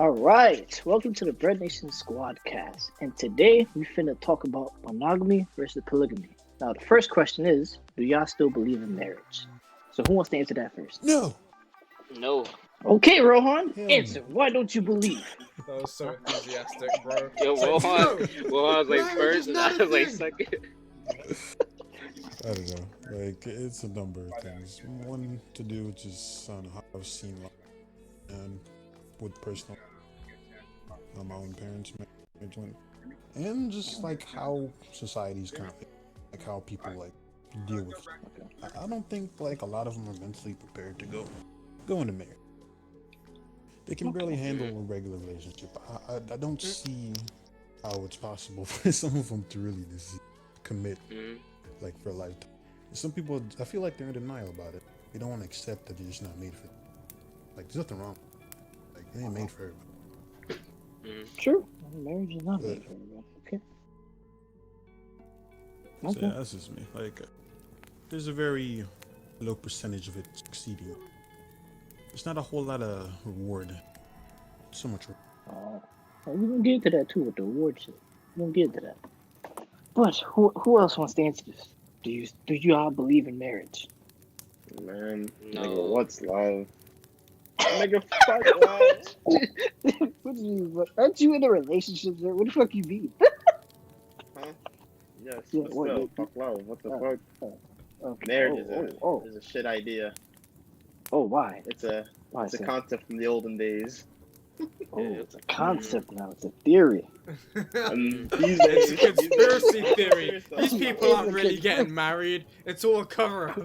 Alright, welcome to the BreadNation SquadCast. And today we finna talk about monogamy versus polygamy. Now the first question is, do y'all still believe in marriage? So who wants to answer that first? No. Okay, Rohan, Hell answer. Why don't you believe? That was so enthusiastic, bro. Yo, Rohan was like Marriage first, is and not I a was like thing. second. I don't know. Like, it's a number of things. One to do with just on how I've seen life and with personal, my own parents' marriage went, and just like how society's currently, like how people like deal with it. I don't think like a lot of them are mentally prepared to go into marriage. They can barely handle a regular relationship. I don't see how it's possible for some of them to really just commit like for a lifetime. Some people, I feel like they're in denial about it. They don't want to accept that they're just not made for it. Like, there's nothing wrong. Like, they ain't made for it. True. Marriage is not made for everyone. Okay. So yeah, that's just me. Like, there's a very low percentage of it succeeding. There's not a whole lot of reward. So much reward. We're gonna get into that too with the award shit. We're gonna get into that. But who else wants to answer this? Do you all believe in marriage? Man, No. nigga, what's love? Nigga, fuck love. What do you mean? Aren't you in a relationship, sir? What the fuck you mean? Huh? Yes, Yeah, but what, still, like- fuck love. What the fuck? Okay. Marriage Oh, is a shit idea. why? It's a Why, it's a sir? concept from the olden days. Oh, it's a concept now. It's a theory. These It's a days, conspiracy these days- theory. I'm These so people aren't It's a really getting married. It's all a cover-up.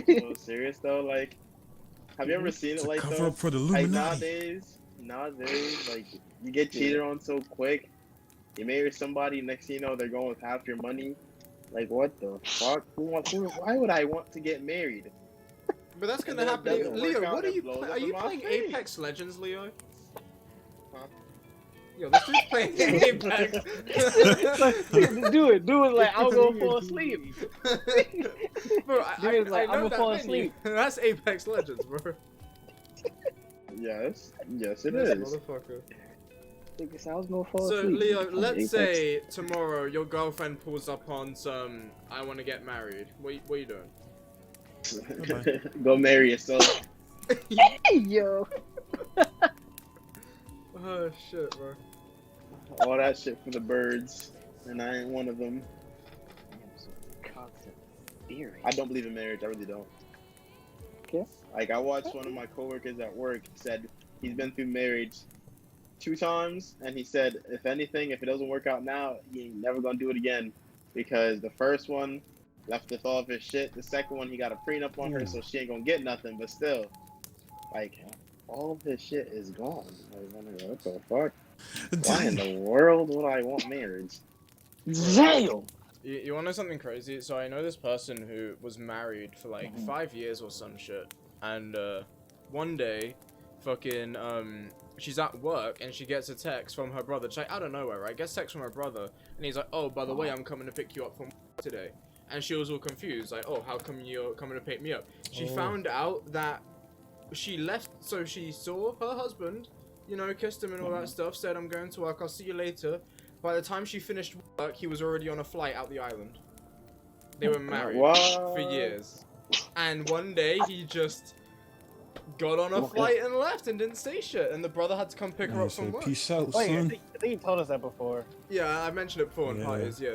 I'm so serious though. Like, have you ever seen It's it a like cover though? up for the Like Illuminati. nowadays, like you get cheated on so quick. You marry somebody, next thing you know, they're going with half your money. Like, what the fuck? Why would I want to get married? But that's gonna And then it happen. doesn't Leo, work out, what are it you blows playing? up Are you in my playing face. Apex Legends, Leo? Huh? Yo, this dude's playing Apex. do it like I'm gonna fall asleep. Bro, Dude's like, I know I'ma that fall menu. asleep. That's Apex Legends, bro. Yes, it This is. motherfucker. I was gonna fall So, asleep. Leo, Playing let's Apex. say tomorrow your girlfriend pulls up on some, I want to get married. What are you doing? Go marry yourself. Hey, yo. Oh, shit, bro. All that shit for the birds, and I ain't one of them. Concept theory. I don't believe in marriage. I really don't. Okay. Like, I watched one of my coworkers at work said he's been through marriage 2 times, and he said, if anything, if it doesn't work out now, he ain't never gonna do it again, because the first one left with all of his shit. The second one, he got a prenup on her, so she ain't gonna get nothing. But still, like, all of his shit is gone. Like, what the fuck? Why in the world would I want marriage? Damn. You want to know something crazy? So I know this person who was married for like 5 years or some shit, and one day, fucking she's at work and she gets a text from her brother. She's like, out of nowhere, right? Gets text from her brother, and he's like, oh, by the way, I'm coming to pick you up from today. And she was all confused, like, oh, how come you're coming to pick me up? She found out that she left, so she saw her husband, you know, kissed him and all that stuff, said, I'm going to work, I'll see you later. By the time she finished work, he was already on a flight out the island. They were married for years. And one day, he just got on a flight and left and didn't say shit. And the brother had to come pick her up from work. Peace out, Wait, I son. think you told us that before. Yeah, I mentioned it before in Yeah. parties, yeah.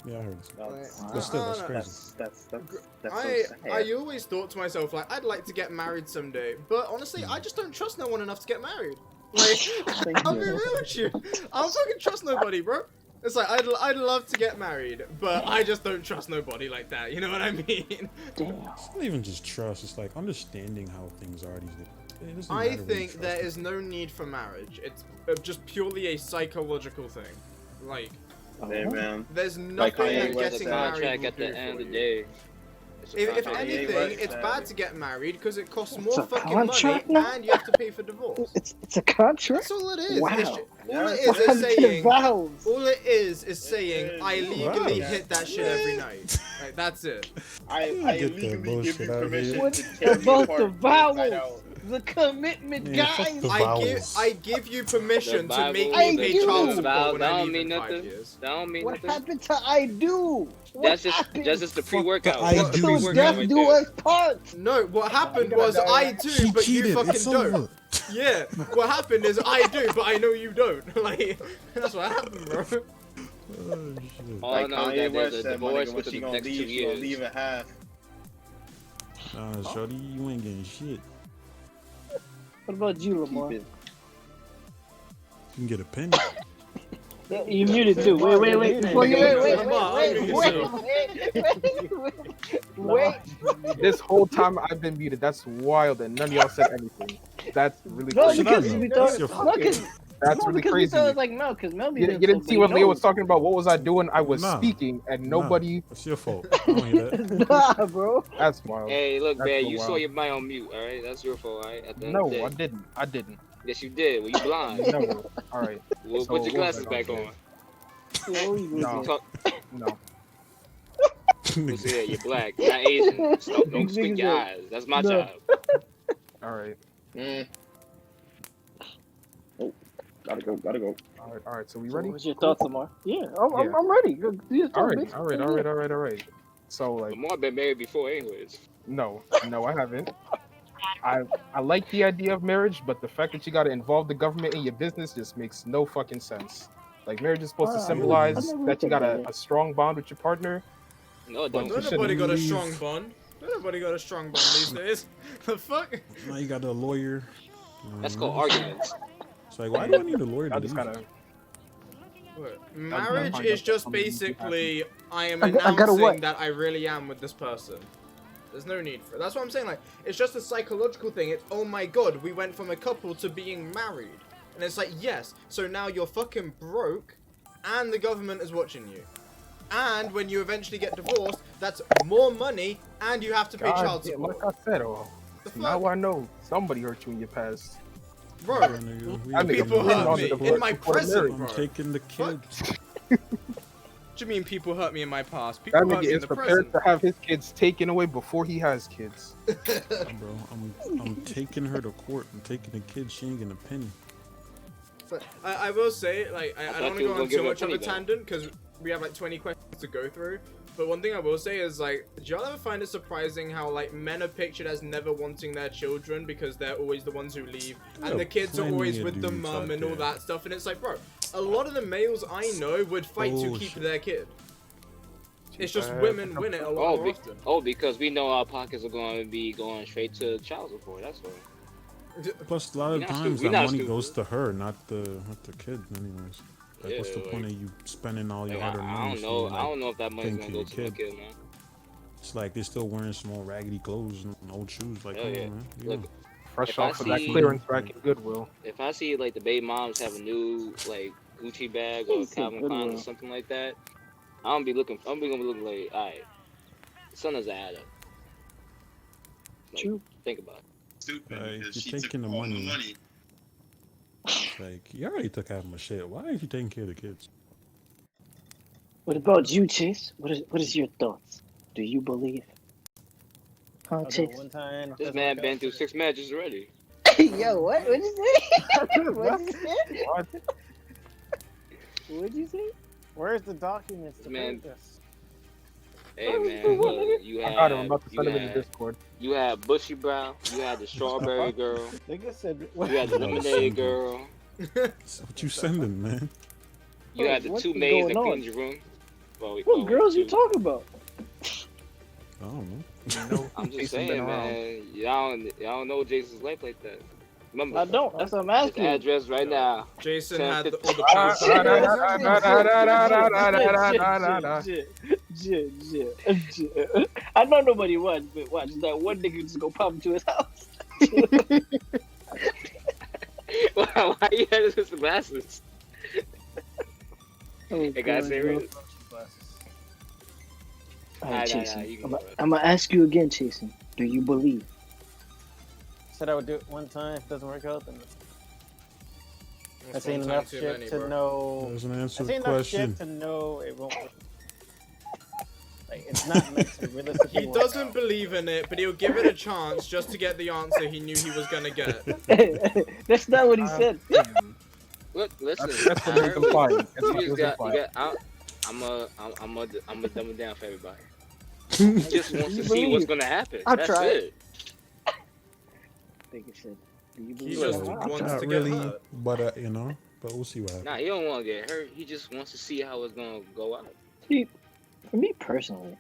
Yeah, I heard this. That's, But still, that's I- crazy. that's so I sad. always thought to myself, like, I'd like to get married someday, but honestly, I just don't trust no one enough to get married. Like, I'll be real with you. I don't fucking trust nobody, bro. It's like, I'd love to get married, but I just don't trust nobody like that, you know what I mean? Damn. It's not even just trust. It's like understanding how things are these days. It doesn't I matter what you think there trust. is no need for marriage. It's just purely a psychological thing. Like, Hey, man. there's Like nothing Kanye that West getting said. married Contract will at the do end for of the you. day. If Kanye anything, West it's said bad to get married because it costs It's more a fucking money contract now? and you have to pay for divorce. It's a contract. That's all it is. Wow. All it Yeah. is saying. vows. All it is saying is. I legally Wow. hit that shit every night. Like, that's it. I get that legally give bullshit you out of permission here. What to tear me about apart the inside vowels? out. The commitment, Yeah, fuck guys. the vowels. I give you permission The to make Bible, me I pay do. child the support vows, when that I don't leave mean in 5 nothing. years. That don't mean What nothing. happened to I do? What happened? That's just the pre-workout. I That's the do. Till pre-workout death right do there. us part. No, what happened gonna was die. I do, She but you cheated. fucking It's don't. over. Yeah, what happened is I do, but I know you don't. Like, that's what happened, bro. Oh, shit. All I Like know is Kanye that there's West a said, divorce when within she the gonna next 2 leave, she gonna years. leave at half. Nah, shorty, you ain't getting shit. What about you, Keep Lamar? it. You can get a penny. Yeah, you muted too. Wait. Before you wait. This whole time I've been muted. That's wild, and none of y'all said anything. That's really No, crazy. because know? we That's thought your fault. That's no, really because we crazy. thought it was like Mel, because Mel be You didn't see what Leo was talking about. What was I doing? I was Nah. speaking, and nobody. Nah, it's your fault. I don't hear that. Nah, bro. That's wild. Hey, look, That's man, so you saw wild. your mic on mute, alright? That's your fault, alright? At the end No, of the day. I didn't. I didn't. Yes, you did. Well, you blind. Never. All right. Well, So put your what was glasses I back gonna on. What we No. gonna Talk, No. yeah, you're black. You're not Asian. So don't squint your Niggas eyes. That's my No. job. All right. Mm. Oh, gotta go. All right. So we do? ready? What's your thoughts, Lamar? Yeah, I'm Yeah. ready. Do your All thought, right. bitch. All right. So like, Lamar been married before, anyways. no, I haven't. I like the idea of marriage, but the fact that you got to involve the government in your business just makes no fucking sense. Like marriage is supposed to I symbolize never that looked you at got that. a strong bond with your partner. No, But don't. you Nobody got a leave. strong bond. Nobody got a strong bond these days. The fuck? Now you got a lawyer. That's called arguments. It's like, why do I need a lawyer to I just leave? kind of Marriage find is out just something you basically I am I gotta announcing what? that I really am with this person. There's no need for it. That's what I'm saying. Like, it's just a psychological thing. It's, oh my god, we went from a couple to being married. And it's like, yes, so now you're fucking broke, and the government is watching you. And when you eventually get divorced, that's more money, and you have to pay child support. like I said, The fuck? now I know somebody hurt you in your past. Bro, Yeah, nigga, we I mean, people I'm hurt on me the divorce in my before present, marriage. bro. I'm taking the kids. What do you mean people hurt me in my past? People That hurt me nigga in is the prepared present. to have his kids taken away before he has kids. Bro, I'm taking her to court. I'm taking the kids. She ain't getting a penny. But I will say, like, I thought don't want you to was go on gonna give too her a much of a penny back. tangent because we have like 20 questions to go through. But one thing I will say is, like, do y'all ever find it surprising how, like, men are pictured as never wanting their children because they're always the ones who leave, There and are the kids are plenty always of with the dudes mum out and all there. that stuff? And it's like, bro, a lot of the males I know would fight to keep Bullshit. their kid. It's just bad. women win it a lot more often. Because we know our pockets are going to be going straight to child support. That's why. Plus, a lot of We're not times stu- we're that not money stupid. goes to her, not the kid. Anyways, like, what's the Yeah, point of you spending all your Like, hard-earned money? I if don't know. you, I like, don't know if that money's think going to to go your to my kid, man. It's like they're still wearing some old raggedy clothes and old shoes. Like, Hell come yeah. on, man. You Look, know. Fresh If I off of that see- clearance rack in Goodwill. If I see like the baby moms have a new like Gucci bag or He said Calvin Klein or Goodwill. something like that, I'm gonna be looking like, alright, son doesn't add up. Like, True. think about it. Stupid. Like, because you're she took taking the all money. the money. It's like, you already took half my shit. Why are you taking care of the kids? What about you, Chase? What is your thoughts? Do you believe? Huh, Oh, Chase? one time. This man been through 6 matches already. Yo, what? What'd you say? What'd you say? What? What'd you say? Where's the documents to Man. prove this? Hey man, look, you I got him. I'm had about to send him in the you Discord. had Bushy Brow, you had the Strawberry Girl, Nigga said, you had the Lemonade Girl, So what you sending, man? you had the What two is maids that going on? cleaned your room. Well, What girls you talking about? I don't know. You know, I'm just Jason saying, been around. man, y'all don't know Jason's life like that. Remember, I don't. That's what I'm his asking. address right now. Jason 10, had 50. all the Shit. I know nobody was, but watch that one nigga just go pop into his house. Why you had his glasses? Oh, Hey guys, God, serious? bro. All Nah, right, nah, Jason. you can I'm go ahead. gonna ask you again, Jason. Do you believe? Said I would do it one time. If it doesn't work out, then I've That's seen one enough time too shit many, to bro. know. Doesn't answer I've the seen enough question. shit to know it won't work. Like, it's it's not meant to realistically He work doesn't out. believe in it, but he'll give it a chance just to get the answer he knew he was gonna get. That's not what he said. Look, listen. That's what I he was heard you. implying. That's You what he just was got. implying. I'm a dumb it down for everybody. He just wants You to see what's believe? gonna happen. I'll That's try it. Think it said, do you He believe just in God? wants Not to really, get hurt. but you know, but we'll see what happens. Nah, he don't want to get hurt. He just wants to see how it's gonna go out. See, for me personally,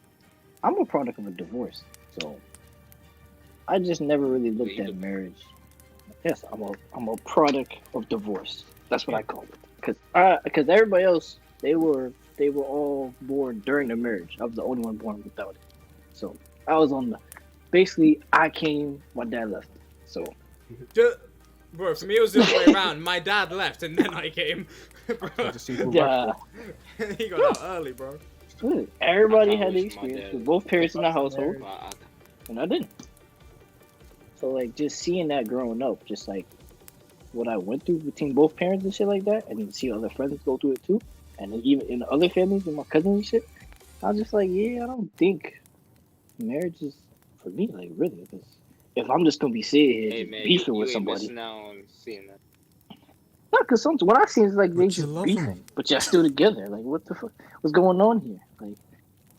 I'm a product of a divorce, so I just never really looked you at do. marriage. Yes, I'm a product of divorce. That's what I call it. Because everybody else they were all born during the marriage. I was the only one born without it. So I was on the basically I came, my dad left. So Bro, for me it was the other way around. My dad left and then I came. Bro, To see who yeah, he got out early, bro. everybody I had the wish my experience dad- with both parents in the household, Well, and I didn't. So like just seeing that growing up, just like what I went through between both parents and shit like that, and then see other friends go through it too, and then even in other families and my cousins and shit, I was just like, yeah, I don't think marriage is for me, like really, because if I'm just gonna be sitting here hey just man, beefing you with ain't somebody, missing out on seeing that. not because sometimes what I see is like they But you just love beefing, them. but y'all still together. Like what the fuck, what's going on here? Like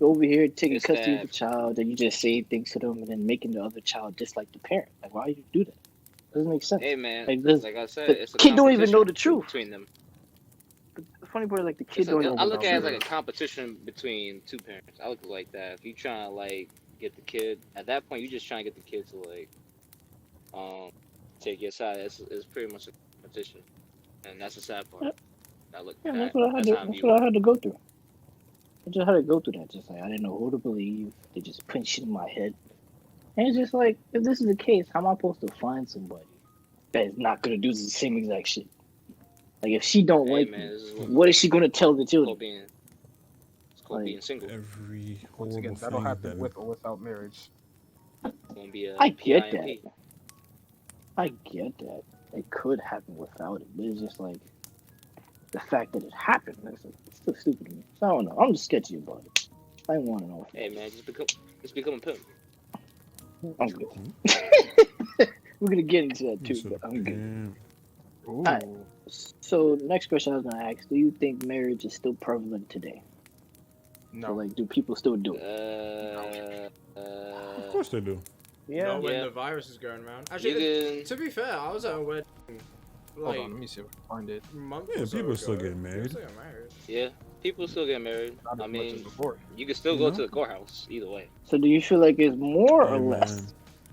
you're over here taking It's custody of that- the child, and you just say things to them, and then making the other child dislike the parent. Like why you do that? Doesn't make sense. Hey man, Like this, like I said, the it's a kid don't even know the competition truth. between them. The funny part is like the kid It's don't a, know. I look what's at it as up. like a competition between two parents. I look at it like that. If you trying to like get the kid, at that point you just trying to get the kid to like take your side. It's pretty much a competition, and that's the sad part. Yep. I look. Yeah, That, that's what I had that's to. how I That's view what it. I had to go through. I just had to go through that. Just like I didn't know who to believe. They just put shit in my head, and it's just like, if this is the case, how am I supposed to find somebody that is not gonna do the same exact shit? Like if she don't Hey like man, me, this is what is she gonna tell the it's called children? being. It's called Like, being single. Every Once again, horrible that'll thing happen that with or without marriage. It's gonna be a I get that. PIMP. I get that. It could happen without it, but it's just like the fact that it happened. It's still stupid to me. So I don't know. I'm just sketchy about it. I don't want to know. Hey man, just become a pimp. I'm good. We're gonna get into that too, but I'm good. Damn. Ooh. Alright. So next question I was gonna ask: do you think marriage is still prevalent today? No. So like, do people still do it? Of course they do. Yeah. Not when Yeah. the virus is going around. You Actually, can. to be fair, I was at a wedding Hold like on, let me see if I can find it. a month Yeah, or so people still ago. getting married. People still get married. Yeah, people still get married. Not I as much as mean, before. you can still You go know? to the courthouse either way. So do you feel like it's more or Hey, less? man.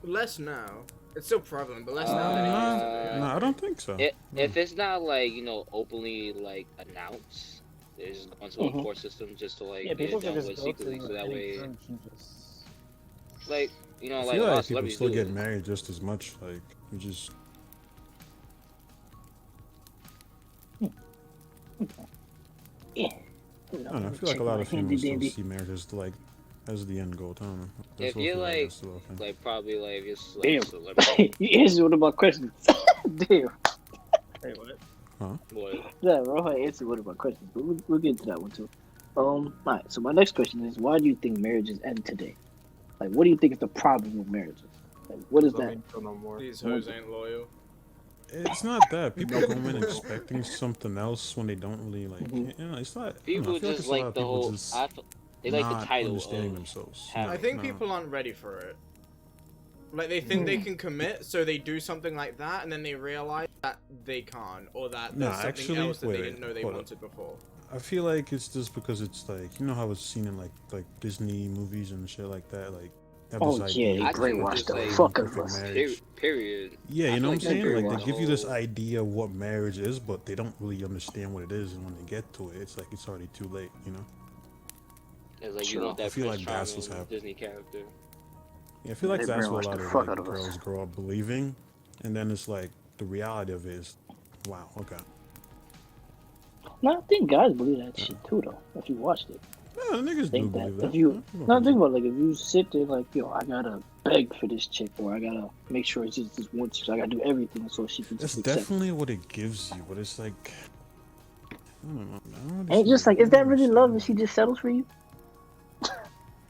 Less now. It's still prevalent, but less now than it used to be. No, I don't think so. If it's not like openly like announced, they just go into a Mhm. court system just to like Yeah, get people it can done just with go secretly, to so that any way, church and just. like I like feel a lot like of people celebrities still do get it. married just as much. Like you just Yeah. I don't know. I feel like a lot of females still see marriage as the end goal. I don't know. I If still you're feel like that's still a thing. like probably like just like Damn. a celebrity, You answered one of my questions. Damn. Wait, what? boy. Yeah, Rohan answered one of my questions, but we'll get into that one too. Alright, so my next question is, why do you think marriages end today? Like, what do you think is the problem with marriages? Like, what is Love that? ain't feel no more. These hoes ain't loyal. It's not that people go in expecting something else when they don't really like. Mhm. You know, it's not. I don't know, People I feel like just it's a lot like of the people whole. just They like the not title understanding of themselves. having- I think No. people aren't ready for it. Like they think they can commit, so they do something like that, and then they realize that they can't, or that there's Nah, something actually, else that wait, they didn't know they hold up. wanted before. I feel like it's just because it's like how it's seen in like Disney movies and shit like that. Like have Oh, this yeah, idea they of, brainwashed like, the perfect fuck out of perfect us. marriage. Period. Yeah, I you feel know what I'm like saying? they Like brainwashed they the give you this whole- idea of what marriage is, but they don't really understand what it is, and when they get to it, it's like it's already too late. You know? It's like Sure. you want I that feel Prince like that's what's Charming happening. Disney character. Yeah, I feel like They that's what a brainwashed lot the of fuck like out of us. girls grow up believing, and then it's like the reality of it is, wow, okay. No, I think guys believe that shit too, though. If you watched it, Yeah, the niggas do think believe that that. if you Yeah, no, think about it, like if you sit there like, yo, I gotta beg for this chick, or I gotta make sure it's just this one chick, so I gotta do everything so she can That's just accept. definitely what it gives you, but it's like, I don't know. I don't really And it's see just it. like, I is don't that really love understand if she it. just settles for you?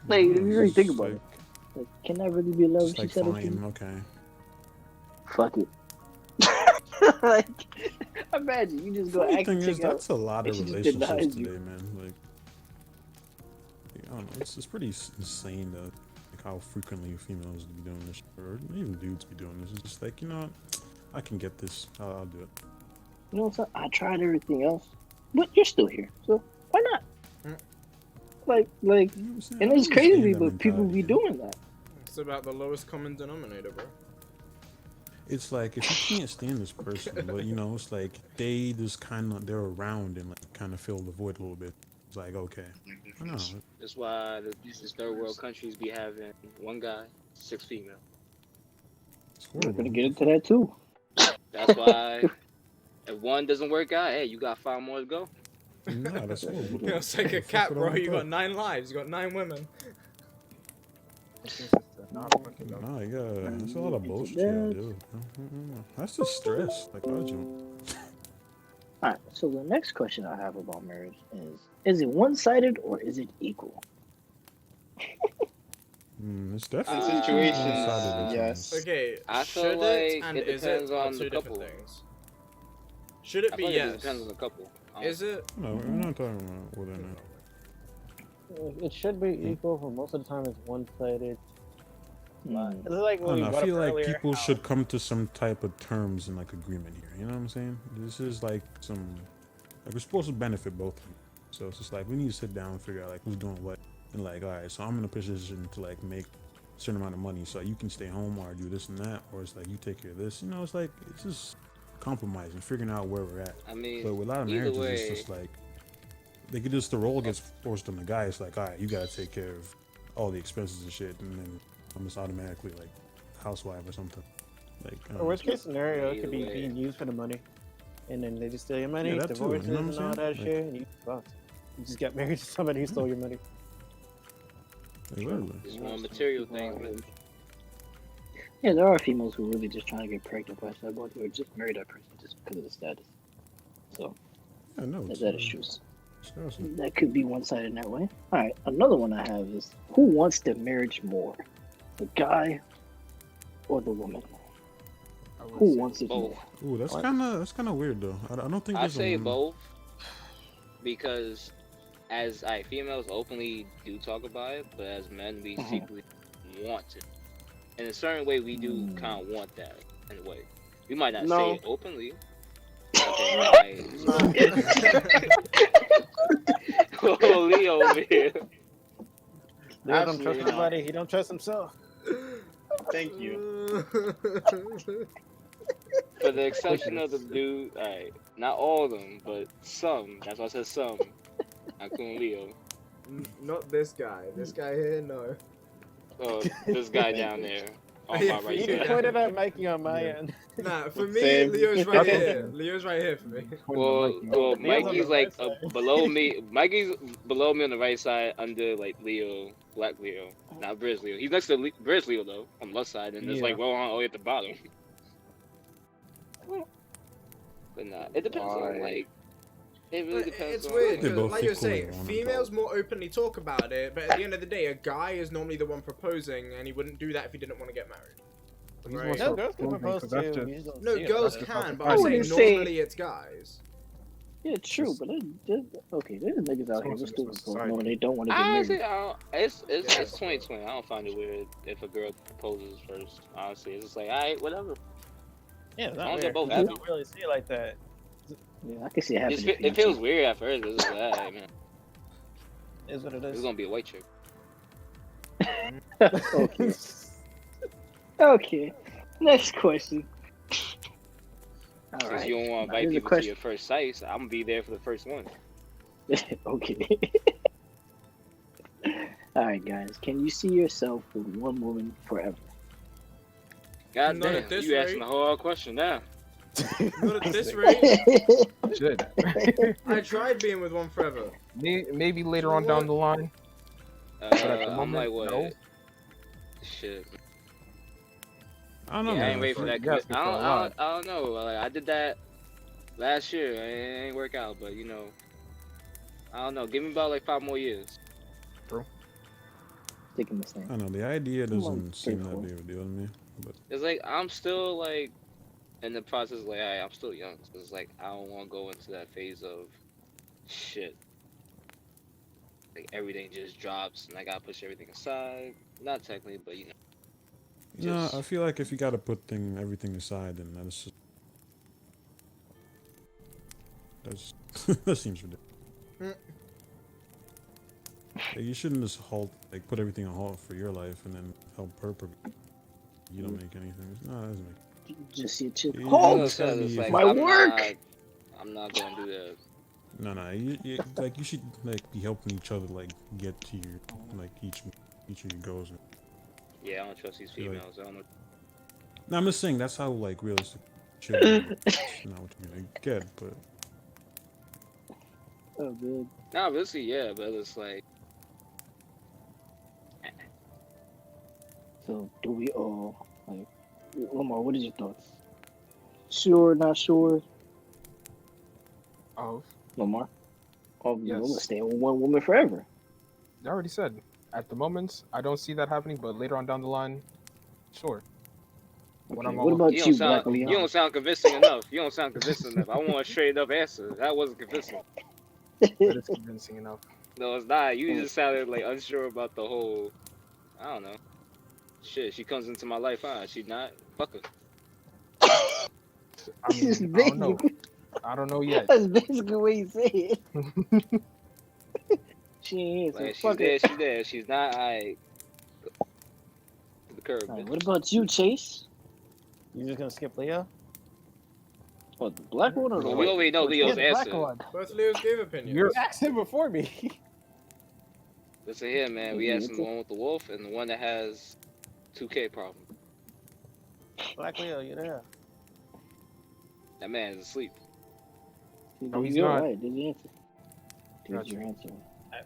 Like, if No, you really it's think just about it, like, can that really be love? Just She like said it to fine, me. okay. Fuck it. Like, imagine you just go Funny ask thing the is, chick out, that's a lot and of she just relationships denies today, you. man. Like, I don't know, it's pretty insane that like how frequently females be doing this, or even dudes be doing this. It's just like, you know, I can get this. I'll do it. You know what I'm saying? I tried everything else, but you're still here, so why not? Mm. Like, You know what I'm saying? and I it's crazy, understand that but people mentality, be yeah. doing that. It's about the lowest common denominator, bro. It's like if you can't stand this person, but you know, it's like they just kind of they're around and like kind of fill the void a little bit. It's like okay, I know. That's why these third world countries be having one guy, 6 female. It's We're horrible. gonna get into that too. That's why if one doesn't work out, hey, you got 5 more to go. Nah, that's horrible. You know, it's like a Fuck cat, it bro. all You got up. 9 lives. You got 9 women. Nah, you got that's a lot of bullshit you gotta do. That's just stress. Like, how'd you? Alright, so the next question I have about marriage is it one-sided or is it equal? It's In definitely situations, one-sided at yes. times. Okay, I feel should it like and it is it depends are on the 2 different couple. things. Should it I be feel like yes? it depends on the couple. Is it? No, we're not talking about whether or not. It should be equal, but most of the time it's one-sided. Hmm. It's like I what don't we know. I brought feel up like earlier, people how- should come to some type of terms and like agreement here. You know what I'm saying? This is like like we're supposed to benefit both of you. So it's just like we need to sit down and figure out like who's doing what. And like, all right, so I'm in a position to like make a certain amount of money, so you can stay home or do this and that, or it's like you take care of this. You know, it's like it's just compromising, figuring out where we're at. I mean, But with a lot of either marriages, way, it's just like they could just the role gets forced on the guy. It's like, all right, you gotta take care of all the expenses and shit, and then I'm just automatically like housewife or something. Like, I don't Or know. worst case scenario, it could be Either way. being used for the money, and then they just steal your money, that too, divorces, you know what I'm and all saying? that Like- shit, and you fucked. You just got married to somebody who stole your money. Like, literally. it's more material things. Yeah, there are females who really just trying to get pregnant by somebody or just marry that person just because of the status. So Yeah, no, it's that is true. disgusting. That could be one-sided in that way. Alright, another one I have is who wants the marriage more? The guy or the woman? Who wants it both. more? Ooh, that's What? kind of weird though. I don't think I there's say a both because as females openly do talk about it, but as men we secretly want it. In a certain way, we do kind of want that in a way. We might not No. say it openly. Okay, oh, Leo over here. Leo don't trust Absolutely not. nobody. He don't trust himself. Thank you. For the exception of the dude, alright, not all of them, but some. That's why I said some. Including Leo. Not this guy. This guy here, no. Oh, this guy down there. On Yeah, my for right You you, side. yeah. pointed at Mikey on my end. Nah, for me, Same. Leo's right That's here. okay. Leo's right here for me. Well, Leo's on Mikey's the like right side. below me. Mikey's below me on the right side, under like Leo, Black Leo, not Briz Leo. He's next to Briz Leo though, on the left side, and there's like Yeah. Rohan all the way at the bottom. But nah, it depends on Why? like. It really depends. It's on, weird They because, both like you're equally saying, want it, females more openly talk about it, but at the end of the day, a guy is normally the one proposing, and he wouldn't do that if he didn't want to get married. Right. No, girls can Well, propose because that's too. just- You just don't No, see it. girls that's can, just but how I'm it's saying priced. I wouldn't say- normally it's guys. Yeah, it's true, but okay, there's niggas out here who still propose Society. knowing they don't want to get married. Honestly, it's 2020. I don't find it weird if a girl proposes first. Honestly, it's just like, alright, whatever. Yeah, it's I not don't get weird. both You happy. don't really see it like that. Yeah, I can see it happening. It feels weird at first. It's just like, alright, man, It is what it it's is. gonna be a white chick. Okay. Okay. Next question. All Since right. you don't want to Now, invite here's a people to question. your first sight, I'm gonna be there for the first one. Okay. All right, guys. Can you see yourself with one woman forever? God Not at damn, this you asking rate. the whole question now. Not at this rate. Should. I tried being with one forever. Maybe later on down the line. at the I'm moment, like, what? no. Shit. I don't know. Yeah, I man. ain't ready for Like, that. you asking I for a don't, lot. I don't know. Like, I did that last year. It ain't work out, but you know, I don't know. Give me about like 5 more years. taking the stand. I don't know. The idea doesn't seem that straightforward. big of a deal to me. But It's like I'm still like in the process. Like I'm still young, so it's like I don't want to go into that phase of shit. Like everything just drops, and I gotta push everything aside. Not technically, but you know, no, just I feel like if you gotta put everything aside, then that's that seems ridiculous. Mm. Like, you shouldn't just put everything on hold for your life and then help her. You don't make anything. No, that doesn't make. Just your chill. You Oh, just gotta it's be. like my work! I'm not gonna do that. No. You should be helping each other get to your each of your goals. Yeah, I don't trust these Feel like- females. I don't know. No, I'm just saying that's how realistic children. It's not what you're gonna get, but Oh, good. Nah, obviously, yeah, but it's like So, do we all, like, Lamar, what is your thoughts? Sure, not sure? Oh, Lamar? Oh, Yes. we're gonna stay with one woman forever. I already said. At the moment, I don't see that happening, but later on down the line, sure. When Okay, I'm what all- about you you, don't sound Black you Leon? don't sound convincing enough. You don't sound convincing enough. I want a straight up answer. That wasn't convincing. That is convincing enough. No, it's not. You just sounded like unsure about the whole. I don't know. Shit, she comes into my life, huh? She not? Fuck her. I mean, I don't know. I don't know yet. That's basically what he said. She ain't Like so she's fuck there, it. she's there. She's not. I. To the curb. Alright, bitch. what about you, Chase? You just gonna skip Leo? Oh, the black one or the Well, white? we already know Which Leo's one? the black answer. one. Both Leos gave opinions. You're- You asked him before me. Listen here, man. We Yeah, asking it's the a- one with the wolf and the one that has 2K problem. Black Leo, you there? That man is asleep. No, he's You're not. right. There's your answer. There's Gotcha. your answer.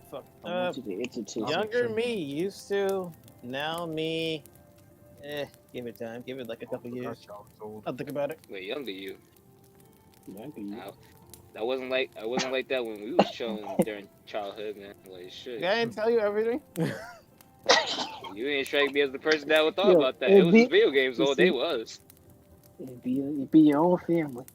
Fuck. I want you to answer to Younger me used to. Now me. Give it time. Give it like a couple years. Gosh, I was old. I'll think about it. Wait, younger you. Younger you. I wasn't like that when we was chilling during childhood, man. Like shit. I didn't tell you everything. You ain't strike me as the person that would thought Yo, about that. it It was be- just video games you all day see- was. It'd be your own family.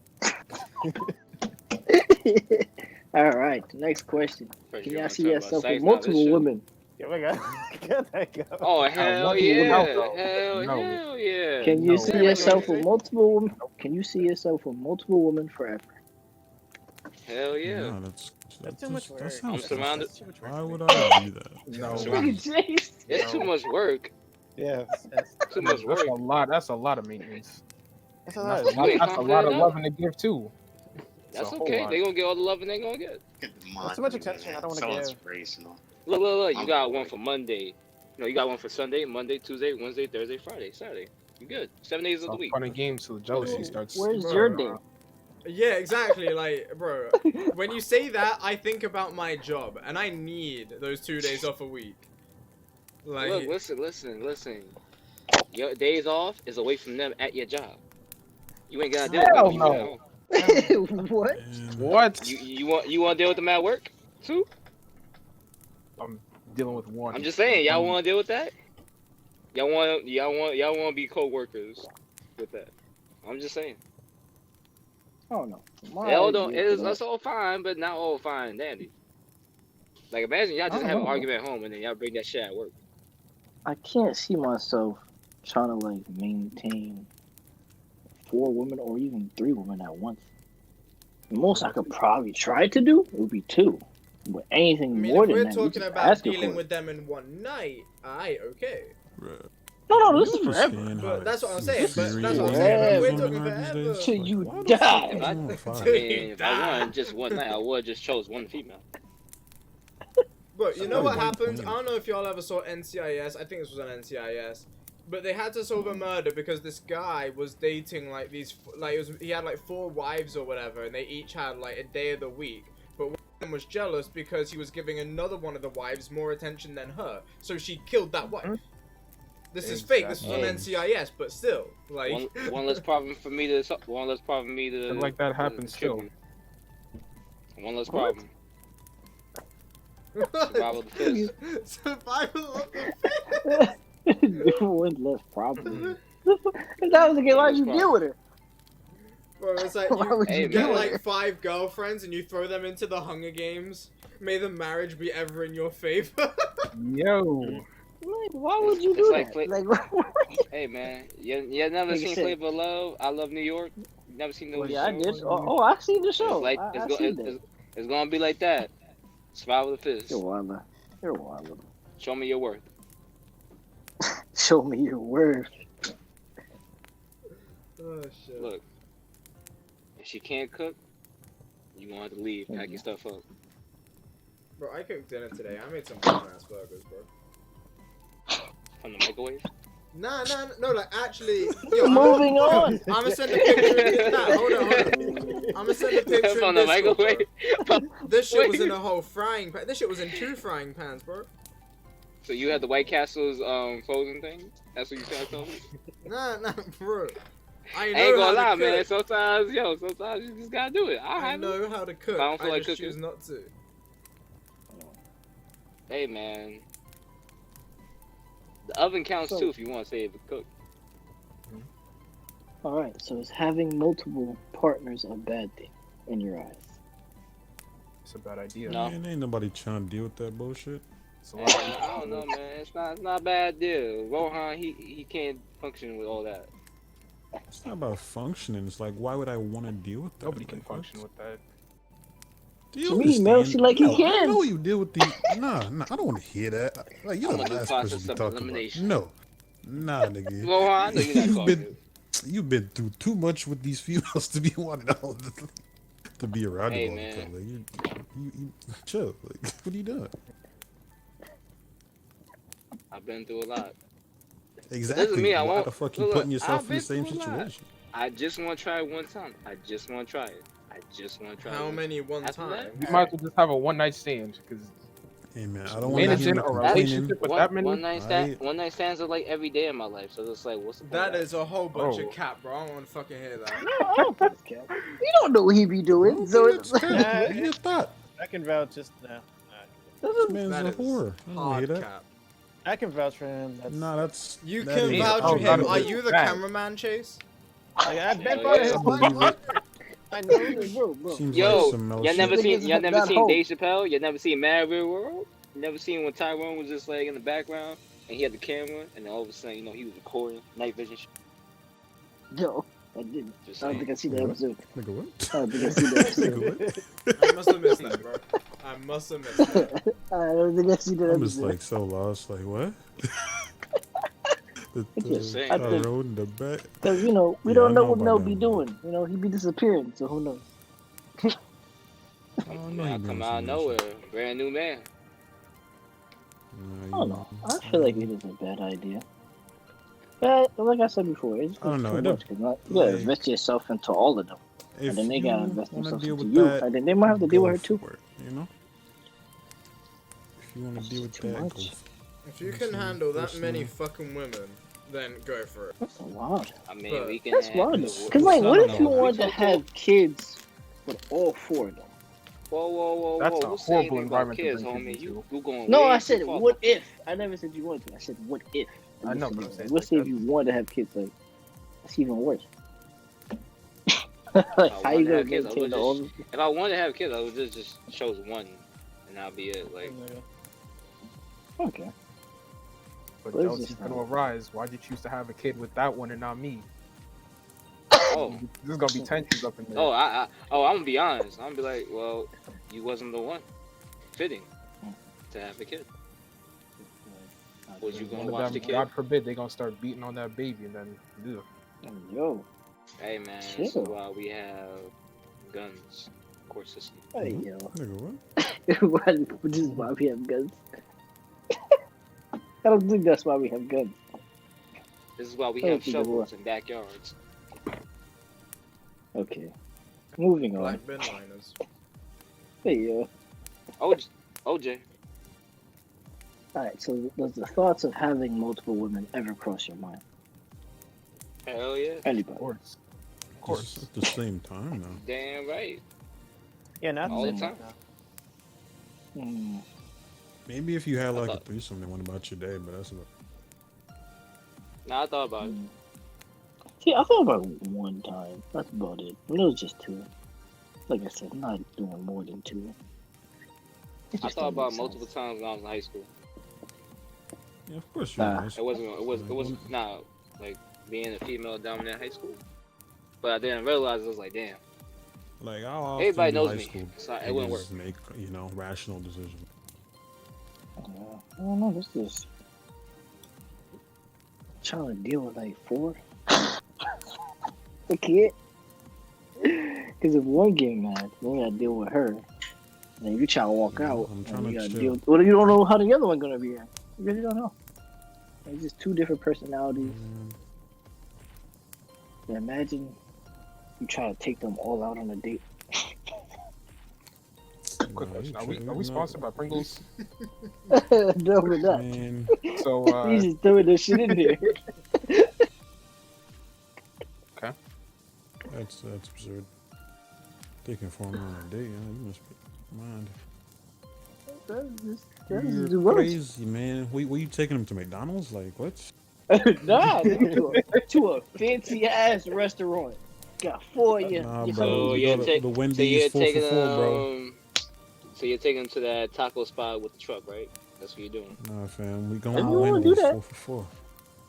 All right, next question. First Can you y'all wanna see talk about yourself with sex, now this multiple shit. women? Oh my god. Get that go. Oh hell want to yeah! without, though. Hell No. yeah! Can you No. see Wait, yourself wait. with multiple women? Can you see yourself with multiple women forever? Hell yeah! no, That's too much work. That sounds I'm surrounded- That's too much work. Why would I do that? No, Surrounded- Chase. It's too much work. Yeah. Too much that's work. a lot. That's a lot of maintenance. That's a And lot. That's, You ain't that's a lot confident of enough. loving to give too. It's That's a whole okay. lot. They gonna get all the loving they gonna get. That's too much attention. I don't wanna So give. inspirational. Look. You got one for Monday. No, you got one for Sunday, Monday, Tuesday, Wednesday, Thursday, Friday, Saturday. You good. 7 days It's of all the week. fun and games till the jealousy starts. Where's Bro. your day? Yeah, exactly. Like, bro, when you say that, I think about my job, and I need those 2 days off a week. Like, Look, listen. Your days off is away from them at your job. You ain't gotta deal Hell with them when you at no. home. What? And What? You want to deal with them at work too? I'm dealing with one. I'm just saying, y'all want to deal with that? Y'all want to be co-workers with that? I'm just saying. I don't know. That's all fine, but not all fine and dandy. Like imagine y'all just I have don't an know. argument at home and then y'all bring that shit at work. I can't see myself trying to like maintain 4 women or even 3 women at once. The most I could probably try to do would be 2. But I anything mean, more if than we're that, you're talking just about asking dealing for with them in one night, okay. bruh, No, this you is forever. understand But how that's what I'm saying, but that's infuriating what I'm saying, these but we're women talking are these forever. days? Till Like, you why the die. fuck If is I, one I five? mean, if I wanted just one night, I would have just chose one female. But you know what One happens? point. I don't know if y'all ever saw NCIS. I think this was on NCIS. But they had to solve a murder because this guy was dating like these, he had like 4 wives or whatever, and they each had like a day of the week. But one of them was jealous because he was giving another one of the wives more attention than her, so she killed that wife. This is fake. This was on NCIS, but still, like. One less problem for me to. Shit like that happens still. One less problem. Survival of the fittest. Survival of the Different one less probably. If that was the case, why'd you deal with her? Bro, it's like Why would Hey, you get man. like 5 girlfriends and you throw them into the Hunger Games. May the marriage be ever in your favor. Yo. Like, why would you It's do like that? Hey man, you never Like you seen said. Flavor of Love? I Love New York. You never seen those Yeah, I shows? did. Oh, I seen the show. It's like I it's, seen that. it's gonna be like that. Survival of the fittest. You're wild. You're wild. Show me your worth. Show me your word. Oh shit. Look, if she can't cook, you gonna have to leave, pack your stuff up. Bro, I cooked dinner today. I made some bomb-ass burgers, bro. From the microwave. Nah, no, like actually. Yo, Moving on. I'ma send a picture. Hold on. I'ma send a picture. From in the Discord, microwave. bro. This shit was Wait. in a whole frying pan. This shit was in 2 frying pans, bro. So you had the White Castle's frozen thing? That's what you trying to tell me? Nah, bro. I know I ain't how gonna lie, to man. cook. Sometimes you just gotta do it. I know how to cook. I don't feel like just cooking. choose not to. Hey, man. The oven counts So- too if you want to save a cook. All right. So is having multiple partners a bad thing in your eyes? It's a bad idea. No. Man, ain't nobody trying to deal with that bullshit. It's a lot of I don't know, man. It's not a bad deal. Rohan, he can't function with all that. It's not about functioning. It's like, why would I want to deal with that? Nobody can Like, function with that. Do you To me, Mel, understand? she like he No, I can. know you deal with the. Nah, I don't want to hear that. Like, you're I'm the gonna do last process person to be of talking elimination. about. No, nah, nigga. Rohan, I know you're not You've talking. been, you've been through too much with these females to be wanting all to be around Hey, you all the man. time. Like, you chill. Like, what are you doing? I've been through a lot. Exactly. me, I Why won't- the fuck you look, putting yourself I've in the been same through a lot. situation? I just want to try it one time. I just want to try it. I just want to try it. How one many one After time? that, You might as well just have a one night stand because Hey man, I don't want to managing hear a no complaining. relationship with that many. One night stands are like every day in my life. So it's like, what's the point? That of that? is a whole bunch Oh. of cap, bro. I don't want to fucking hear that. No, I don't think it's cap. You don't know what he be doing. So it's What you thought? I can vouch just now. This man's That a is whore. I don't wanna hear hard that. cap. I can vouch for him. That's, Nah, that's. You that can is- vouch Oh, for him. that Are is you the bad. cameraman, Chase? like, I've been Hell part yeah. of I his believe it. I know. bro. Seems Yo, like some else y'all never shit. seen Niggas got hope. Dave Chappelle? You never seen Mad Real World? You never seen when Tyrone was just like in the background and he had the camera and then all of a sudden, he was recording night vision shit. Yo, I didn't. Just I don't saying. think I see the episode. Nigga, what? I don't think I see the episode. Nigga, what? I must have missed that, bro. I must have missed that. I don't think I see the I'm just episode. like so lost. Like what? the Just saying. road in the back. Because, you know, we Yeah, don't I know know what about Mel that be one. doing. You know, he be disappearing, so who knows? I don't know. Now he been come on out of some nowhere, shit. brand new man. I don't know. I feel like it is a bad idea. But, like I said before, it's I don't know, too it much. 'Cause you gotta like- invest yourself into all of them. If And then they you gotta invest wanna themselves deal into with you. that, And then they might have to deal with her go too. for it, you know. If you want to That's deal with too that, much. go. If you That's can me handle that personally. many fucking women, then go for it. That's wild. I mean, But we can. That's have- wild. look, Because, like, what if you we wanted to talk have kids with all 4 of them? Whoa! That's a Who said horrible anything about environment to kids, bring homie? kids You into. going? No, way I too said, far. what if? I never said you wanted to. I said, what if? I know, but I'm Listen, saying, let's say like, if you wanted to have kids, like, that's even worse. Like, how you wanted to gonna have kids, I maintain would all just- this? If I wanted to have kids, I would just chose one, and that'll be it. Like, Okay. But What is jealousy's this gonna now? arise. Why'd you choose to have a kid with that one and not me? oh, There's gonna be tensions up in there. I'm gonna be honest. I'm gonna be like, well, you wasn't the one fitting to have a kid. Was you gonna One watch of the them, kid? God forbid, they gonna start beating on that baby and then, ugh. Yo. Hey man, Chill. so we have guns, court system. Hey, Mhm. yo. Nigga, what? This is why we have guns. I don't think that's why we have guns. This is why we Oh, have people shovels in backyards. Okay. Moving on. Black bin liners. Hey, yo. OJ. Alright, so does the thoughts of having multiple women ever cross your mind? Hell yeah. Anybody? Of course. Of Just course. at the same time now. Damn right. Yeah, not All the the time. Hmm. Maybe if you had like a thought- threesome, then what about your day? But that's about. Nah, I thought about it. See, I thought about it one time. That's about it. When it was just two. Like I said, I'm not doing more than two. It I just thought don't about make multiple sense. times when I was in high school. Yeah, of course you're Nah. nice. It wasn't not like being a female dominant high school. But I didn't realize, I was like, damn. Like how often Everybody in knows high me, school so it wouldn't work. niggas make rational decisions. I don't know. This is trying to deal with like four. I can't. Because if one get mad, then you gotta deal with her. Then you try to walk out. I'm and trying you to gotta chill. deal. Well, you don't know how the other one gonna be. You really don't know. It's just two different personalities. And imagine you try to take them all out on a date. Quick Nah, question: you Are we tripping, sponsored by Pringles? No, we're not. Man, So He's just throwing this shit in there. that's absurd. Taking for him on a date, you must be mind. That's You're just worse. crazy, man. Were you taking him to McDonald's? Like what? Nah, to a fancy ass restaurant. Got four of you. Nah, you bro. So we you're, go to take, the so Wendy's you're 4 for taking 4, bro. So you're taking them to that taco spot with the truck, right? That's what you're doing. Nah, fam. We going I to don't wanna do Wendy's that. 4 for 4.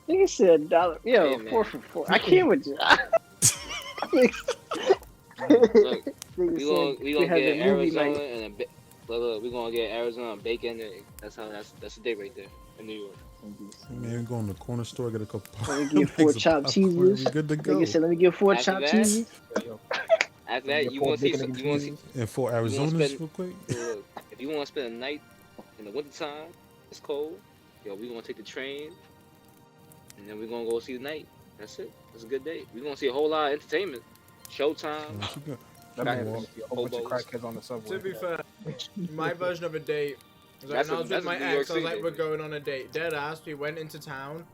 Nigga said $1. Yo, Hey, man. 4 for 4. I can't with you. Look, Nigga we said gonna had get that movie Arizona night. and look, we gonna get Arizona and bacon. And that's the day right there in New York. Man, we go in the corner store, get a couple Let me get 4 bags of chopped popcorn, cheeses. we good to go. Nigga said, let me get 4 After chopped that- cheeses. After that, you wanna see some, you wanna see And 4 wanna Arizonas spend- real quick. look, if you wanna spend a night in the wintertime, it's cold. Yo, we gonna take the train, and then we gonna go see the night. That's it. It's a good day. We gonna see a whole lot of entertainment, showtime. What you got? That Crack- man gonna see a whole bunch of hobos. crackheads on the subway. To be fair, my version of a date was like, That's when I a- was that's with my a New York ex, I was City like, we're date. going on a date. Dead ass, we went into town,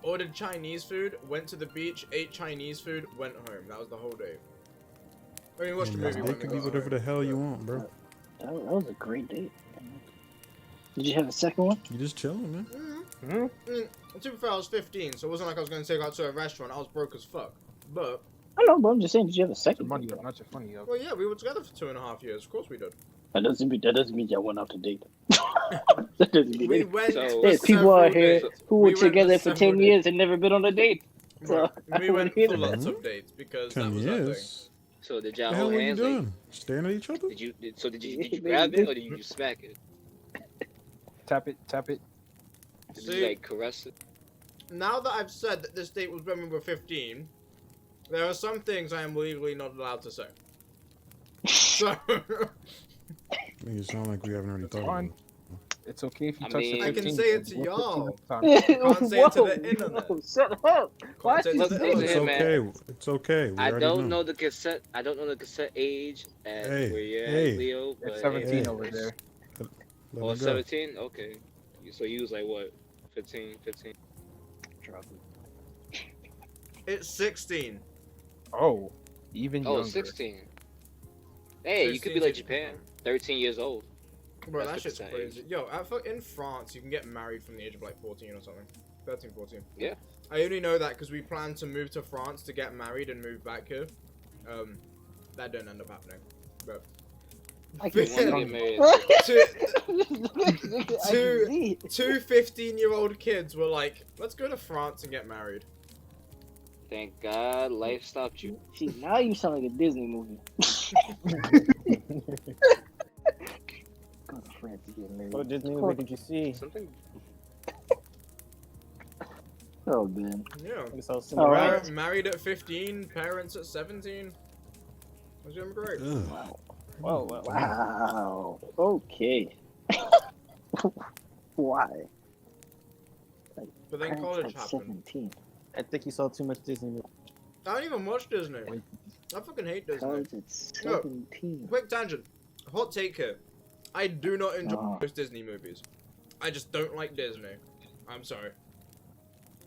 ordered Chinese food, went to the beach, ate Chinese food, went home. That was the whole day. I mean, we watched a Man, movie they when we can be got whatever home, the hell you but- want, bro. That was a great date. Did you have a second one? You just chilling, man. To be fair, I was 15, so it wasn't like I was going to take her out to a restaurant. I was broke as fuck. But, I know, but I'm just saying, did you have a Your second money one? up, not your funny up. well, yeah, we were together for 2.5 years. Of course we did. That doesn't mean y'all went out to date. That doesn't mean We anything. went So- for There's people several out here dates. who We were went for together for 10 several days. years and never been on a date. So, Right. I We went wouldn't for hear lots that. of dates because 10 that was our thing. years. So did What y'all the hell hold were you hands? Like, doing? Staring at each other? did you Yeah, grab baby. it or did you just smack it? Tap it, tap it. Did See- you like caress it? Now that I've said that this date was when we were 15, there are some things I am legally not allowed to say. So, Make it sound like we haven't already thought fine. about it. It's okay if you I touch mean- the I 15. can say it to We're 15 y'all. at the time. Can't say it to the internet. Whoa, shut up. Why say it you to the say internet. It's Hey, man. okay. It's okay. We I already don't know the cassette. I don't know the cassette age at Hey, where you're hey. at, Leo. It's But 17 Hey. over there. Let Oh, it go. 17? Okay. So you was like what? 15? it's 16. Oh, even Oh, younger. 16. Hey, you could be 16 like to- Japan. 13 years old. Bro, That's that the shit's percent crazy. age. Yo, in France, you can get married from the age of like 14 or something. 13, 14. Yeah. I only know that because we plan to move to France to get married and move back here. That didn't end up happening. But I You can want to get married? two 15-year-old kids were like, let's go to France and get married. Thank God life stopped you. See, now you sound like a Disney movie. Go to France to get married. What Disney movie did you see? Something. Oh, man. Yeah. I saw All Cinderella. right. Married at 15, parents at 17. Was doing great. Ugh. Wow. Whoa, whoa. Wow. Okay. Why? But then Parents college at happened. 17. I think you saw too much Disney movie. I don't even watch Disney. I fucking hate Disney. College at 17. Quick tangent. Hot take here. I do not enjoy Oh. most Disney movies. I just don't like Disney. I'm sorry.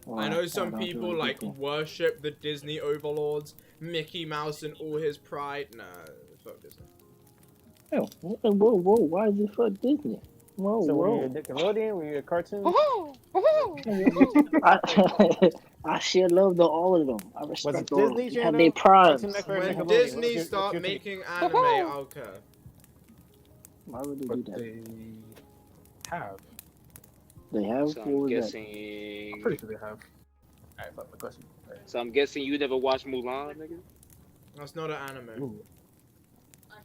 Wow, I know some don't do people it, like people. worship the Disney overlords, Mickey Mouse and all his pride. Nah, fuck Disney. Oh, whoa, whoa, why is it for Disney? Whoa, So were you a whoa. Nickelodeon? Were you a cartoon? I share love to all of them. I Was it respect all of them. Disney They have Channel, their Cartoon primes. Network, When Nickelodeon? Disney What's start your team? making anime, I'll care. Why would they do But that? they have. They have. So What I'm was that? I'm guessing. pretty sure they have. Alright, fuck my question. So I'm guessing you never watched Mulan, nigga. That's not an anime. Ooh.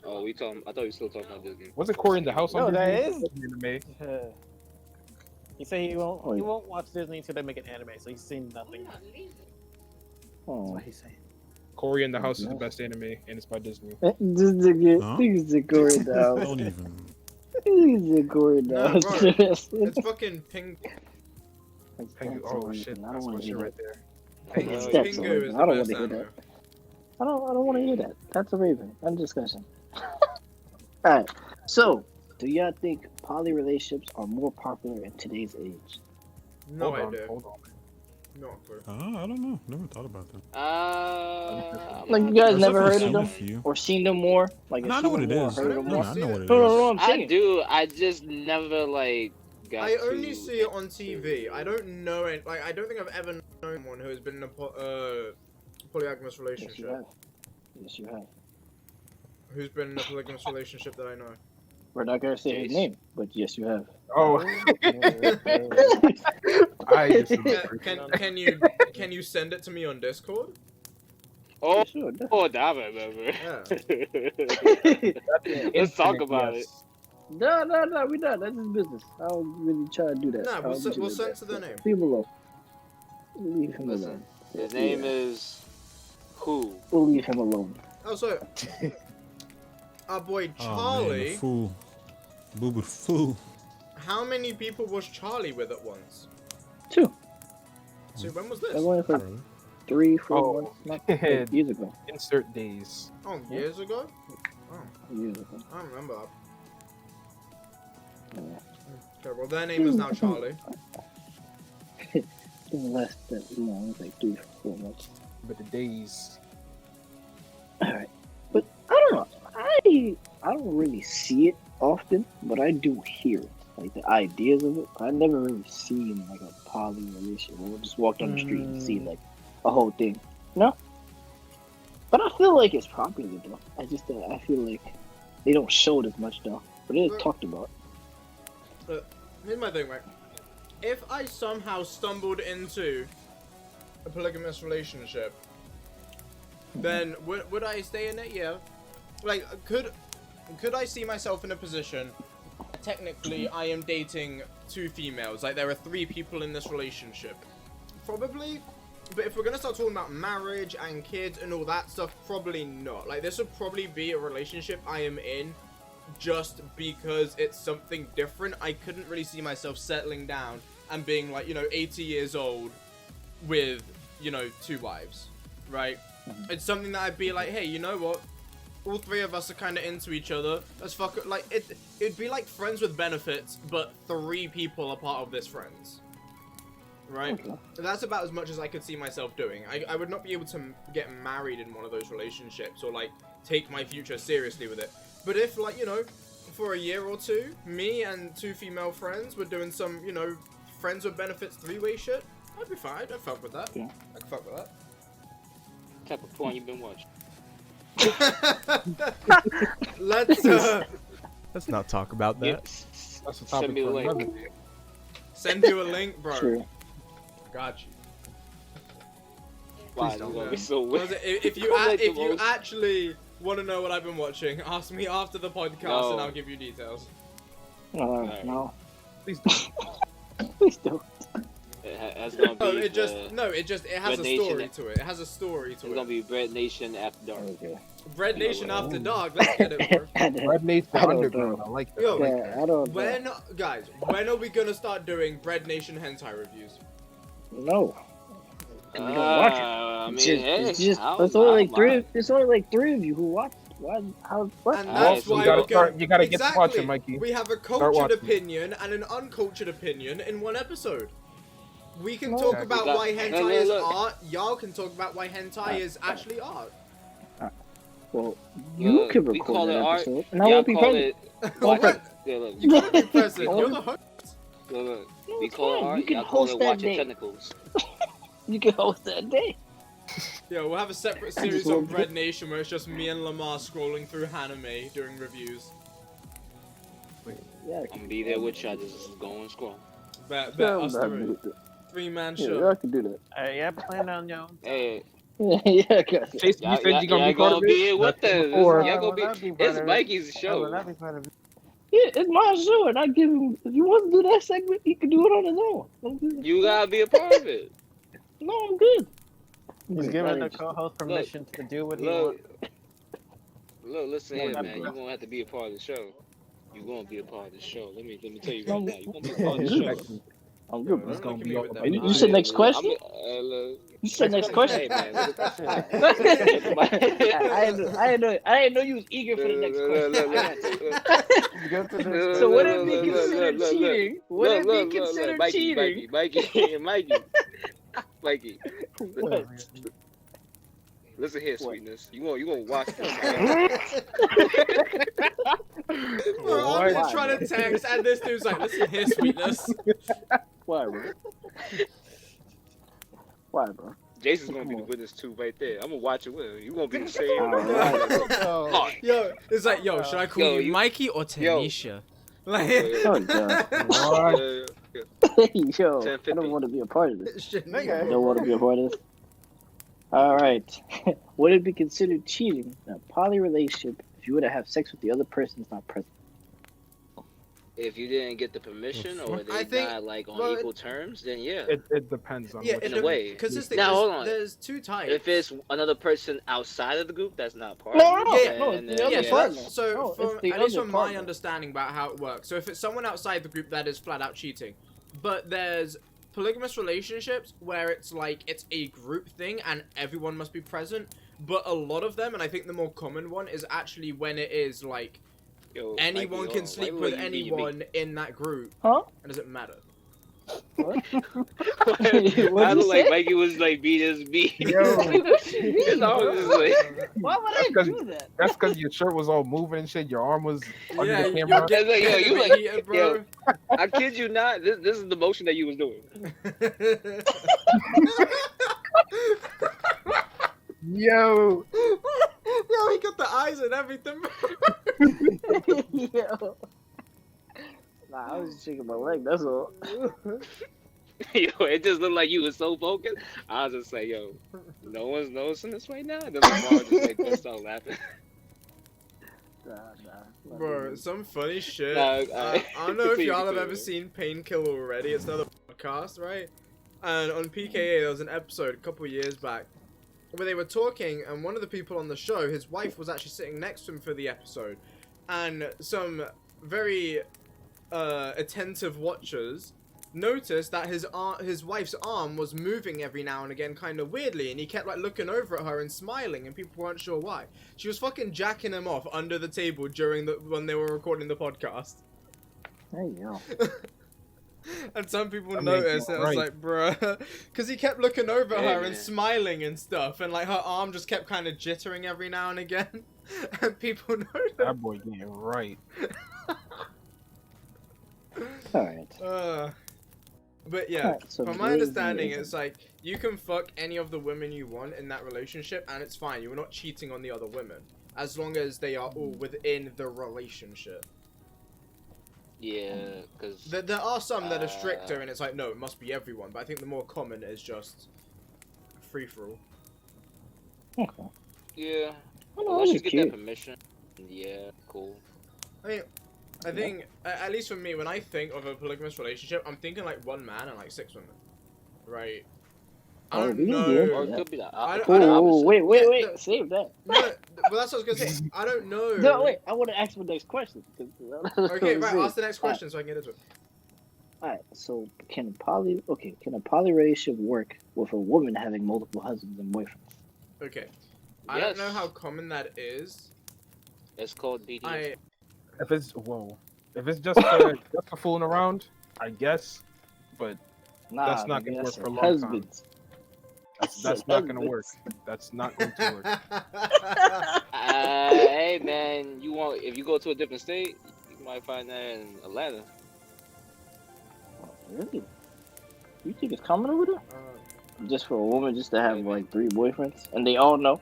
Oh, we talking. I thought you were still talking about Disney. Wasn't Corey in the house No, on that Disney? is. Anime. He said he Oh, won't. He yeah. won't watch Disney until they make an anime. So he's seen nothing. That's Oh. what he's saying. Corey in the house is the best anime, and it's by Disney. This nigga, Huh? he's a gory down. Don't even. He's a gory No, down. bro. It's fucking ping. Oh shit, I don't that's want my to shit hear right that. there. That's Pingu a Pingu raven. is I the don't want best to hear anime. that. I don't want to hear that. That's a raven. End discussion. Alright. So, do y'all think poly relationships are more popular in today's age? No Hold on, idea. hold on. No clue. I don't know. Never thought about that. Like, you guys I've never definitely heard of seen a them? few. Or seen them more? Like, No, I seen know what them it more, is. heard I of them don't more? I know what it No, is. I'm I saying. do. I just never like got I only to- see it on TV. I don't know it. Like, I don't think I've ever known one who has been in a polygamous Yes, you relationship. have. Yes, you have. Who's been in a polygamous relationship that I know? We're not gonna say his Jace. name, but yes, you have. Oh, I just Can you send it to me on Discord? Oh, Sure, definitely. oh, that I remember. Yeah. Let's talk about it. No, we not. That's his business. I don't really try to do that. Nah, I we'll, don't do we'll that. send to their name. Leave him alone. Leave him Listen, alone. his name Yeah. is who? We'll leave him alone. Oh, so our boy Oh man, Charlie. the fool. Boo boo fool. How many people was Charlie with at once? 2. So when was I this? went for Really? 3, 4 Oh. months. Not like, years ago. insert days. Oh, years ago? Years ago. I don't remember that. Yeah. Okay, well their name is now Charlie. It was less than, it was like 3, 4 months. But the days. Alright. But I don't know. I don't really see it often, but I do hear it. Like the ideas of it. I never really seen like a poly relationship. Or just walked on the street and see like a whole thing. No? But I feel like it's popular though. I feel like they don't show it as much though. But it is talked about. Here's my thing, right? If I somehow stumbled into a polygamous relationship, then would I stay in it? Yeah. Like, could I see myself in a position? Technically, I am dating 2 females. Like, there are 3 people in this relationship. Probably. But if we're gonna start talking about marriage and kids and all that stuff, probably not. Like, this would probably be a relationship I am in just because it's something different. I couldn't really see myself settling down and being like, 80 years old with, 2 wives, right? It's something that I'd be like, hey, you know what? All 3 of us are kind of into each other. Let's fuck it. Like, it'd be like friends with benefits, but 3 people are part of this friends. Right? Okay. That's about as much as I could see myself doing. I would not be able to get married in one of those relationships or, like, take my future seriously with it. But if, like, for a year or 2, me and 2 female friends were doing some, friends with benefits 3-way shit, I'd be fine. I'd fuck with that. Yeah. I could fuck with that. What type of porn you been watching? Let's not talk about that. Yeah. That's the topic Send me a for link. another day. send you a link, bro. True. Got you. Wow, Please don't. you're gonna be so weird. If you Like the if you most- actually want to know what I've been watching, ask me after the podcast No. and I'll give you details. Alright. No. Please don't. Please don't. That's gonna be. It has a Red story Nation- to it. It has a story It's to gonna it. be BreadNation After Dark. Okay. Bread Nation After Dark. Let's get it, bro. Red Nation I don't Underground. know. I like that. Yo, Yeah, I don't know. When are we gonna start doing Bread Nation hentai reviews? No. And we don't watch it. I mean, It's just, hey, it's just, I don't- there's only I like don't 3. mind. There's only like 3 of you who watch. Why? How? What? And Alright, that's so why you gotta we're gonna, you gotta get to exactly. watching, Mikey. We have a Start cultured watching. opinion and an uncultured opinion in one episode. We can No. talk Exactly. about Look, why look, hentai is look. art. Y'all can talk about why hentai is actually art. Well, you Look, can we record call that it art. episode, and I Y'all won't be call present. it. Won't What? Yeah, look. You can't be president. You're the host. Look. No, We it's call it fine. art. You can Y'all call host it that watching day. tentacles. You can host that day. Yeah, we'll have a separate I just series on love Bread Nation where it's just me and Lamar scrolling through anime doing reviews. Yeah, I'm gonna be there with y'all. Just go and scroll. Bet yeah, us I'm three. do that. 3-man Yeah, show. y'all can do that. Yeah, plan on yo. Hey, Yeah, guys. Jason, you said you're gonna be part of be here it. with us. Or Y'all gonna be. It's Mikey's show. Yeah, it's my show, and I give him. If you want to do that segment, he can do it on his own. I'm good. You gotta be a part of it. No, I'm good. He's Good. giving Not the co-host permission to do what he Look, wants. listen No, here, not man. bro. You're gonna have to be a part of the show. You're gonna be a part of the show. Let me tell you No, right now. You're gonna be a part of the show. I'm Yo, good. don't gonna look at be me all with about that. it. You said next question? Look, You said next question. Hey, man. I didn't know you was eager for the next question. So would it be considered cheating? Would it be considered cheating? Mikey. What? Listen here, What? sweetness. You gonna watch this? Bro, I'm just Why, trying to text, and this dude's like, listen here, sweetness. Why, bro? Why, bro? Jason's gonna be the witness too, right there. I'm gonna watch it with him. You gonna be the same. Alright. Yo, it's like, yo, should I call you Mikey or Tanisha? Like, Oh, God. Yo, I don't want to be a part of this. shit, I nigga. don't want to be a part of this. All right. Would it be considered cheating in a poly relationship if you were to have sex with the other person that's not present? If you didn't get the permission or I they think- not like on well, equal terms, then yeah. It depends on Yeah, what in you're a way. Because this thing, Now, hold on. there's two types. If it's another person outside of the group that's not part No, of no, it, no, then- it's the other Yeah, then- partner. so No, from, it's the at least other from my partner. understanding about how it works, so if it's someone outside the group, that is flat out cheating. But there's polygamous relationships where it's like it's a group thing and everyone must be present. But a lot of them, and I think the more common one, is actually when it is like Yo, anyone Mikey, can sleep why with you be- anyone in that group. Huh? It doesn't matter. What? I What'd you look like say? Mikey was like BSB. Yo. His arm was like, Why would That's I 'cause- do that? That's because your shirt was all moving and shit. Your arm was under Yeah, the you're camera. getting Yo, you you like- heated, bro. I kid you not. This is the motion that you was doing. Yo. Yo, he got the eyes and everything. Yo. Nah, I was just shaking my leg, that's all. Yo, it just looked like you was so focused. I was just like, yo, no one's noticing this right now. And then Lamar just like burst out laughing. Nah. Bro, some funny shit. Nah, I don't know if continue, y'all have continue. ever seen Painkiller already. It's another podcast, right? And on PKA, there was an episode a couple years back where they were talking, and one of the people on the show, his wife was actually sitting next to him for the episode, and some very attentive watchers noticed that his wife's arm was moving every now and again kind of weirdly, and he kept like looking over at her and smiling, and people weren't sure why. She was fucking jacking him off under the table when they were recording the podcast. There you go. And some people That noticed, makes and it I was right. like, bruh, because he kept looking over Hey, her man. and smiling and stuff, and like her arm just kept kind of jittering every now and again, and people noticed. That boy getting right. Alright. But yeah, Alright, so from my Blaze understanding, is- it's like you can fuck any of the women you want in that relationship, and it's fine. You're not cheating on the other women, as long as they are all within the relationship. Yeah, because There are some that are stricter, and it's like, no, it must be everyone. But I think the more common is just free for all. Okay. yeah, Oh, no, unless you that's get cute. that permission, yeah, cool. I think, at least for me, when I think of a polygamous relationship, I'm thinking like one man and like 6 women, right? I Oh, don't we can know. do it. Or it Yeah. could be the I don't- Oh, wait, Yeah, no. save that. No, well, that's what I was gonna say. I don't know. No, wait, I want to ask my next question. Okay, right. Ask the next question so I can get into it. Alright, so can a poly relationship work with a woman having multiple husbands and boyfriends? Okay. I don't Yes. know how common that is. It's called BDS. If it's just for fooling around, I guess. But Nah, That's not nigga, gonna that's work for a a long time. husbands. that's not gonna work. That's not going to work. Hey man, if you go to a different state, you might find that in Atlanta. Really? You think it's common over there? Just for a woman just to have like 3 boyfriends, and they all know,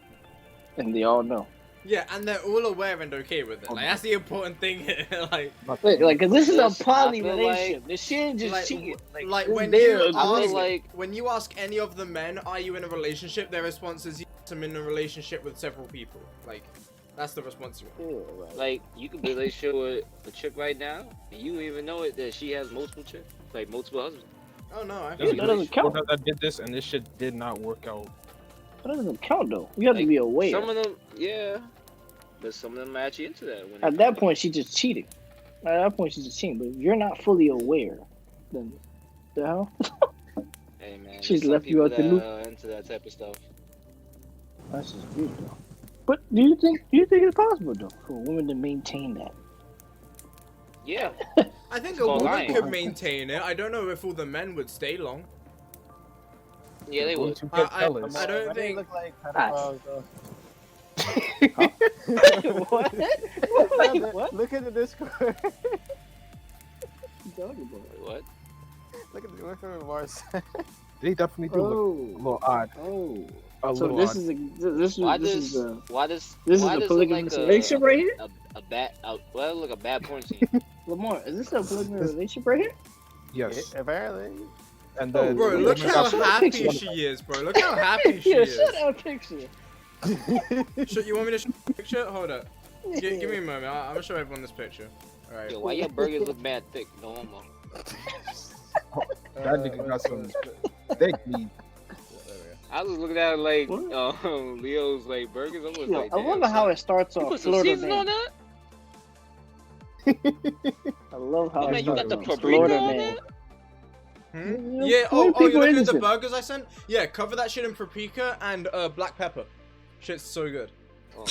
Yeah, and they're all aware and okay with it. Like that's the important thing here. Like, like, cause this is a poly I feel relationship. like- This shit ain't just like, cheating. like it's when there, you it's I feel ask, like when you ask any of the men, are you in a relationship? Their response is, yes, I'm in a relationship with several people. Like, that's the response you want. Yeah, right. like you could be in a relationship with a chick right now, and you don't even know it that she has multiple chicks, like multiple husbands. Oh no, I Yeah, that doesn't count. I did this and this shit did not work out. That doesn't count though. You have to Like, be aware. Some of them, yeah, but some of them are actually into that. When At that point, she's just cheating. At that point, she's just cheating. But if you're not fully aware, then the hell? hey man, she's there's some left you people out the that loop. are into that type of stuff. That's just weird though. But do you think it's possible though for a woman to maintain that? Yeah, I think It's a called woman lying. could maintain it. I don't know if all the men would stay long. yeah, they would. I don't Why do they think. look like pedophiles, though? What? Wait, what? Look at the Discord. What you talking about? What? Look at Mars. They definitely do look a Oh, little odd. oh. A So little this odd. is this Why is does a why does this why is a does it polygamous like relationship right here. a bad well look a bad porn scene? Lamar, is this a polygamous relationship right here? Yes. Apparently. And Oh, then Bro, look Look how at that happy picture. she is, bro. Look how happy she Yeah, is. shut that picture. You want me to show you a picture? Hold up. Give me a moment. I'm gonna show everyone this picture. All right. Yo, why your burgers look mad thick? No homo. that nigga got some thick meat. I was looking at it like What? Leo's like burgers. I was Yo, like, I damn, wonder how son. it starts You off. put some Florida seasoning on man. that? I love how Oh, it man, you got starts the off. paprika Florida on man. that? Hmm? Yeah, Yeah. poor Oh, people you're looking at the innocent. burgers I sent? Yeah. Cover that shit in paprika and black pepper. Shit's so good. Oh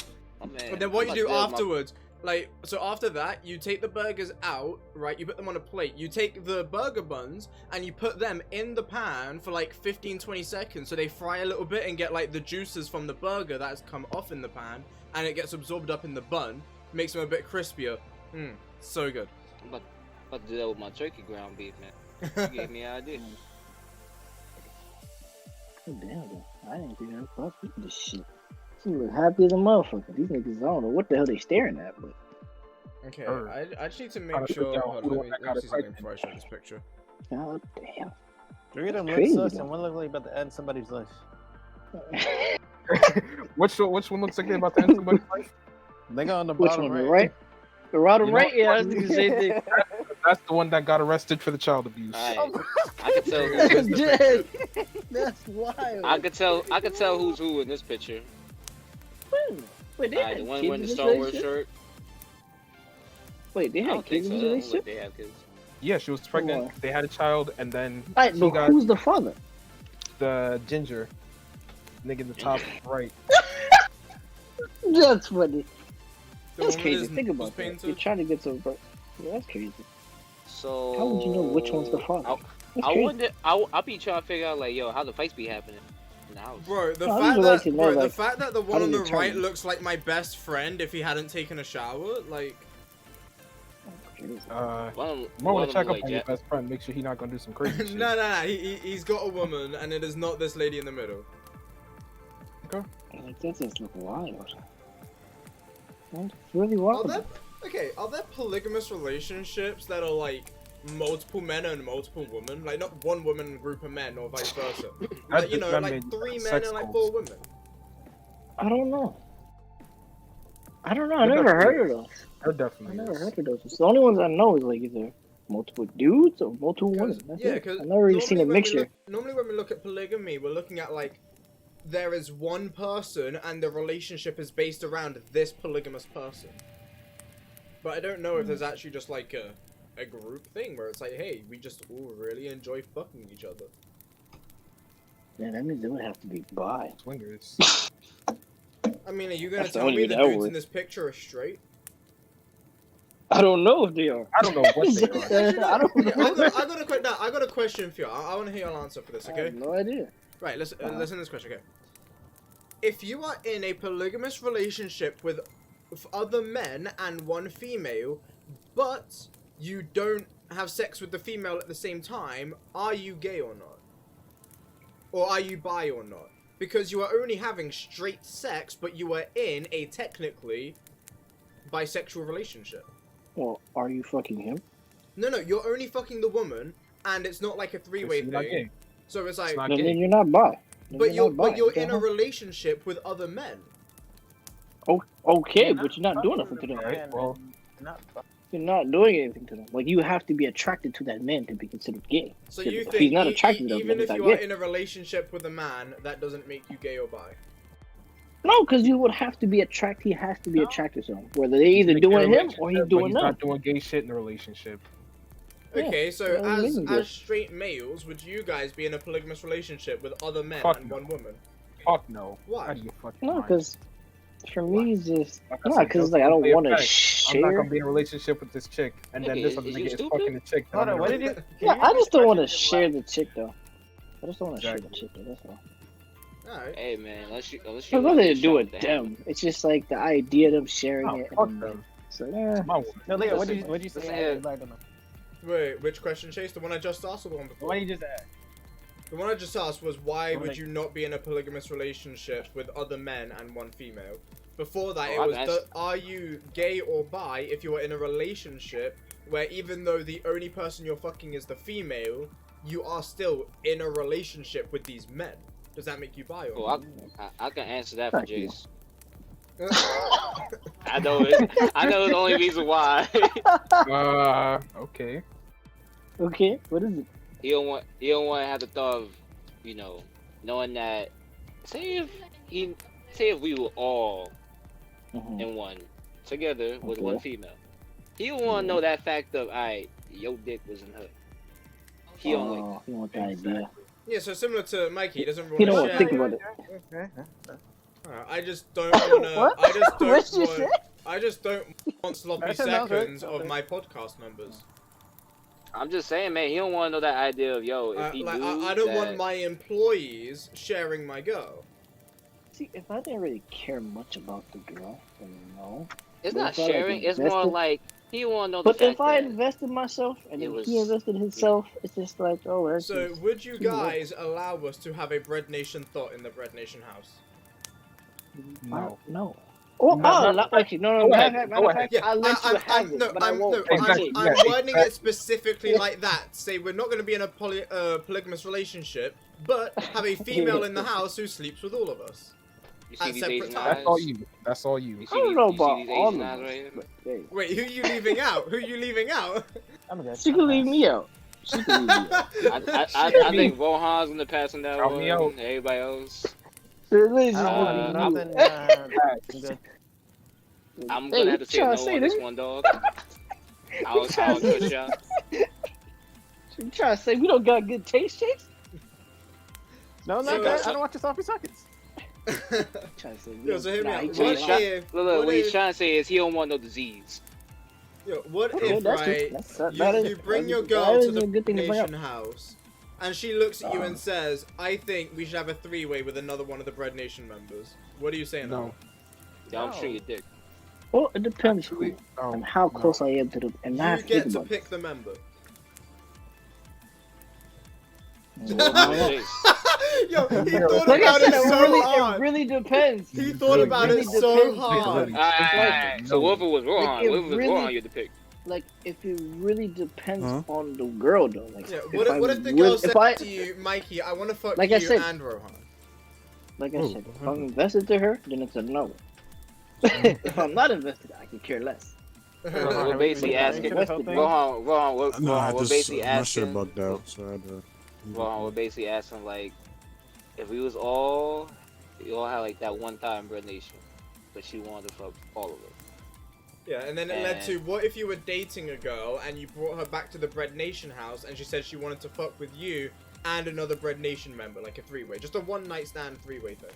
man. But then what I'm you do about to build my- afterwards, like, so after that, you take the burgers out, right? You put them on a plate. You take the burger buns and you put them in the pan for like 15-20 seconds so they fry a little bit and get like the juices from the burger that has come off in the pan and it gets absorbed up in the bun. Makes them a bit crispier. So good. I'm about to do that with my turkey ground beef, man. You gave me an idea. Oh, damn, though. I didn't think I was about this shit. She look happy as a motherfucker. These niggas, I don't know what the hell they staring at, but Okay, Or- I just need to Gotta make figure sure. out Hold who on, the let one me that see got it something before I show this picture. god damn. Three of them That's look crazy, sus though. and one look like about to end somebody's life. which one looks like they're about to end somebody's life? They got on the Which bottom one, right. the right? The bottom You know right? Yeah, I was what? thinking the same thing. That's the one that got arrested for the child abuse. Alright. I could tell. Here's the Dead. That's wild. I could tell who's who in this picture. Wait, they Alright, had the one kids wearing in the this Star Wars relationship? shirt. Wait, they I had don't think kids so. in I this don't think relationship? they have kids. Yeah, she was pregnant. Wow. They had a child, and then Alright, she but got who's the father? the ginger nigga in the top right. That's funny. The That's one with crazy. his Think nose about that. painted? You're trying to get some. Yeah, that's crazy. So How would you know which one's the father? That's I crazy. wonder. I'll be trying to figure out like, yo, how the fights be happening in the house. Bro, the No, I fact would that like to know, the like, fact that the how one on do the you right determine? looks like my best friend if he hadn't taken a shower, like. Crazy. More One want of to them check look up like on your Jack. best friend. Make sure he's not gonna do some crazy shit. No, he's got a woman, and it is not this lady in the middle. Like, that just look wild. That's really Are wild. there polygamous relationships that are like multiple men and multiple women? Like not one woman and a group of men or vice versa. Like, you know, that like made 3 men sex and like calls. 4 women. I don't know. I There never definitely heard of is. those. There I definitely never is. heard of those. The only ones I know is like either multiple dudes or multiple women. That's it. Because I've never really seen a mixture. Normally when we look at polygamy, we're looking at like there is one person and the relationship is based around this polygamous person. But I don't know if there's actually just like a group thing where it's like, hey, we just all really enjoy fucking each other. Yeah, that means it would have to be bi. Swingers. I mean, are you gonna That's the tell only me the way that dudes would- in this picture are straight? I don't know if they are. I don't know what they are. I don't know. I got a question for you. I want to hear your answer for this, I okay? have no idea. Right, listen to this question, okay? If you are in a polygamous relationship with other men and one female, but you don't have sex with the female at the same time, are you gay or not? Or are you bi or not? Because you are only having straight sex, but you are in a technically bisexual relationship. Well, are you fucking him? No, you're only fucking the woman, and it's not like a three-way You're not thing. gay. So it's like, not Then gay. you're not bi. Then but not bi. you're Okay, in a relationship with other men. Okay, but you're not doing nothing to them. Right, well- You're not doing anything to them. Like, you have to be attracted to that man to be considered gay. So If you he's think not attracted to them, even then if he's you not are gay. in a relationship with a man, that doesn't make you gay or bi? No, because you would have to be attracted. He has to be attracted to him. Whether they either doing him or he's But doing he's them. not doing gay shit in the relationship. Yeah, Okay, so well, as amazing, good. straight males, would you guys be in a polygamous relationship with other men Fuck and no. one woman? Fuck no. Why? Out of your fucking No, mind. because for me, it's just Like I no, said, because that's like I don't simply a want to fact. I'm not share. gonna be in a relationship with this chick, and then Nigga, this other is you nigga is stupid? fucking the chick. that Hold I'm on, what in a did you? Yeah, I just don't want to Question share the chick though. I just don't want to share the Exactly. chick though. That's all. Alright. Hey man, unless you It's like nothing to the do shot with the them. hammer. It's just like the idea of them sharing Oh, it. fuck And them. it's like, It's my woman. No, Leo, what Listen, did you say? listen I here. don't know. Wait, which question, Chase? The one I just asked or the one before? What did you just ask? The one I just asked was why What would did I- you not be in a polygamous relationship with other men and one female? Before that, Oh, it was I've are you gay or bi if you are in a relationship where even though the only person you're fucking is the female, you are still in a relationship with these men? Does that make you bi or Oh, not? I can answer that for Fuck you. Jace. I know it. I know the only reason why. Okay. okay, what is it? He don't want to have the thought of, knowing that. Say if we were all Mhm. in one together with Okay. one female, he don't want to know that fact of, alright, your dick was in her. He don't like. Oh, you want the idea? Yeah, so similar to Mikey, he doesn't He don't want want to to share. think about it. I just don't want to. What? I just don't What'd you want. say? I just don't want sloppy That sounds right. seconds of my podcast numbers. I'm just saying, man. He don't want to know that idea of, yo, if he Like, knew I don't that, want my employees sharing my girl. See, if I didn't really care much about the girl, then no. It's but not if I, like, sharing. It's more invested- like he want to know the But fact if I that. invested myself and it then was- he invested himself, it's just like, oh, that's So, just would you teamwork. guys allow us to have a BreadNation thought in the BreadNation house? No. No. Oh, No, actually, no. Go Matter ahead, of fact, go ahead. Yeah, I'll let you have it, but I won't. Exactly, I'm yeah, wording exactly. it specifically like that. Say we're not going to be in a polygamous relationship, but have a female in the house who sleeps with all of us. You see at these separate Asian times. eyes? That's all you. That's all you. You I see don't these, know you see about these all Asian of eyes us, right here? but hey, Wait, who you leaving out? Who you leaving out? I'm good. she can leave me out. She can leave me out. I think Rohan's gonna pass on that Count one. me out. Everybody else. Really, I don't want Uh, nothing. I'm good. I'm Hey, gonna have what to you say trying no to say, on this nigga? one, dog. I'll trust y'all. You trying to say we don't got good taste, Chase? No, So- not that. I don't want your sloppy seconds. Trying to say we Yo, don't- so hear me nah, out. he What trying he's to- trying- if? Look, what he's if- trying to say is he don't want no disease. Yo, what Okay, if, that's right, good. That is- you bring that your is- girl that to is the a good thing to bring up. BreadNation house, and she looks at you and says, I think we should have a three-way with another one of the BreadNation members. What are you saying? No. Yeah, I'm No. sure your dick. Well, it depends Actually, who and how no. close I am to the. And now I You have to get think to about pick the member. it. Well, Well, Yo, he Like thought like I about said, it it so really, hard. it really depends. He thought about really it so depends. hard. Alright, so what if it was Rohan? Like, it What if it was really- Rohan you had to pick? Like, if it really depends Huh? on the girl, though. Like, Yeah, if I what if the would- girl if said I, to you, Mikey, I want to fuck Like you I said- and Rohan? like I Oh, said, if okay. I'm invested to her, then it's a no. If I'm not invested, I could care less. We're basically asking Invested, Rohan, No, I we're just, basically I'm not sure asking. about that, so I had to. Rohan, we're basically asking like, if we was all, we all had like that one time BreadNation, but she wanted to fuck all of us. Yeah, and then it led to, what if you were dating a girl and you brought her back to the BreadNation house and she said she wanted to fuck with you and another BreadNation member, like a three-way, just a one-night stand three-way thing.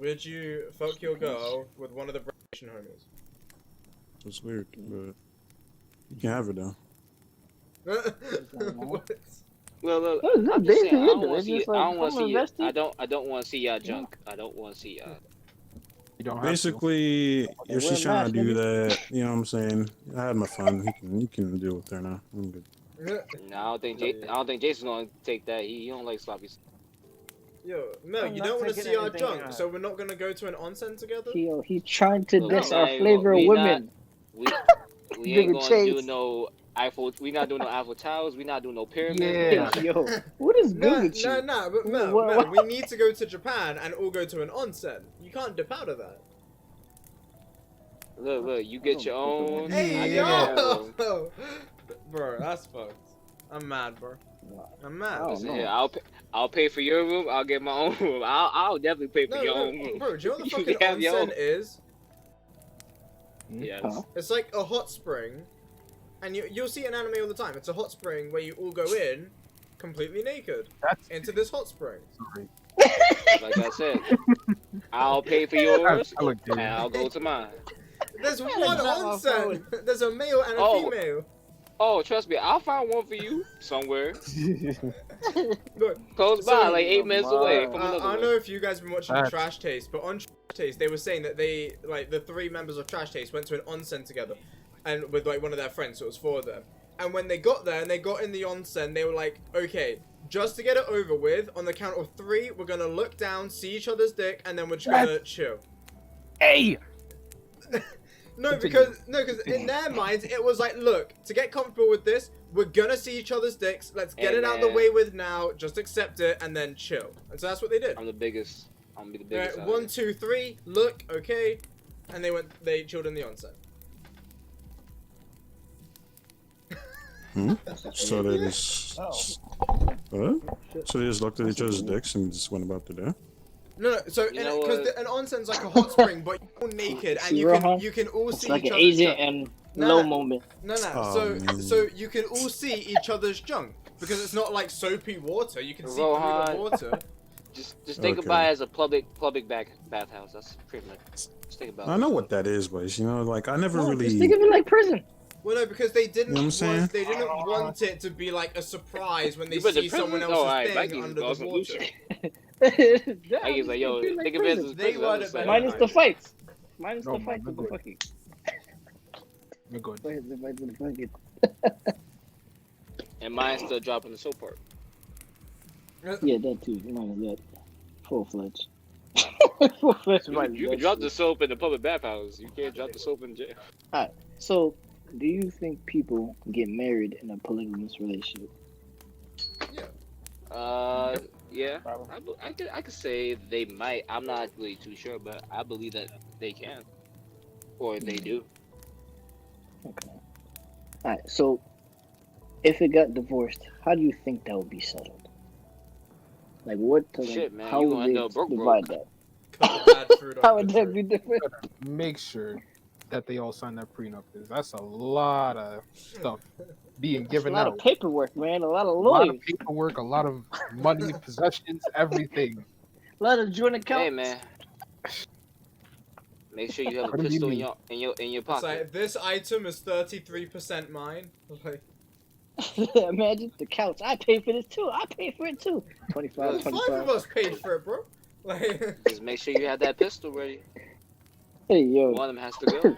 Would you fuck your girl with one of the BreadNation homies? It's weird, but you can have it though. What? Well, look, Well, it's not I'm just saying, basically I it, don't though. want to It's see. just I like, don't want to I'm see. invested. I don't want to see y'all junk. I don't want to see y'all. You don't have Basically, if she's wear trying masks, to do nigga. that, you know what I'm saying? I had my fun. You can deal with her now. I'm good. No, I don't think Jason's gonna take that. He don't like sloppy. Yo, Mel, I'm you not don't want to taking see our anything junk, out. so we're not gonna go to an onsen together? Yo, he's trying to Look, diss we our not even flavor of we women. We ain't Giving gonna chase. do no Eiffel. We not doing no Eiffel Towers. We not doing no pyramids. Yeah. Hey, yo, what is good with you? But Mel, What- Mel, we need to go to Japan and all go to an onsen. You can't dip out of that. Look, you get your own. Hey, I Yeah. get my own. yo! Bro, that's fucked. I'm mad, bro. I'm mad. Oh, Listen no. here, I'll pay for your room. I'll get my own room. I'll definitely pay for your own room. Bro, do you know what the You fucking can have your onsen own. is? Yes. Huh? It's like a hot spring, and you'll see an anime all the time. It's a hot spring where you all go in, completely naked, That's into this hot spring. sorry. Like I said, I'll pay for yours, I look good. and I'll go to mine. There's one That's not my onsen. There's a male and a Oh. female. Oh, trust me, I'll find one for you somewhere Look, close So- by, like 8 minutes away from I another don't one. know if you guys have been watching That's- Trash Taste, but on Trash Taste they were saying that they, like, the 3 members of Trash Taste went to an onsen together, and with like one of their friends, so it was 4 of them. And when they got there and they got in the onsen, they were like, okay, just to get it over with, on the count of 3, we're gonna look down, see each other's dick, and then we're just gonna chill. Hey! No, Continue. because in their minds it was like, look, to get comfortable with this, we're gonna see each other's dicks. Let's get Hey, it out of the man. way with now. Just accept it and then chill. And so that's what they did. I'm the biggest. I'm gonna be the Right, biggest. out 1, here. 2, 3. Look, okay, and they chilled in the onsen. So they just. What? So they just looked at each other's dicks and just went about their day. No, so You know because what? an onsen's like a hot spring, but you're all naked and See, you can Rohan? you can all It's see like each an other's Asian junk. and No, low no. moment. No, Oh, man. so you can all see each other's junk because it's not like soapy water. You can see through Rohan. the water. Just think Okay. about it as a public bathhouse. That's pretty much. Just think about it. I know what that is, but you know, like I never No, really. just think of it like prison. Well, no, because they didn't. You know what I'm saying? They didn't want it to be like a surprise when they You went to see someone prison? else's Oh, alright, thing Mikey's under the awesome. water. Mikey's like, yo, think of it as They got it better. Minus the fights. Minus No, the fights man, with the good. fucking. You're good. Minus the fights with the fucking. And mine's still dropping the soap part. Yeah, that too. Minus that. Full fledged. Full fledged. You can drop the soap in the public bathhouse. You can't drop the soap in jail. So, do you think people get married in a polygamous relationship? Yeah. Probably. I could say they might. I'm not really too sure, but I believe that they can, or they do. Okay. Alright, so if it got divorced, how do you think that would be settled? Like what? Shit, man, how you would gonna they end up broke. divide that? Cut the bad fruit off How the would that tree. be different? Make sure that they all sign that prenup. 'Cause that's a lot of stuff being It's a given lot out. of paperwork, man. A lot of A lot lawyers. of paperwork, a lot of money, possessions, everything. A lot of joint accounts. Hey, man. Make sure you have a What do you pistol in mean? your It's pocket. like this item is 33% mine. Like Imagine the couch. I paid for this too. I paid for it too. 25, 5 of 25. us paid for it, bro. Like Just make sure you have that pistol ready. Hey yo, One of them has to go.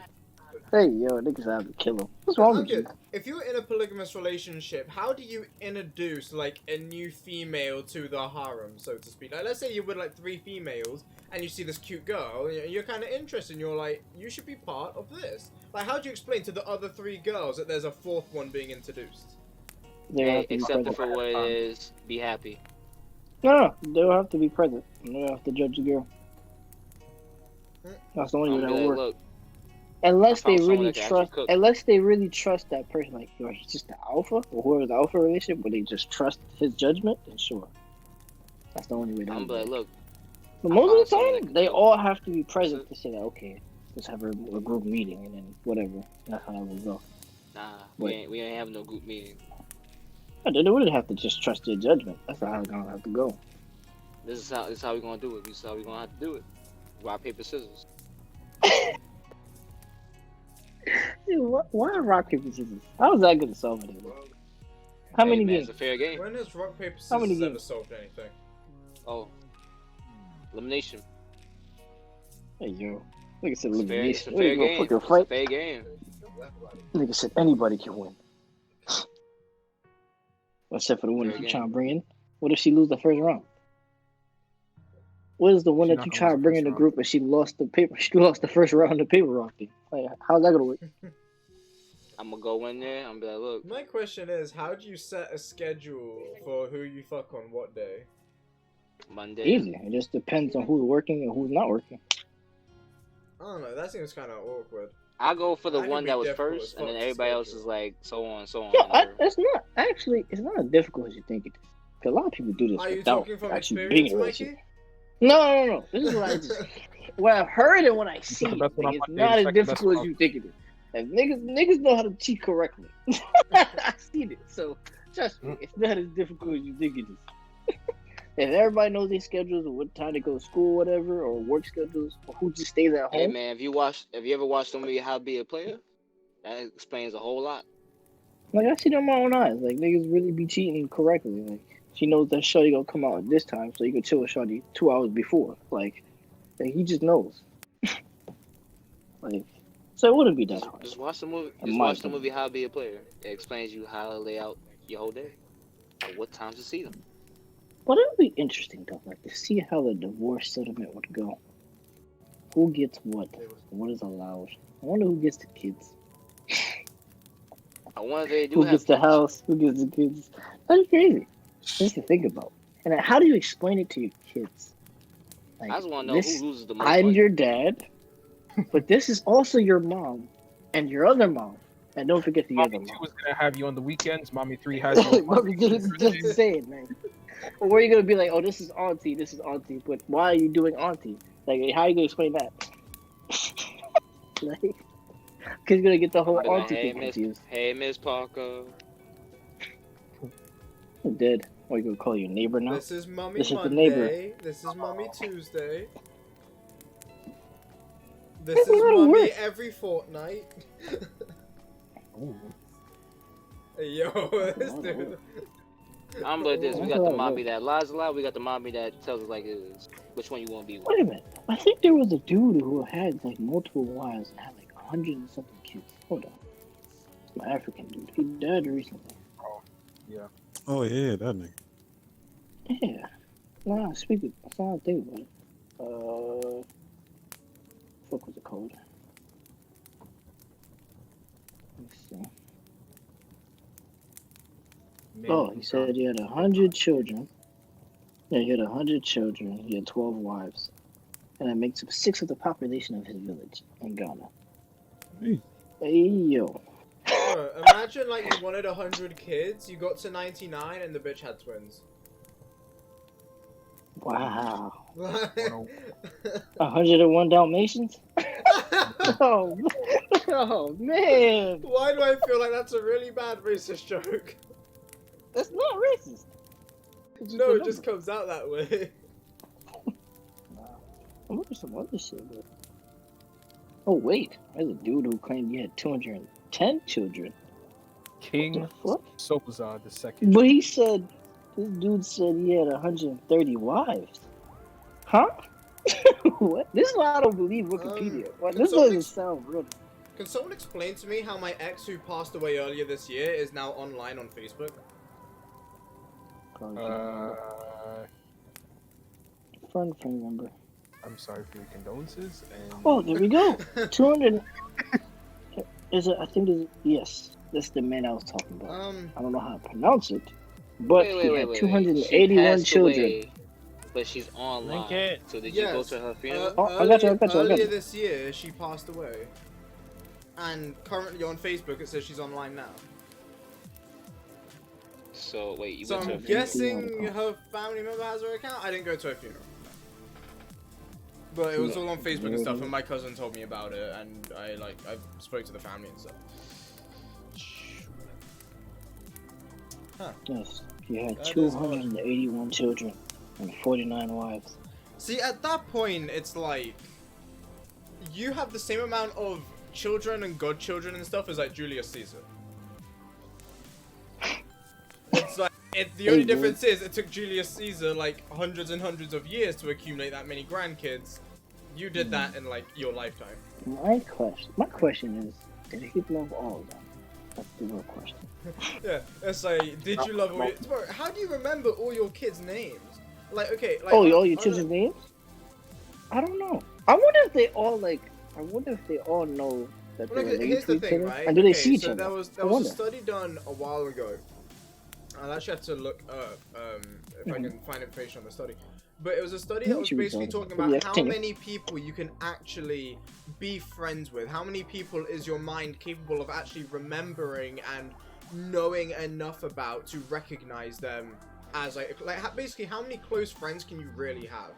hey yo, niggas have to kill him. What's wrong with okay, you? if you're in a polygamous relationship, how do you introduce like a new female to the harem, so to speak? Like, let's say you're with like 3 females and you see this cute girl, and you're kind of interested, and you're like, you should be part of this. Like, how do you explain to the other 3 girls that there's a 4th one being introduced? They Hey, have to be accept it present. for what it is. Be happy. No, they'll have to be present. They don't have to judge the girl. That's the only way I'm that like, works. look, Unless I they found someone really that can actually trust, cook. unless they really trust that person, like, yo, he's just the alpha, or whoever's the alpha relationship, where they just trust his judgment, then sure. That's the only way that I'm would like, work. look, But I most found of the someone that time, can they cook. all have to be present to say that, okay, let's have a group meeting, and then whatever. That's how it will go. nah, Wait. we ain't having no group meeting. But they wouldn't have to just trust your judgment. That's how it's gonna have to go. This is how we gonna do it. This is how we gonna have to do it. Rock, paper, scissors. Dude, why rock, paper, scissors? How is that gonna solve it? Bro? How Hey, many man, games? It's a fair game. When has rock paper How many scissors ever games? solved anything? Oh, elimination. Hey, yo. Nigga said It's fair, it's elimination. a Wait, fair go game. fucking It's a fight. fair game. Nigga said anybody can win. Except for the one Fair that you game. trying to bring in. What if she lose the first round? What is the one She that not you gonna try lose to the bring first in the round. group and she lost the paper? She lost the first round of the paper rock thing. Like, how's that gonna work? I'm gonna go in there. I'm gonna be like, look, My question is, how do you set a schedule for who you fuck on what day? Monday. Easy. It just depends on who's working and who's not working. I don't know. That seems kind of awkward. I go for the That can one be that was difficult first, as and then fuck to everybody else schedule. is like so on, so on. Yeah, in order. it's not. Actually, it's not as difficult as you think it is. 'Cause a lot of people do this Are you without talking from actually being experience, in a relationship. Mikey? No. This is what I just... what I've heard and what I see. the best one Like, on it's Monday, not the as second best difficult one as on you think it is. And niggas know how to cheat correctly. I've seen it. So, trust me, it's not as difficult as you think it is. If everybody knows their schedules or what time to go to school, whatever, or work schedules, or who just stays at Hey home. man, if you ever watched the movie How to Be a Player, that explains a whole lot. Like, I see it in my own eyes. Like, niggas really be cheating correctly. Like, she knows that Shorty gonna come out at this time, so you can chill with Shorty 2 hours before. Like he just knows. Like, so it wouldn't be that hard. Just watch the movie. In Just my watch the opinion. movie How to Be a Player. It explains you how to lay out your whole day, or what times to see them. But it would be interesting, though, like, to see how the divorce settlement would go. Who gets what? What is allowed? I wonder who gets the kids. I wonder if they do Who have gets the kids. house? Who gets the kids? That's crazy. Just to think about. And how do you explain it to your kids? Like, I just want to know this, who loses the most I'm money. your dad, but this is also your mom and your other mom. And don't forget the other Mommy 2 mom. is gonna have you on the weekends. Mommy 3 has you on Mommy just say it, man. Or where are you gonna be like, oh, this is auntie, but why are you doing auntie? Like, how are you gonna explain that? Like, because you're gonna get the whole Be like, auntie hey thing Miss, confused. hey Miss Parker. I'm dead. What, you gonna call your neighbor now? This is Mummy This is the neighbor. Monday. This is Mummy Tuesday. This is That's not how it Mummy works. every fortnight. Ooh. Hey, yo, this dude. I'm like this. We That's got the how it mommy works. that lies a lot. We got the mommy that tells us like it is. Which one you want to be with? Wait a minute. I think there was a dude who had like multiple wives and had like 100 and something kids. Hold on. It's my African dude. He died recently. Yeah. Oh yeah, that nigga. Yeah. Nah, speak it. That's not a thing about it. Fuck was it called? Let's see. Oh, he said he had 100 children. Yeah, he had 100 children. He had 12 wives. And that makes up 6 of the population of his village in Ghana. Hey. Hey, yo. Bro, imagine like you wanted 100 kids, you got to 99 and the bitch had twins. Wow. Like- 101 Dalmatians? Oh, oh, man. Why do I feel like that's a really bad racist joke? That's not racist. It's just No, a it just number. comes out that way. I'm looking at some other shit, but... Oh, wait. There's a dude who claimed he had 210 children. King What? Sopazad II. But he said, this dude said he had 130 wives. Huh? What? This is why I don't believe Wikipedia. Well, this somebody- doesn't sound real. Can someone explain to me how my ex who passed away earlier this year is now online on Facebook? Friend number. I'm sorry for your condolences. And Oh, there we go. 200. Is it? I think is yes. That's the man I was talking about. I don't know how to pronounce it, but he had 281 She children. away, but she's online. Link it. So did you go Yes. to her funeral? Oh, I got you. Earlier this year, she passed away. And currently on Facebook, it says she's online now. So wait, you So went to her I'm funeral? guessing her family member has her account. I didn't go to her funeral. But it was all on Facebook and stuff, and my cousin told me about it, and I spoke to the family and stuff. Yes, he had That is 281 children and 49 wives. See, at that point, it's like you have the same amount of children and godchildren and stuff as like Julius Caesar. It's like the only difference is it took Julius Caesar like hundreds and hundreds of years to accumulate that many grandkids, You did that in like your lifetime. My question is, did he love all of them? That's the real question. Yeah, it's like, did you love all your... Bro, how do you remember all your kids' names? Like, okay, like... Oh, all your children's names? I don't know. I wonder if they all know that Well, they're look, related here's to the each thing, other, right? and do they Okay, see each so other? there was I a wonder. study done a while ago. I'll actually have to look up if I can find information on the study. But it was a study that was basically talking about how many people you can actually be friends with. How many people is your mind capable of actually remembering and knowing enough about to recognize them as basically how many close friends can you really have?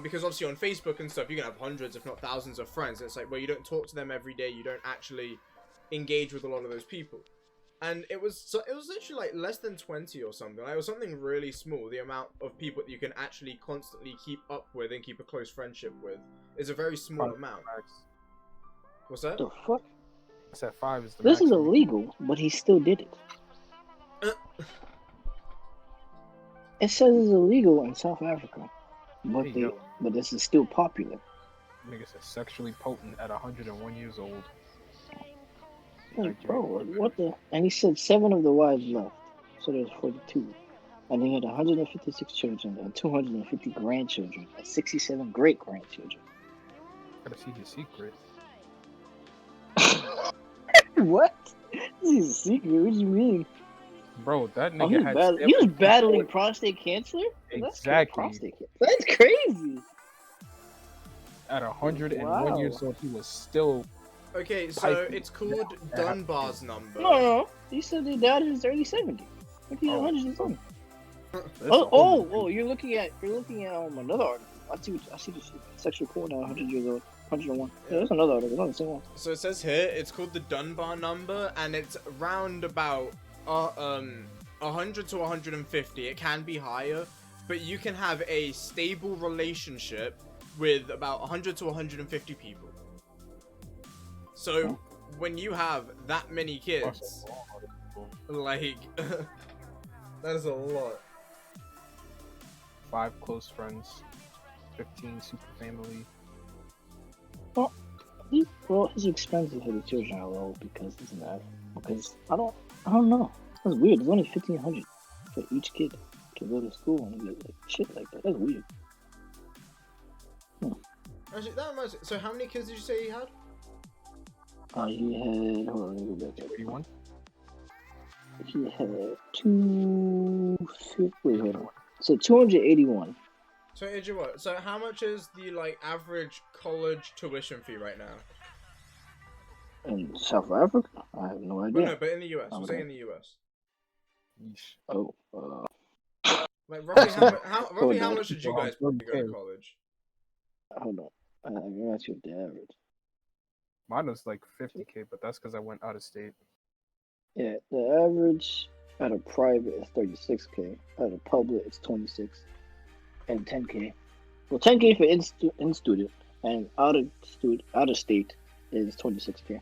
Because obviously on Facebook and stuff you can have hundreds if not thousands of friends. It's like, well, you don't talk to them every day, you don't actually engage with a lot of those people. And it was literally like less than 20 or something. Like, it was something really small. The amount of people that you can actually constantly keep up with and keep a close friendship with is a very small amount. What's that? The fuck? I said 5 is the This is maximum. illegal, but he still did it. It says it's illegal in South Africa, but this is still popular. Nigga said sexually potent at 101 years old. Like, bro, what the? And he said 7 of the wives left, so there's 42. And he had 156 children and 250 grandchildren and 67 great grandchildren. Gotta see his secret. What? This is a secret. What do you mean? Bro, that nigga he was battling prostate cancer? Exactly. Prostate cancer. That's crazy. At 101 years old, he was still... Okay, so it's called Dunbar's number. No. He said they died in his early 70s. Look at 100 Oh, you're looking at another article. I see the sexual core now, 100 years old, 101. Yeah, that's another article. It's not the same one. So it says here it's called the Dunbar number, and it's around about 100 to 150. It can be higher, but you can have a stable relationship with about 100 to 150 people. So when you have that many kids, like that is a lot. 5 close friends, 15 super family. Well, his expenses for the children are low because I don't know. That's weird. There's only 1,500 for each kid to go to school and get like shit like that. That's weird. Actually, that reminds me. So how many kids did you say he had? He had. Hold on, let me go back. 31. He had 250. Wait, hold on. So 281. So how much is the average college tuition fee right now? In South Africa? I have no idea. No, but in the US. We'll say in the US. Oh. Like roughly how much did you guys go to college? Hold on. I'm not sure the average. Mine was like 50K, but that's because I went out of state. Yeah, the average at a private is 36K. At a public, it's 26 and 10K. Well, 10K for in student and out of state is 26K.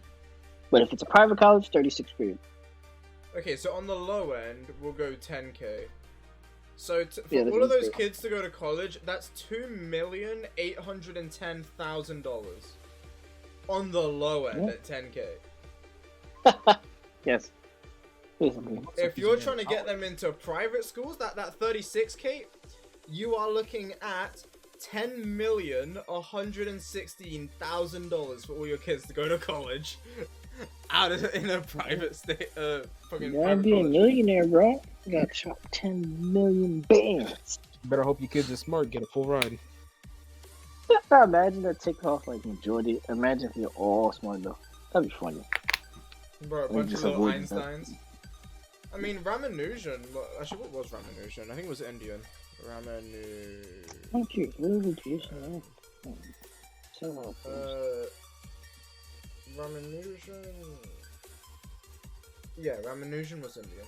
But if it's a private college, 36K. Okay, so on the low end, we'll go 10K. So for all of those kids to go to college, that's $2,810,000 on the low end at 10K. Yes. If you're trying to get them into private schools, that 36K, you are looking at $10,116,000 for all your kids to go to college, in a private state. Fucking. You gotta be a millionaire, bro. You gotta chop 10 million bands. Better hope your kids are smart. Get a full ride. Imagine that take off majority. Imagine if you're all smart though. That'd be funny. Bro, a bunch of little Einsteins. I mean, Ramanujan. Actually, what was Ramanujan? I think it was Indian. Ramanujan. Ramanujan. Yeah, Ramanujan was Indian.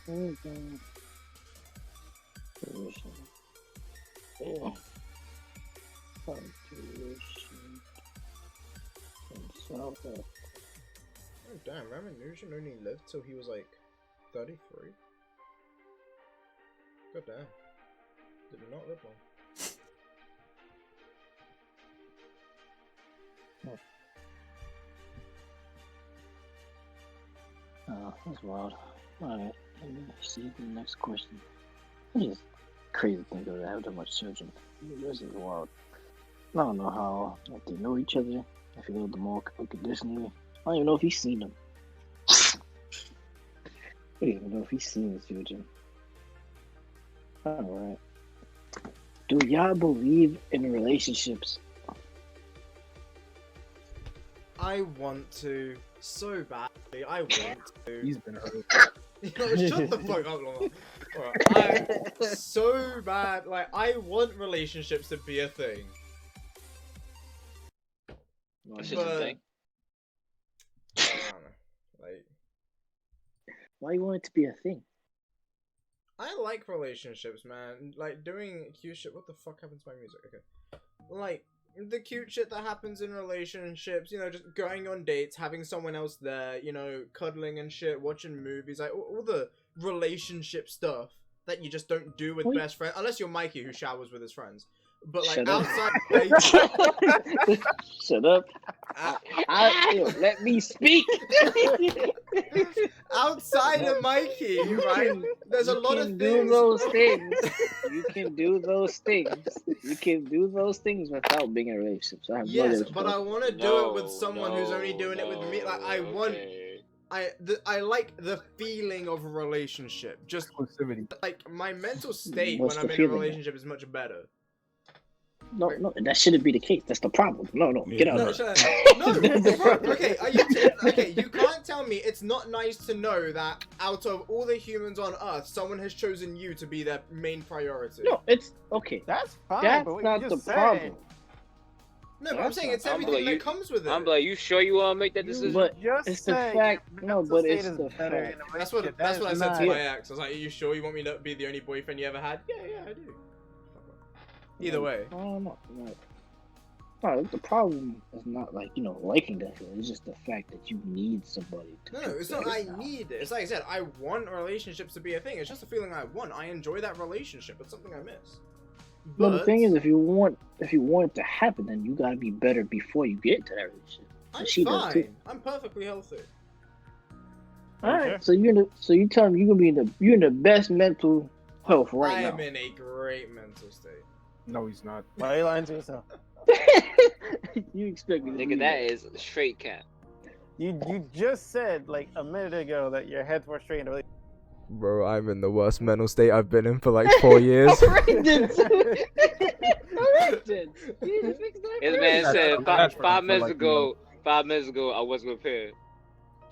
Oh damn, Ramanujan only lived till he was 33. God damn. Did not live long. Oh, that's wild. Alright, let me see the next question. It's just crazy to think of that, have that much children. This is wild. I don't know how if they know each other, if he lived them all unconditionally. I don't even know if he's seen them. I don't even know if he's seen his children. Alright. Do y'all believe in relationships? I want to so badly. I want to. He's been hurt. Shut the fuck up, Lamar. Alright, I so bad. Like, I want relationships to be a thing. That's just a thing. I don't know. Like, Why you want it to be a thing? I like relationships, man. Like, doing cute shit. What the fuck happened to my music? Okay. Like, the cute shit that happens in relationships, you know, just going on dates, having someone else there, you know, cuddling and shit, watching movies, like, all the relationship stuff that you just don't do with best friends. Unless you're Mikey, who showers with his friends. But, like, Shut up. outside... Shut up. Let me speak. Outside of Mikey, right? There's a lot of do things. those things. You can do those things. You can do those things without being in a relationship. So I have no idea Yes, what you're but I talking want to do it with someone who's only doing it with me. Like, I want... I like the feeling of a relationship. Just, Exclusivity. like, my mental state What's when I'm the in a feeling? relationship is much better. No, that shouldn't be the case. That's the problem. No, get out No, of shut here. up. No, bro, okay, okay, you can't tell me it's not nice to know that out of all the humans on Earth, someone has chosen you to be their main priority. No, it's okay. That's fine. That's but what not you the just said. problem. No, but I'm saying it's everything that comes with it. I'm like, you sure you want to make that decision? But Just it's the said fact. your No, mental but state it's is the better fact. in a That's relationship. what I said to not- my ex. I was like, are you sure you want me to be the only boyfriend you ever had? Yeah, I do. Either way. I don't know. No, the problem is not like, you know, liking that feeling. It's just the fact that you need somebody to No, feel it's not better I now. need it. It's like I said, I want relationships to be a thing. It's just a feeling I want. I enjoy that relationship. It's something I miss. But the thing is, if you want it to happen, then you gotta be better before you get into that relationship. I'm she does too. fine. I'm perfectly healthy. All right, so you tell me you're in the best mental health right I now. am in a great mental state. No, he's not. Why are you lying to yourself? You expect me to Nigga, be that is straight cap. You just said like a minute ago that your head's more straight in a relationship. Bro, I'm in the worst mental state I've been in for like 4 years. Alright then. Alright then. You need to fix that This first. man said That's five minutes like, ago, 5 minutes ago, I wasn't prepared.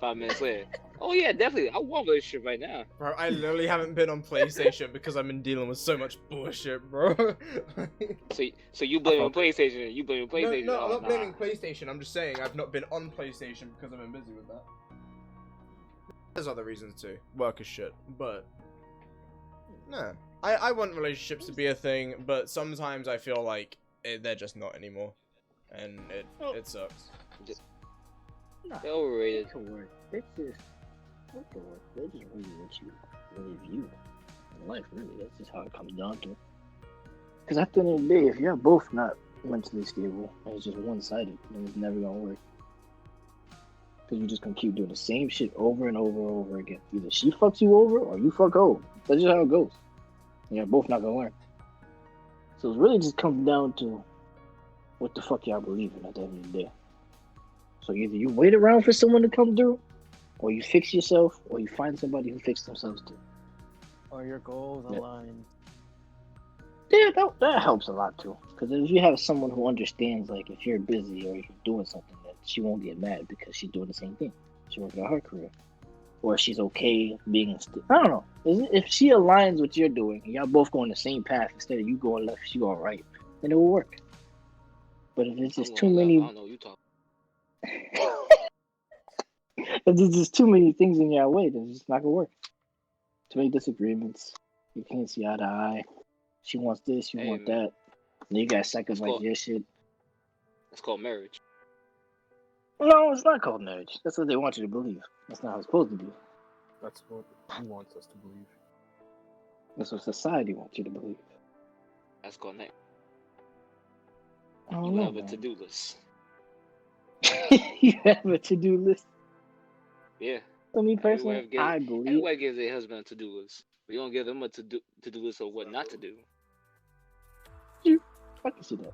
5 minutes later. Oh yeah, definitely. I want a relationship right now. Bro, I literally haven't been on PlayStation because I've been dealing with so much bullshit, bro. So you blaming PlayStation? You blaming PlayStation? No, I'm Oh, not nah. blaming PlayStation. I'm just saying I've not been on PlayStation because I've been busy with that. There's other reasons too. Work is shit, but no. I want relationships to be a thing, but sometimes I feel like they're just not anymore, and it sucks. They're overrated. It can work. It's just really what you really view in life. Really, that's just how it comes down to. Because at the end of the day, if you're both not mentally stable and it's just one-sided, then it's never gonna work. Because you're just gonna keep doing the same shit over and over and over again. Either she fucks you over or you fuck her. That's just how it goes. And you're both not gonna learn. So it really just comes down to what the fuck y'all believe in at the end of the day. So either you wait around for someone to come through, or you fix yourself, or you find somebody who fixed themselves too. Or your goals align. Yeah, that helps a lot too. Because if you have someone who understands, like, if you're busy or if you're doing something, that she won't get mad because she's doing the same thing. She's working on her career. Or she's okay being I don't know. If she aligns what you're doing, and y'all both going the same path instead of you going left, she going right, then it will work. But if it's just too many... I don't know what you talking. If there's just too many things in your way, then it's just not gonna work. Too many disagreements. You can't see eye to eye. She wants this, you want that. And you gotta sacrifice your shit. It's called marriage. No, it's not called marriage. That's what they want you to believe. That's not how it's supposed to be. That's what he wants us to believe. That's what society wants you to believe. That's called next. I don't You know, have a man. to-do list. You have a to-do list. Yeah. For me personally, I believe. Everybody gives their husband a to-do list. We don't give them a to-do list of what not to do. I can see that.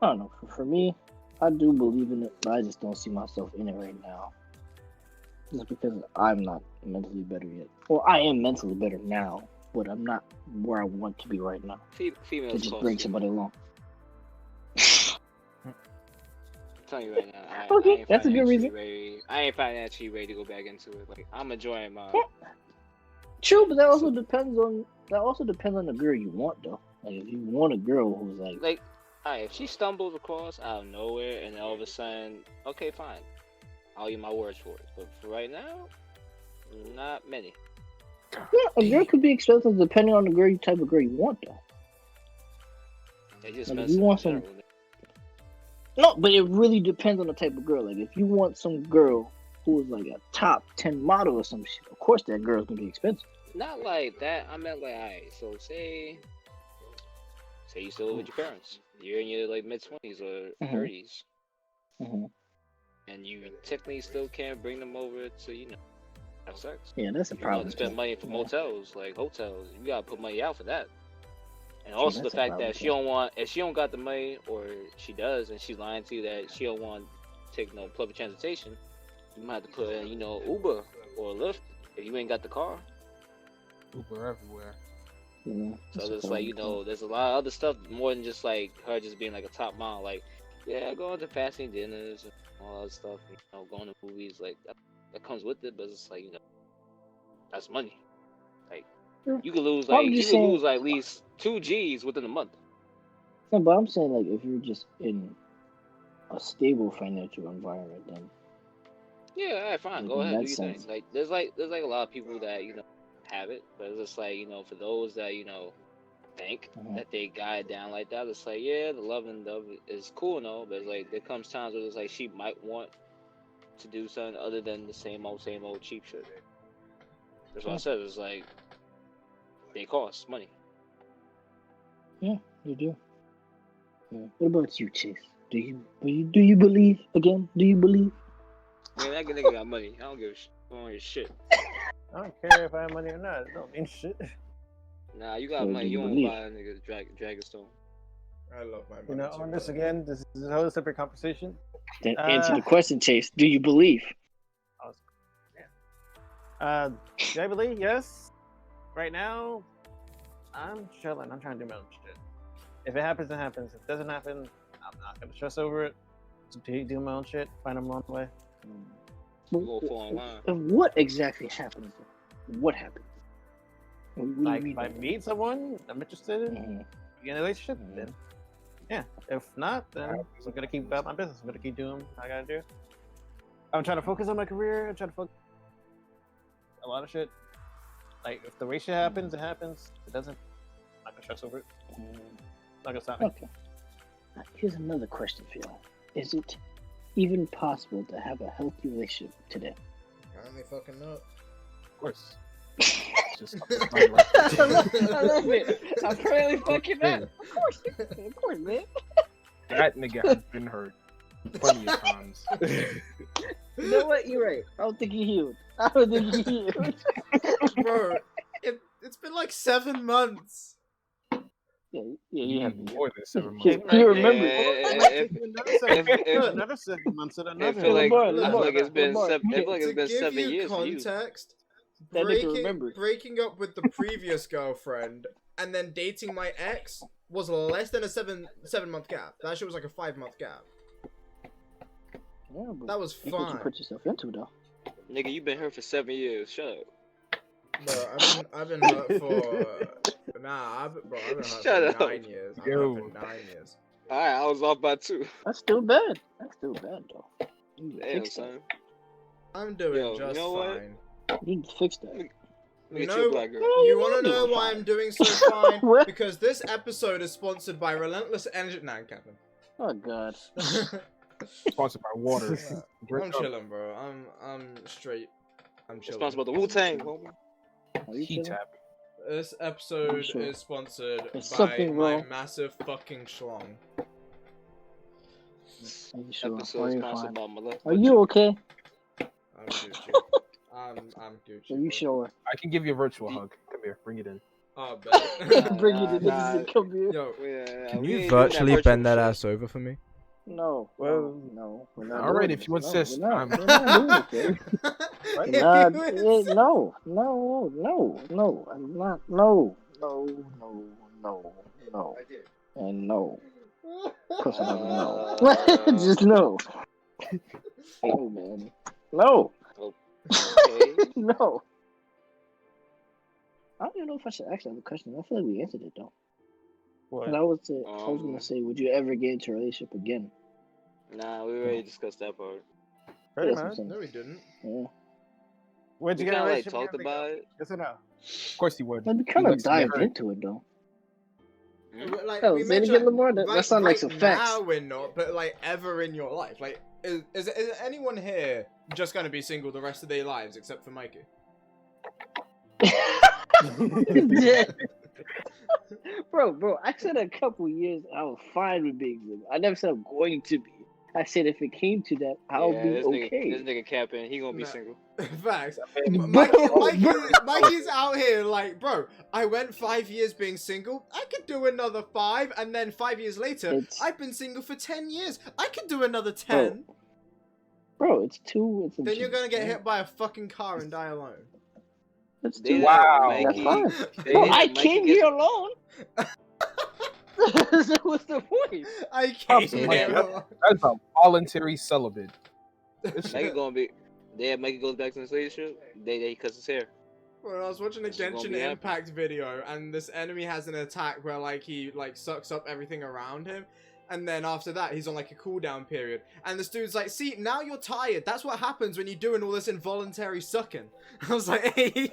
I don't know. For me, I do believe in it, but I just don't see myself in it right now. Just because I'm not mentally better yet. Well, I am mentally better now, but I'm not where I want to be right now. Females to just bring somebody along. I'm telling you right now. Okay, that's a good reason. I ain't financially ready to go back into it. Like, I'm enjoying my. True, but that also depends on the girl you want, though. Like, if you want a girl who's like, alright, if she stumbles across out of nowhere and all of a sudden, okay, fine, I'll use my words for it. But for right now, not many. Yeah, a girl could be expensive depending on the type of girl you want, though. They just like, if you want some. No, but it really depends on the type of girl. Like, if you want some girl who is like a top 10 model or some shit, of course that girl's gonna be expensive. Not like that. I meant like, alright, so say you still live with your parents. You're in your like mid-20s or 30s. Mm-hmm. And you technically still can't bring them over to, have sex. Yeah, that's a problem. You spend money for motels, like hotels. You gotta put money out for that. And also the fact that if she don't got the money, or she does, and she's lying to you that she don't want to take no public transportation, you might have to put in, Uber or Lyft if you ain't got the car. Uber everywhere. Yeah, so it's like, there's a lot of other stuff more than just like her just being like a top model. Like, yeah, going to fancy dinners and all that stuff, going to movies, like that comes with it, but it's like, that's money. Like, you could lose lose at least 2 G's within a month. No, but I'm saying, like, if you're just in a stable financial environment, then yeah, all right, fine, go ahead, do your thing. Like, there's a lot of people that have it, but it's just like, for those that think that they got it down like that, it's like, yeah, the love and love is cool and all, but it's like there comes times where it's like she might want to do something other than the same old cheap shit. That's what I said. It's like they cost money. Yeah, they do. Yeah. What about you, Chase? Do you believe again? Do you believe? Man, that nigga got money. I don't give a shit. I don't give shit. I don't care if I have money or not. It don't mean shit. Nah, you got money. You don't buy a nigga Dragonstone. I love my money. On this again, this is a whole separate conversation. Then answer the question, Chase. Do you believe? Do I believe? Yes. Right now, I'm chilling. I'm trying to do my own shit. If it happens, it happens. If it doesn't happen, I'm not gonna stress over it. Just do my own shit. Find my own way. What exactly happens? What happens? Like, if I meet someone I'm interested in, in a relationship, then yeah. If not, then I'm gonna keep about my business. I'm gonna keep doing what I gotta do. I'm trying to focus on my career. I'm trying to focus a lot of shit. Like, if the race shit happens, it happens. If it doesn't, I'm not gonna stress over it. Not gonna stop me. Okay. Here's another question for y'all. Is it even possible to have a healthy relationship today? Apparently fucking not. Of course. I love it. Apparently fucking not. Of course, man. That nigga has been hurt plenty of times. You know what? You're right. I don't think he healed. Bro, it's been like 7 months. Yeah, you have more than 7 months. You remember? Another 7 months. I feel like it's been 7 years. Context. That nigga remembers. Breaking up with the previous girlfriend and then dating my ex was less than a 7-month gap. That shit was like a 5-month gap. Yeah, but that was fine. What you put yourself into, though. Nigga, you been hurt for 7 years. Shut up. Bro, I've been hurt for I've been hurt Shut for 9 years. I've been hurt for 9 years. Alright, I was off by 2. That's still bad. Though. Damn, son. I'm doing just fine. What? You need to fix that. You want to know why I'm doing so fine? Because this episode is sponsored by RelentlessAnimated. Nah, Captain. Oh God. Sponsored by water. I'm chilling, bro. I'm straight. I'm chilling. Sponsored by the Wu-Tang, homie. This episode is sponsored by my massive fucking schlong. This Are you sure? episode Are is you sponsored fine? by Malef. Are you okay? I'm Gucci. I'm Gucci. Are you bro. sure? I can give you a virtual hug. Come here, bring it in. Oh, bet. Bring it in. nah. Niggas come here. Yo, Yeah, can we you ain't doing virtually virtual bend that shit. ass over for me? No. Well, No. We're not All right, doing if you this. insist, No, I'm. we're not doing it, kid. If We're not- you insist. no. I'm not. No. And no. Of course I'm not gonna no. Just no. Oh man. No. Okay. No. I don't even know if I should actually have a question. I feel like we answered it though. what? And I was gonna say, would you ever get into a relationship again? Nah, we already discussed that part. Pretty That's what I'm much. saying. No, we didn't. Yeah. Would We you get kind a of like relationship? talked again, about it. Yes or no? Of course you would. But we You kind of listen to dived her. into it though. Like, Oh, we say it mentioned, again, Lamar. That sound like some facts. Now we're not, but like ever in your life, like is anyone here just gonna be single the rest of their lives except for Mikey? Yeah. Bro, I said a couple years I was fine with being single. I never said I'm going to be. I said if it came to that, I'll be this okay. nigga capping. He gonna be Nah. single. Facts. Bro, Mikey's out here like, bro, I went 5 years being single. I could do another 5, and then 5 years later, I've been single for 10 years. I could do another 10. Bro, it's two. It's a Then you're gonna get yeah. hit by a fucking car and die alone. It's They two. Wow. let That's Mikey. fine. They Well, let I Mikey came get- here alone. So what's the point? I Props can't. to Mikey. That's a voluntary celibate. Mikey gonna be. They Mikey goes back to the relationship. They cuts his hair. Well, I was watching a This is gonna Genshin be happy. Impact video, and this enemy has an attack where like he like sucks up everything around him, and then after that he's on like a cooldown period. And this dude's like, "See, now you're tired. That's what happens when you're doing all this involuntary sucking." I was like, "Hey."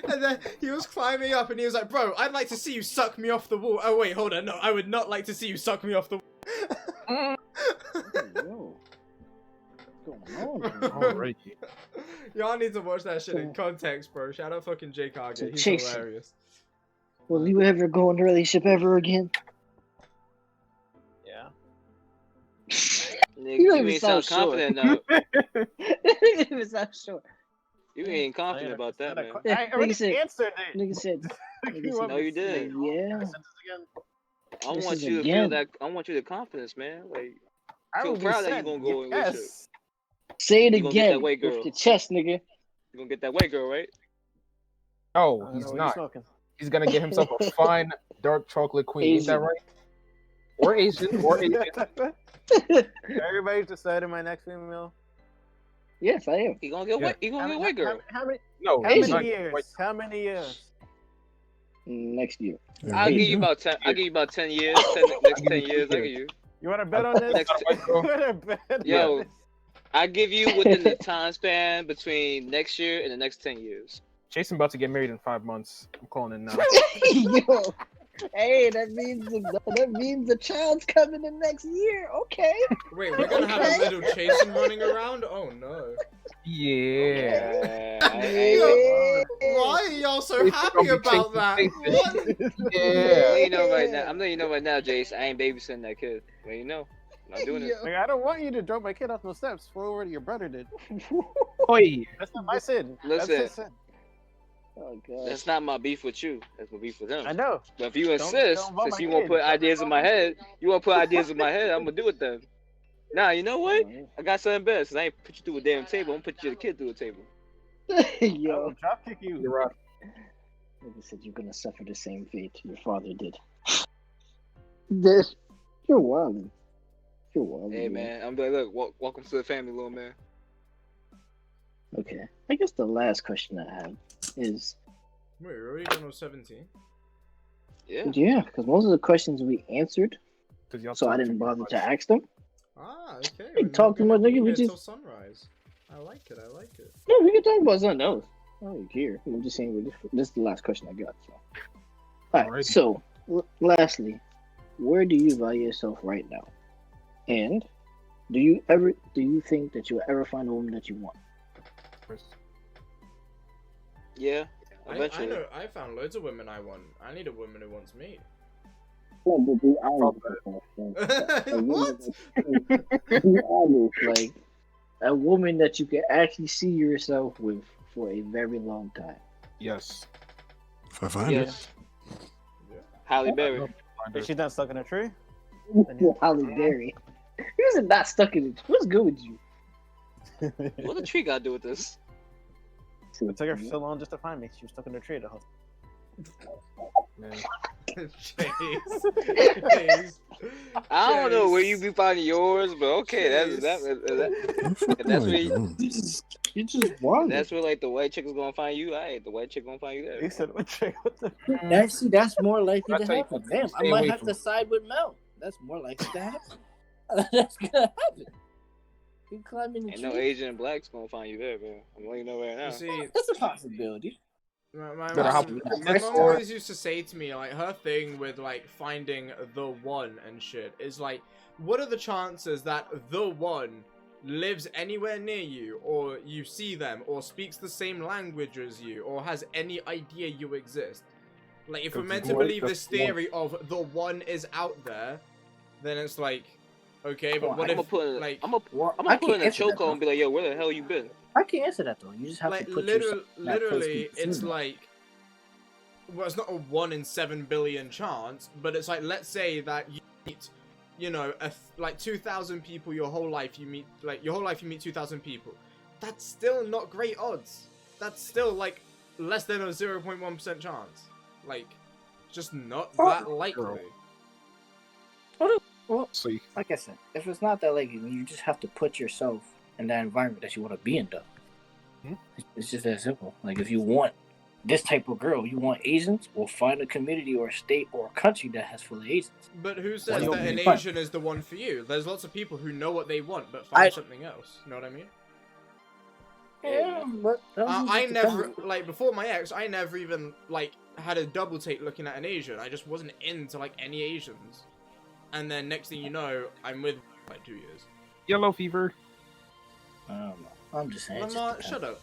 And then he was climbing up, and he was like, "Bro, I'd like to see you suck me off the wall." Oh wait, hold on, no, I would not like to see you suck me off the wall. Yo, what's going on? Alright. Y'all need to watch that shit in context, bro. Shout out fucking Jake Hargett. So He's Jason. hilarious. Will you ever go into a relationship ever again? Yeah. Nigga, You you don't even ain't sound sound sure. confident now. It's not sure. You ain't confident about that, man. I already Nigga said- answered it. Nigga said, You want No, me you to say did. all Yeah. the sentences again? I This want is you to again. feel that. I want you the confidence, man. Like, I Feel will be proud that you said, gonna go in with yes. say it You gonna get again that white girl. with your chest, nigga. you gonna get that white girl, right? Oh, I don't he's know what not. you're smoking. He's gonna get himself a fine dark chocolate queen. Ain't that Asian. right? Or Asian, or Asian. Everybody's decided my next female. Yes, I am. He gonna get Yeah. white. He gonna get white girl. How many? No, How he's Asian. not many years? white. How many years? Next year. Yeah, I'll there give you go. about 10. I'll give you about 10 years. Next give 10 you years. 2 I'll give years. you. You want to bet on this? Next Not a white girl. You want to bet? Yo, I give you within the time span between next year and the next 10 years. Jason about to get married in 5 months. I'm calling it now. Yo, hey, that means the child's coming the next year. Okay. Wait, we're gonna have a little Jason running around? Oh no. Yeah. Why are y'all so happy about that? What? I'm Yeah. letting you know right now. I'm letting you know right now, Jace. I ain't babysitting that kid. Well, you know, I'm not doing it. Like, I don't want you to drop my kid off no steps. Forward, your brother did. Oi. That's not my sin. That's Listen. his sin. Oh god. That's not my beef with you. That's my beef with him. I know. But if you Don't insist, involve since my you won't kid. put Don't ideas in involve my my head, you won't put ideas in my head. I'm gonna do it then. Nah, you know what? I got something better. Since I ain't put you through a damn table, I'm gonna put your kid through a table. I will Yo, drop kick you. You're right. nigga said you're gonna suffer the same fate your father did. This, you're wildin'. You're wildin'. Hey man, I'm like, look, welcome to the family, little man. Okay, I guess the last question I have is, Wait, we're already done with 17? Yeah. yeah, because most of the questions we answered, 'Cause y'all so I talk didn't too bother much. to ask them. Ah, okay. Hey, talk too much, nigga, we Here till just- sunrise. I like it. I like it. No, we can talk about something else. I don't care. I'm just saying this is the last question I got. So, all right. Alright. So, lastly, where do you value yourself right now? And do you think that you'll ever find a woman that you want? Yeah. I Eventually. know. I found loads of women I want. I need a woman who wants me. What? Be honest, like a woman that you can actually see yourself with for a very long time. Yes. 500. Yes. Halle Berry. Is she not stuck in a tree? Halle Berry. He was not stuck in it. What's good with you? What the tree got to do with this? It took her so long just to find me. She was stuck in a tree the whole. Man. Jeez. I don't know where you be finding yours, but okay, that's where You just want that's where like the white chick is gonna find you. Alright, the white chick gonna find you there. He said, "What trick? What the?" That's more likely to That's how you happen. stay Damn, I might away have from to it. side with Mel. That's more likely to happen. That's gonna happen. You climbing the Ain't tree. no Asian and blacks gonna find you there, bro. I'm letting you know right now. You see, That's a possibility. my Better hop mom, in my the mom car. always used to say to me, like, her thing with, like, finding the one and shit is, like, what are the chances that the one lives anywhere near you, or you see them, or speaks the same language as you, or has any idea you exist? Like, if we're meant to believe this theory of the one is out there, then it's like, okay, but what I'm gonna if, put like, I'm gonna I put in can't a answer that, chokehold and be like, yo, where the hell you been? I can answer that though. You just have like, to put yourself in that place where literally, you've seen it's them. like, well, it's not a 1 in 7 billion chance, but it's like, let's say that you meet, you know, like 2,000 people your whole life, you meet 2,000 people. That's still not great odds. That's still, like, less than a 0.1% chance. Like, just not that likely. Well, See. like I said, if it's not that likely, you just have to put yourself in that environment that you want to be in, though. Hmm? It's just that simple. Like, if you want this type of girl, you want Asians, well, find a community or a state or a country that has full of Asians. But who says Well, that an fine. Asian is the one for you? There's lots of people who know what they want, but find something else. You know what I mean? Yeah, but I never, like, before my ex, I never even, like, had a double take looking at an Asian. I just wasn't into, like, any Asians. And then next thing you know, I'm with, like, 2 years. Yellow fever. I don't know. I'm just saying. Shut up.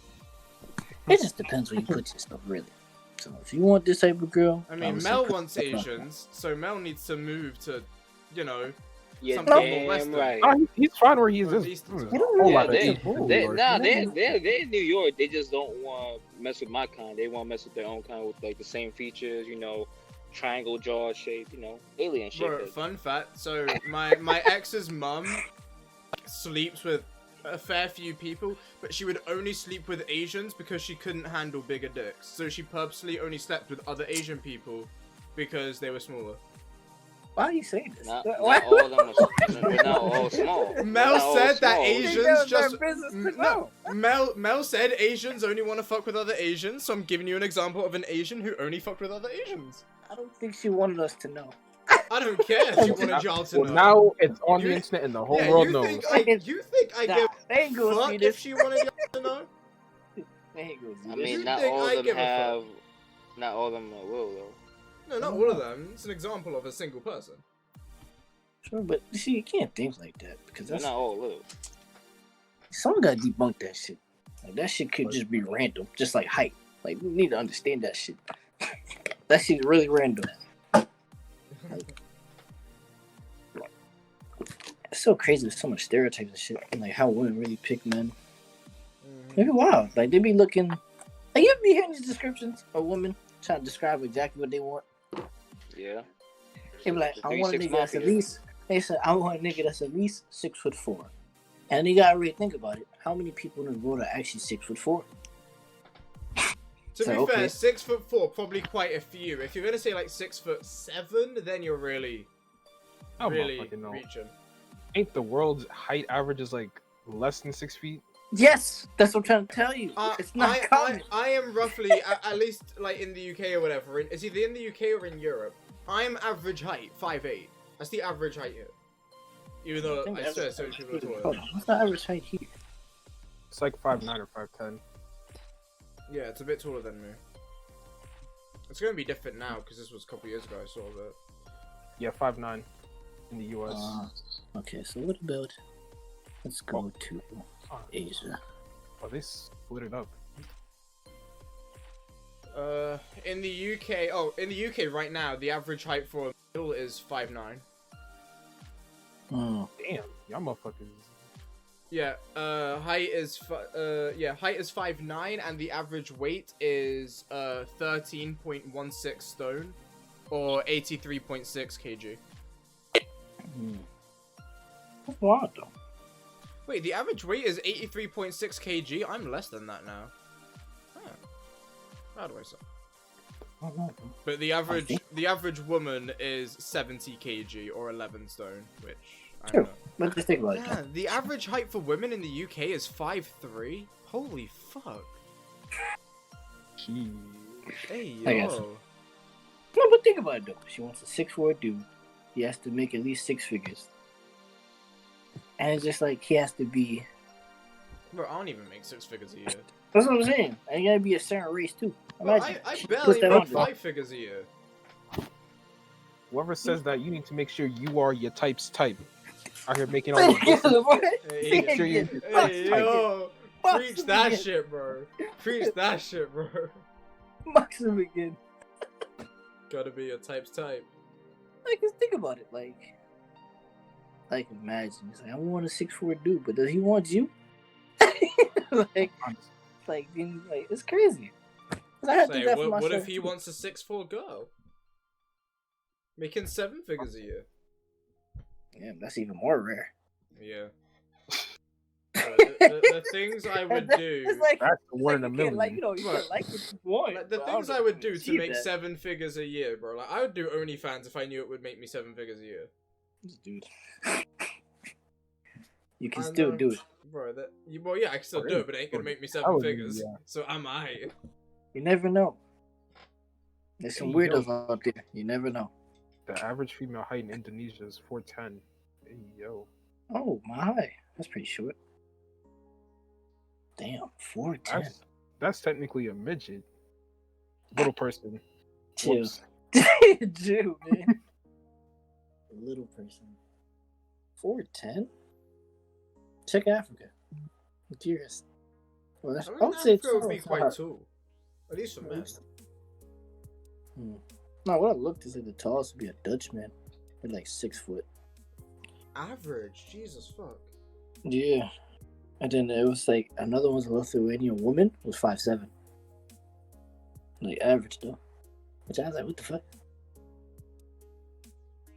It just depends where you put yourself, really. So if you want this type of girl, I mean, would say Mel put wants yourself- Asians, so Mel needs to move to, you know, Yeah, something more damn Western. right. Oh, he's fine where he is. Or There's Eastern. a You don't whole really lot of have to Asians in move. New York. They're in New York. They just don't want to mess with my kind. They want to mess with their own kind with like the same features, you know, triangle jaw shape, you know, alien shape. Bro, fun fact. So my ex's mum sleeps with a fair few people, but she would only sleep with Asians because she couldn't handle bigger dicks. So she purposely only slept with other Asian people because they were smaller. Why are you saying this? Not all of them are, they're not all small. They're not Mel all said that small. Asians just no. Mel said Asians only want to fuck with other Asians, so I'm giving you an example of an Asian who only fucked with other Asians. I don't think she wanted us to know. I don't care if she wanted y'all to Well, know. now it's on You- the internet and the whole Yeah, world you knows. think I Nah, give they ain't a gonna see fuck this. if she wanted y'all to know? They ain't gonna see I this. mean, You not think all I of them give a fuck? have. Not all of them will though. No, not all of them. It's an example of a single person. Sure, but you see, you can't think like that because They're that's not all little. someone gotta debunk that shit. Like that shit could just be random, just like height. Like we need to understand that shit. That shit's really random. Like, it's so crazy. There's so much stereotypes and shit, and like how women really pick men. It's wild. Like they be looking. Like you be hearing these descriptions of women trying to describe exactly what they want. Yeah. They be like, The I want a 3-6 nigga that's at mafia. least. They said, I want a nigga that's at least 6'4". And you gotta really think about it. How many people in the world are actually 6'4"? To So, be okay. fair, 6'4", probably quite a few. If you're gonna say like 6'7", then you're really Oh, really motherfucking no. reaching. Ain't the world's height average is like less than 6 feet? Yes, that's what I'm trying to tell you. It's not common. I am roughly, at least like in the UK or whatever, it's either in the UK or in Europe. I'm average height, 5'8". That's the average height here. Even though think I swear average so people are taller. Hold on, what's the average height here? It's like 5'9" or 5'10". Yeah, it's a bit taller than me. It's gonna be different now because this was a couple years ago I saw that. Yeah, 5'9" in the US. Okay, so what about? Let's go to Asia. Oh, they split it up. In the UK right now, the average height for middle is 5'9". Oh. Damn, y'all motherfuckers. Yeah, height is 5'9", and the average weight is 13.16 stone, or 83.6 kg. That's wild though. Wait, the average weight is 83.6 kg? I'm less than that now. Huh. How do I say? I don't know. But the average woman is 70 kg or 11 stone, which I don't know. Let's just think about it. Yeah, the average height for women in the UK is 5'3". Holy fuck. Jeez. Hey I guess. yo. No, but think about it though. She wants a 6'4" dude. He has to make at least 6 figures. And it's just like he has to be. Bro, I don't even make 6 figures a year. That's what I'm saying. And you gotta be a certain race too. Bro, Imagine. I she barely puts that make on, 5 figures a year. Whoever says that, you need to make sure you are your type's type. Out here making all the Hey, Make sure you- hey yo. Preach Box that again. shit, bro. Preach that shit, bro. Box him again. Gotta be a type's type. Like, just think about it. Like imagine. It's like, I want a 6'4" dude, but does he want you? like, it's crazy. 'Cause I had to do Say, that for what myself, if he too. wants a 6'4" girl? Making 7 figures a year. Damn, that's even more rare. Yeah. The things I would do. It's like, That's the one in a you can't, million. like, you know, you Right. can like what you want. Like, the but I things don't I know would if you do to achieve make that. 7 figures a year, bro. Like, I would do OnlyFans if I knew it would make me 7 figures a year. Dude. You can I still know. do it. Bro, well, yeah, I can still do it, but it ain't gonna make me 7 would, figures. yeah. So I might. You never know. There's some Hey, weirdos yo. out there. You never know. The average female height in Indonesia is 4'10". Hey, yo. Oh my, that's pretty short. Damn, 4'10". That's technically a midget. Little person. Chill. Whoops. Dude, man. A little person. 4'10". Check Africa. I'm curious. Well, that's, I I mean, would say it's Africa would be it's quite not- tall. At least for men. No, what I looked is like the tallest would be a Dutchman. They're like 6 foot. Average? Jesus fuck. Yeah. And then it was like another one's a Lithuanian woman was 5'7". Like average though. Which I was like, what the fuck?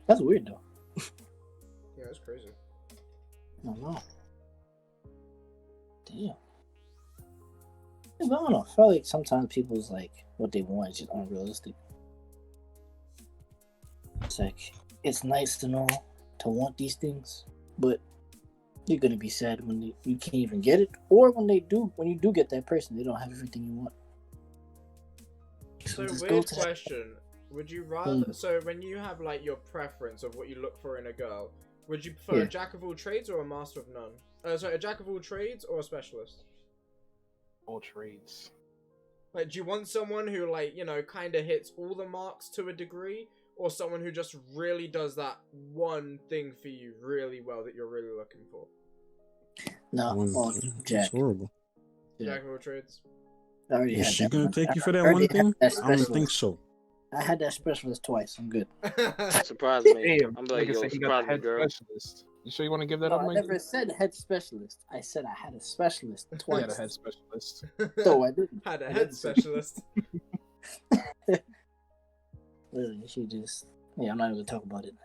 That's weird though. Yeah, that's crazy. I don't know. Damn. Yeah, but I don't know. I feel like sometimes people's like what they want is just unrealistic. It's like it's nice to know to want these things, but you're gonna be sad when you can't even get it, or when you do get that person, they don't have everything you want. So just go weird to that- question. Would you rather? So when you have like your preference of what you look for in a girl, would you prefer Yeah. a jack of all trades or a master of none? Sorry, a jack of all trades or a specialist? All trades. Like, do you want someone who, like, you know, kind of hits all the marks to a degree, or someone who just really does that one thing for you really well that you're really looking for? No, well, It's Jack. horrible. Yeah. Jack of all trades. I already Is had she that gonna one. take you for I that already one thing? had that I don't think specialist. so. I had that specialist twice. I'm good. Surprise me. Damn, I'm like, nigga yo, said he got surprise the me, head girl. specialist. You sure you want to give that No, up, I Mike? never said head specialist. I said I had a specialist He twice. had a head specialist. No, I didn't. Had a I head didn't say- specialist. Listen, she just. Yeah, I'm not even gonna talk about it.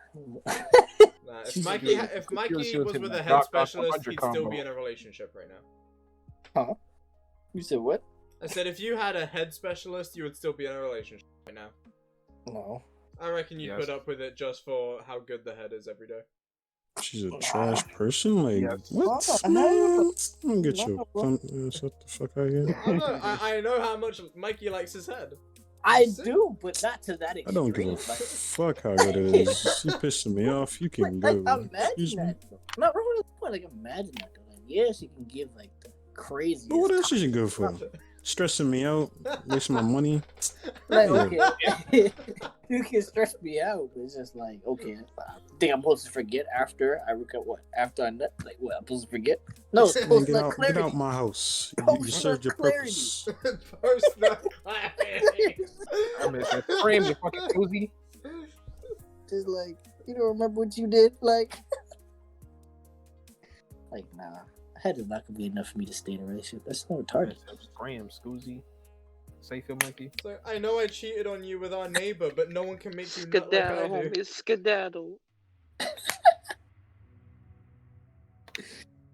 Nah, if She's Mikey, good. if She Mikey was was hitting with that a head Doc Ock specialist, 100 he'd still combo. be in a relationship right now. You said what? I said if you had a head specialist, you would still be in a relationship right now. No. I reckon you'd Yes. put up with it just for how good the head is every day. She's a trash person. Like Yes. what? No, Man, I'm get you. no. Shut the fuck out here. I know how much Mikey likes his head. I Sick. do, but not to that I extreme. don't give a Like, fuck how good it is. You pissing me off. You can like, go. imagine Excuse me. that. Though. Not wrong with the point. Like, imagine that. Though. Like, yeah, she can give like the craziest. But what else is you good for? Stressing me out, wasting my money. Like, Yeah. okay, you can stress me out, but it's just like, okay, I think I'm supposed to forget after I look at what? After I nut? Like, what? I'm supposed to forget? No, it's Man, post get nut out clarity. my house. You Post served your nut clarity. purpose. Post nut clarity. I mean, that frame, you fucking cozy. Just like, you don't remember what you did? Like, nah. That is not gonna be enough for me to stay in a relationship. That's so retarded. Graham, Scoozy. Say you feel, Mikey? It's like, I know I cheated on you with our neighbor, but no one can make you nut like I Skedaddle, do. homie, skedaddle.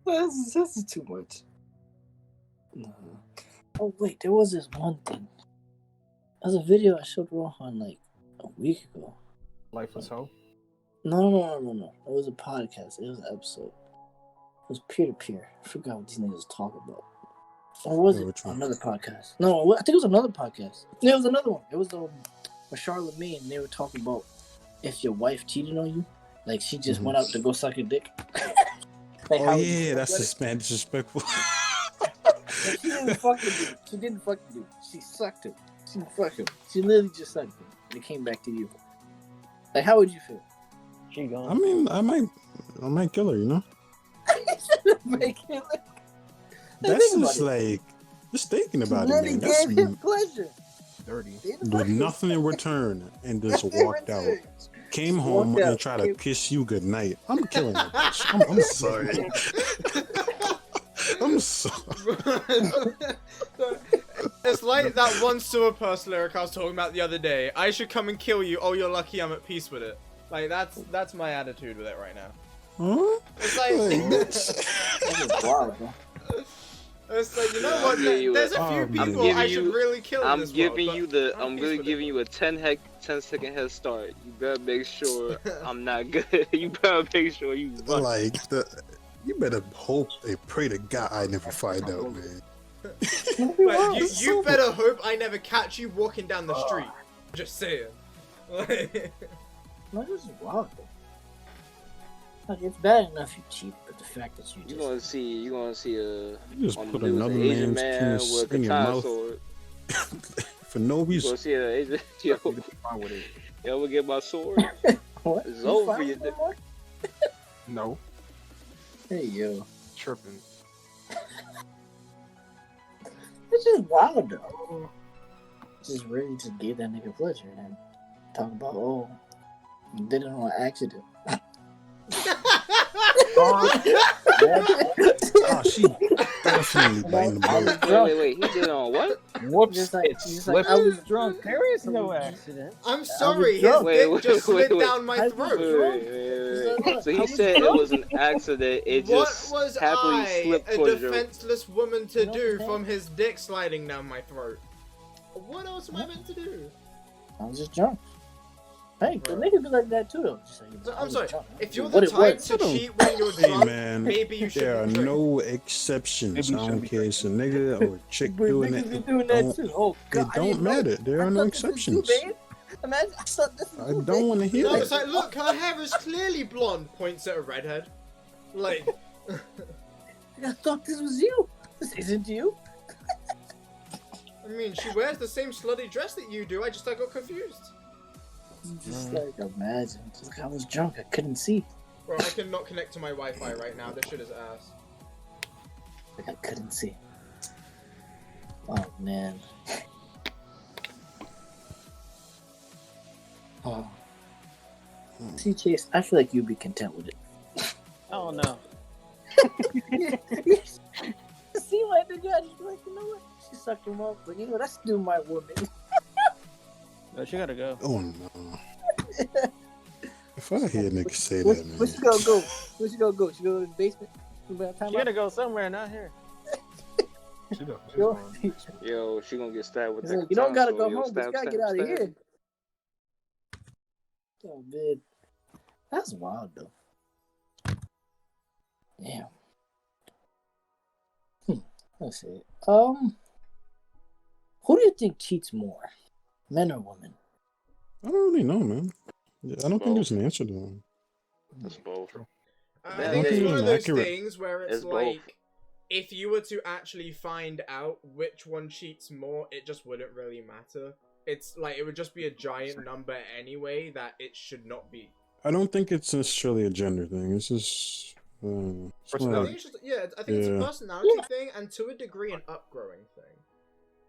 This is too much. No. Oh wait, there was this one thing. There was a video I showed Rohan like a week ago. Lifeless Hoe? No. It was a podcast. It was an episode. It was peer to peer. I forgot what these niggas was talking about. Or was it another podcast? No, I think it was another podcast. Yeah, it was another one. It was with Charlamagne, and they were talking about if your wife cheated on you, like she just went out to go suck your dick. Like, oh yeah, that's just man disrespectful. She didn't fucking do it. She sucked him. She fucked him. She literally just sucked him. And it came back to you. Like, how would you feel? She gone. I mean, I might kill her, you know. That's just like, just thinking about it, man. That's gave him pleasure. Dirty. with nothing in return, and just walked out. Came home and tried to kiss you goodnight. I'm killing that bitch. I'm sorry. I'm sorry. It's like that one sewer purse lyric I was talking about the other day. I should come and kill you. Oh, you're lucky I'm at peace with it. Like, that's my attitude with it right now. Huh? It's like... It's like, you know what? There's a few people I should really kill in this world, I'm really giving you a 10-second head start. You better make sure I'm not good. You better make sure you run. Like, you better hope and pray to God I never find out, man. Like, you better hope I never catch you walking down the street. Just saying. Like... No, this is wild, though. Like, it's bad enough you cheat, but the fact that you're gonna see you just put another man's penis with a in your katana mouth sword. for no reason. You're gonna see an Asian. Yo, ever get my sword? What? It's over for you. No. Hey, yo. Tripping. It's just wild, though. Just really just gave that nigga pleasure and then talk about, oh, you did it on accident. Oh, she definitely biting the boat. Wait, he did it on what? Whoops, just like, I was drunk. There is no accident. I'm sorry, his dick just slid down my throat. Wait. So he said it was an accident. It just happily slipped a towards your... defenseless woman to do from his dick sliding down my throat? What else am I meant to do? I was just drunk. Hey, the niggas be like that too, though. I'm sorry. If you're the type to cheat when you're drunk, man, maybe you should. There are no exceptions. I don't care if it's a nigga or a chick doing it. Oh, God, it don't matter. There are no exceptions. I don't want to hear No, it. it's like, look, her hair is clearly blonde. Points at a redhead. Like, I thought this was you. This isn't you. I mean, she wears the same slutty dress that you do. I got confused. Just like, imagine. Just like I was drunk. I couldn't see. Bro, I cannot connect to my Wi-Fi right now. This shit is ass. Like, I couldn't see. Oh, man. Oh. See, Chase, I feel like you'd be content with it. Oh, no. See my nigga, I just be like, you know what? She sucked him off, but you know, that's still my woman. No, she gotta go. Oh no. If I hear niggas say that, man. Where she gonna go? Where she gonna go? She go to the basement? She gotta go somewhere, not here. Yo, she gonna get stabbed with that. You don't gotta go home, but you gotta get out of here. Oh, man. That's wild, though. Damn. Let's see. Who do you think cheats more? Men or women? I don't really know, man. I don't think there's an answer to that. It's both. I think it's one of those things where it's like, both. If you were to actually find out which one cheats more, it just wouldn't really matter. It's like, it would just be a giant number anyway that it should not be. I don't think it's necessarily a gender thing. It's just... I think it's a personality thing, and to a degree, an upgrowing thing.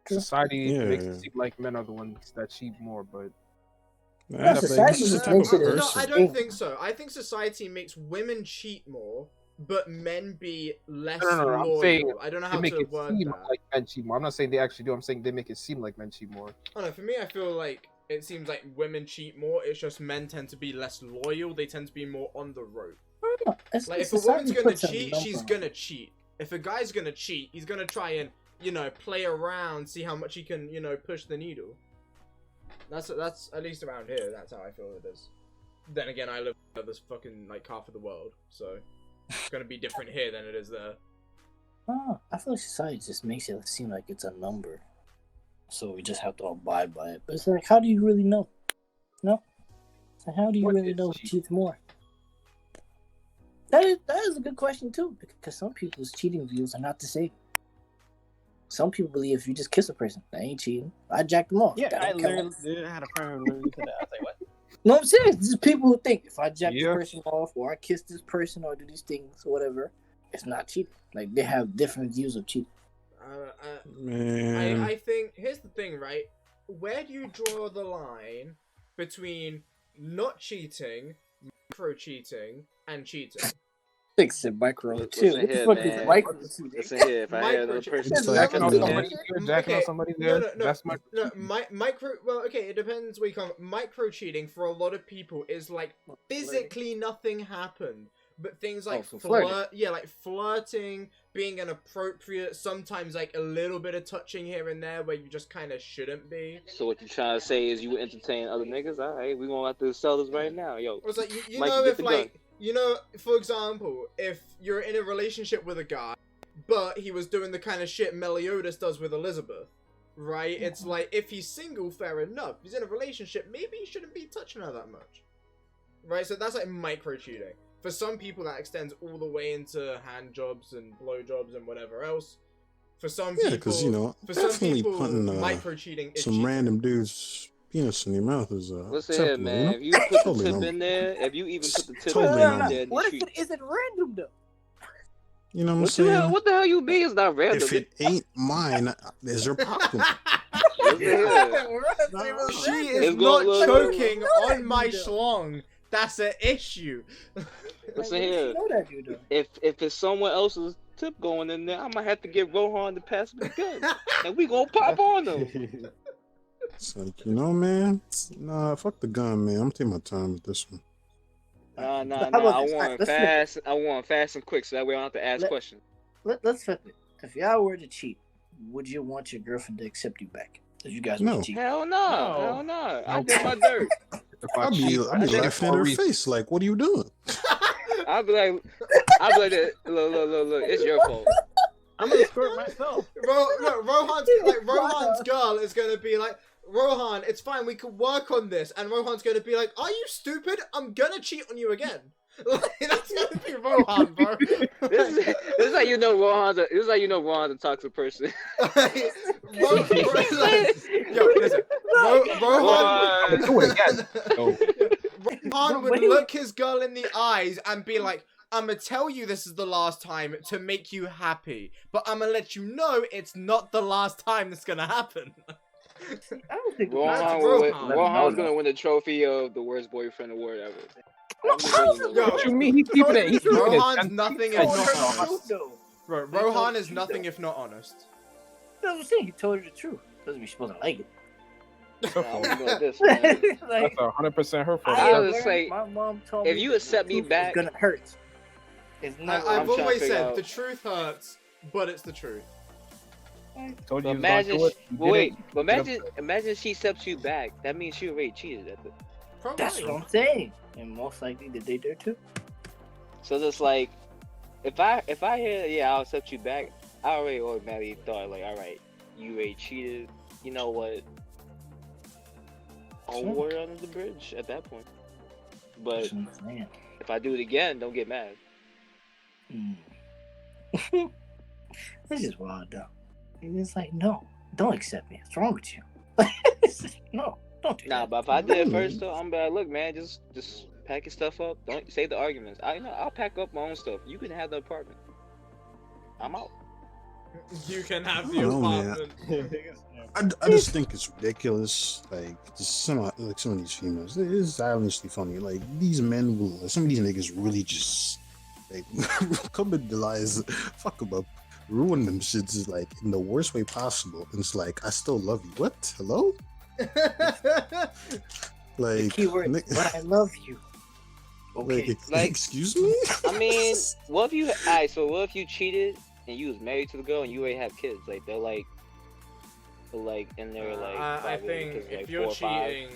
Society makes it seem like men are the ones that cheat more, but That's society just the just type of makes it a- No, person. I don't think so. I think society makes women cheat more, but men be less No, I'm loyal. saying I don't know They how make to it word seem that. like men cheat more. I'm not saying they actually do. I'm saying they make it seem like men cheat more. I don't know, for me, I feel like it seems like women cheat more. It's just men tend to be less loyal. They tend to be more on the rope. Like, if a woman's gonna cheat, she's gonna cheat. If a guy's gonna cheat, he's gonna try and, you know, play around, see how much he can, you know, push the needle. That's at least around here. That's how I feel it is. Then again, I live in this fucking like half of the world, so it's gonna be different here than it is there. Oh, I feel like society just makes it seem like it's a number, so we just have to abide by it. But it's like, how do you really know? No, so how do you What really is know who cheating? cheats more? That is a good question too, because some people's cheating views are not the same. Some people believe if you just kiss a person, that ain't cheating. I jacked them off. Yeah, That I don't count. literally had a friend who literally said that. I was like, what? No, I'm serious. There's people who think if I jack this Yeah. person off, or I kiss this person, or do these things, or whatever, it's not cheating. Like, they have different views of cheating. Man, I think here's the thing, right? Where do you draw the line between not cheating, micro cheating, and cheating? Fix it, micro Listen too. What the here, fuck man. is micro cheating? Listen here, if I had another person, It's like, Jacking on no, somebody here, jacking on somebody there. That's my. No, micro. Well, okay, it depends where you come. Micro cheating for a lot of people is like physically nothing happened, but things like so flirting. like flirting, being inappropriate, sometimes like a little bit of touching here and there where you just kind of shouldn't be. So what you trying to say is you would entertain other niggas? All right, we gonna have to sell this right now, yo. It's like you Mikey, know, get if the like gun. you know, for example, if you're in a relationship with a guy, but he was doing the kind of shit Meliodas does with Elizabeth, right? It's like, if he's single, fair enough. If he's in a relationship, maybe he shouldn't be touching her that much, right? So that's like micro cheating. For some people, that extends all the way into hand jobs and blow jobs and whatever else. For some yeah, people, because you know, for some definitely people, putting micro cheating is some cheating. random dude's penis in your mouth is Listen here, acceptable, man. If you you put the Totally tip normal. in there, if you even put the tip Totally in normal. there, What then if it isn't random though? You know what I'm what saying? the hell you mean? It's not random. If it ain't mine, there's your problem. Listen here. She It's is going not look- choking No, that on my dude, though. schlong. That's an issue. Listen here. know that dude though. If it's someone else's tip going in there, I might have to get Rohan to pass me the gun, and we gonna pop on them. It's like, you know, man, nah, fuck the gun, man. I'm taking my time with this one. Nah. How about I this? want Alright, let's flip fast. I want fast and quick, so that way I don't have to ask Let- questions. Let's flip it. If y'all were to cheat, would you want your girlfriend to accept you back? If you guys were No. to cheat. Hell No. no. I did my dirt. If I I'll be cheat, I cheat laughing for in a her reason. face, like, what are you doing? I'll be like, look, it's your fault. I'm gonna squirt myself. Rohan's girl is gonna be like, Rohan, it's fine, we can work on this. And Rohan's gonna be like, are you stupid? I'm gonna cheat on you again. Like, that's gonna be Rohan, bro. This is how you know Rohan's a toxic person. Yo, listen. Rohan, Do it again. No. Rohan would look his girl in the eyes and be like, I'm gonna tell you this is the last time to make you happy, but I'm gonna let you know it's not the last time that's gonna happen. I don't think Rohan's gonna win the trophy of the worst boyfriend award ever. Yo, What you mean? He's keeping it. He's keeping it. Rohan's nothing if told not her the honest. truth, though. Bro, Rohan is nothing if not honest. That's what I'm saying. He told her the truth. Doesn't mean you're supposed to like it. This, man. Like, That's 100% her fault. I I was learned, say, my mom told if me you the accept me truth back- is gonna hurt. It's not. I've trying to always figure said out- the truth hurts, but it's the truth. Told you But he was gonna imagine, do it. He well, wait, didn't. but imagine she accepts you back. That means she already cheated at the. Probably. That's what I'm saying. And most likely did they do too. So it's like, if I hear, yeah, I'll accept you back, I already automatically thought like, all right, you already cheated. You know what? All Sure. water under the bridge at that point. But That's what I'm saying. if I do it again, don't get mad. This is wild though. And it's like, no, don't accept me. What's wrong with you? No, don't do Nah, that. but if I did it first though, I'm like, look, man, just pack your stuff up. Don't save the arguments. I'll pack up my own stuff. You can have the apartment. I'm out. You can have I the don't know, man. apartment. I just think it's ridiculous. Like, just some of these females. It is honestly funny. Like, these men will. Some of these niggas really just like come and lies, fuck them up, ruin them shits like in the worst way possible. And it's like, I still love you. What? Hello? Like, The keyword, but I love you. Okay. Like, excuse me? I mean, what if you? Alright, so what if you cheated and you was married to the girl and you already have kids? Like, they're like, and they're like. I think kids, if like you're 4 or 5. cheating,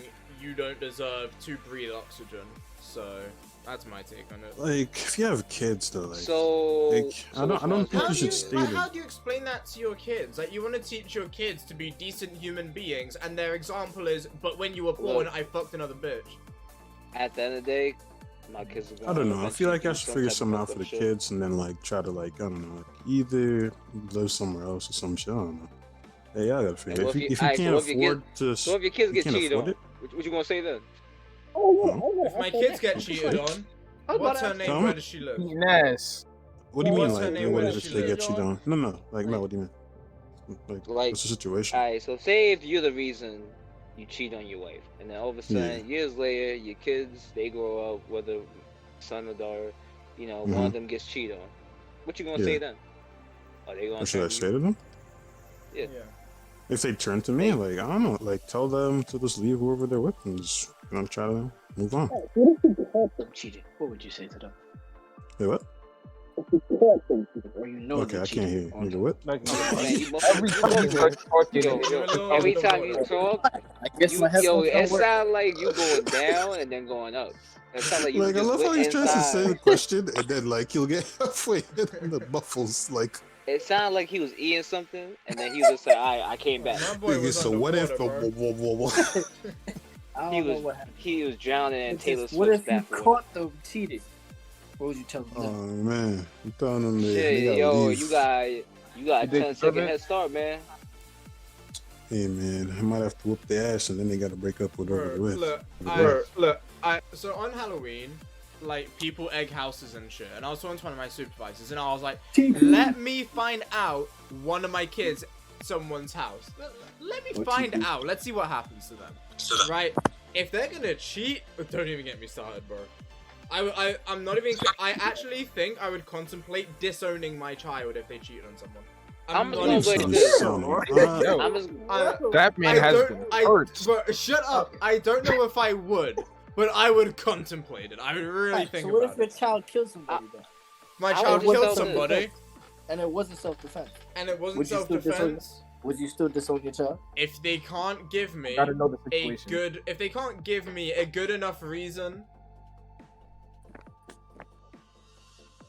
you don't deserve to breathe oxygen. So that's my take on it. Like, if you have kids, though, like, So, I don't think you should stay there. How do you explain that to your kids? Like, you want to teach your kids to be decent human beings, and their example is, but when you were born, I fucked another bitch. At the end of the day, my kids are going I don't know. I feel like I do should some figure type of something out fucked for the up shit. kids and then, like, try to, like, I don't know, like, either live somewhere else or some shit. I don't know. Hey, y'all gotta figure Well, it. If you alright, can't so if your afford to. So if your kids get can't cheated afford on, it? what you gonna say then? If my kids get cheated on, what's her name? Tom? Where does she live? Eating ass. What do you mean, What's her like, name? what Where if does they she get live? you down? No, like, no, what do you mean? Like, what's the situation? Alright, so say if you're the reason you cheat on your wife, and then all of a sudden, years later, your kids, they grow up, whether son or daughter, you know, one of them gets cheated on. What you gonna say then? Are they gonna What should I turn say to them? Yeah. If they turn to me, like, I don't know, like, tell them to just leave whoever they're with and just, you know, try to move on. What if you caught them cheating? What would you say to them? Hey, what? If you caught them cheating, or you know Okay, they're I can't hear you. cheating on Nigga, you? what? Like, Man, you every time you start talking, every time you talk, I guess my headphones it don't work. sounds like you going down and then going up. It sounds like you Like, I just love how went he's trying to say the inside. question and then, like, he'll get halfway and the muffles, like. It sounded like he was eating something, and then he was just like, I came back. My boy Nigga, was so what if? underwater, bro. I He don't know was what happened. he was drowning in It's Taylor just, what Swift's if you bathwater. caught them cheating? What would you tell them? Oh man, I'm telling them they Shit, gotta yo, leave. you got a Did they 10-second deserve it? head start, man. Hey man, I might have to whoop their ass and then they gotta break up with whoever they're with. Look, so on Halloween, like, people egg houses and shit, and I was talking to one of my supervisors, and I was like, let me find out one of my kids someone's house. Let me find out. Let's see what happens to them. Right? If they're gonna cheat, don't even get me started, bro. I'm not even. I actually think I would contemplate disowning my child if they cheated on someone. I'm not just even- gonna say this. Yo, I'm just, that man has been hurt. But shut up. I don't know if I would, but I would contemplate it. I would really think so what about if your it. child killed somebody then? My I child would killed just tell them- somebody, And it wasn't self-defense. and it wasn't Would you still self-defense. Would you still disown your child? If they can't give me Gotta know the a situation. if they can't give me a good enough reason.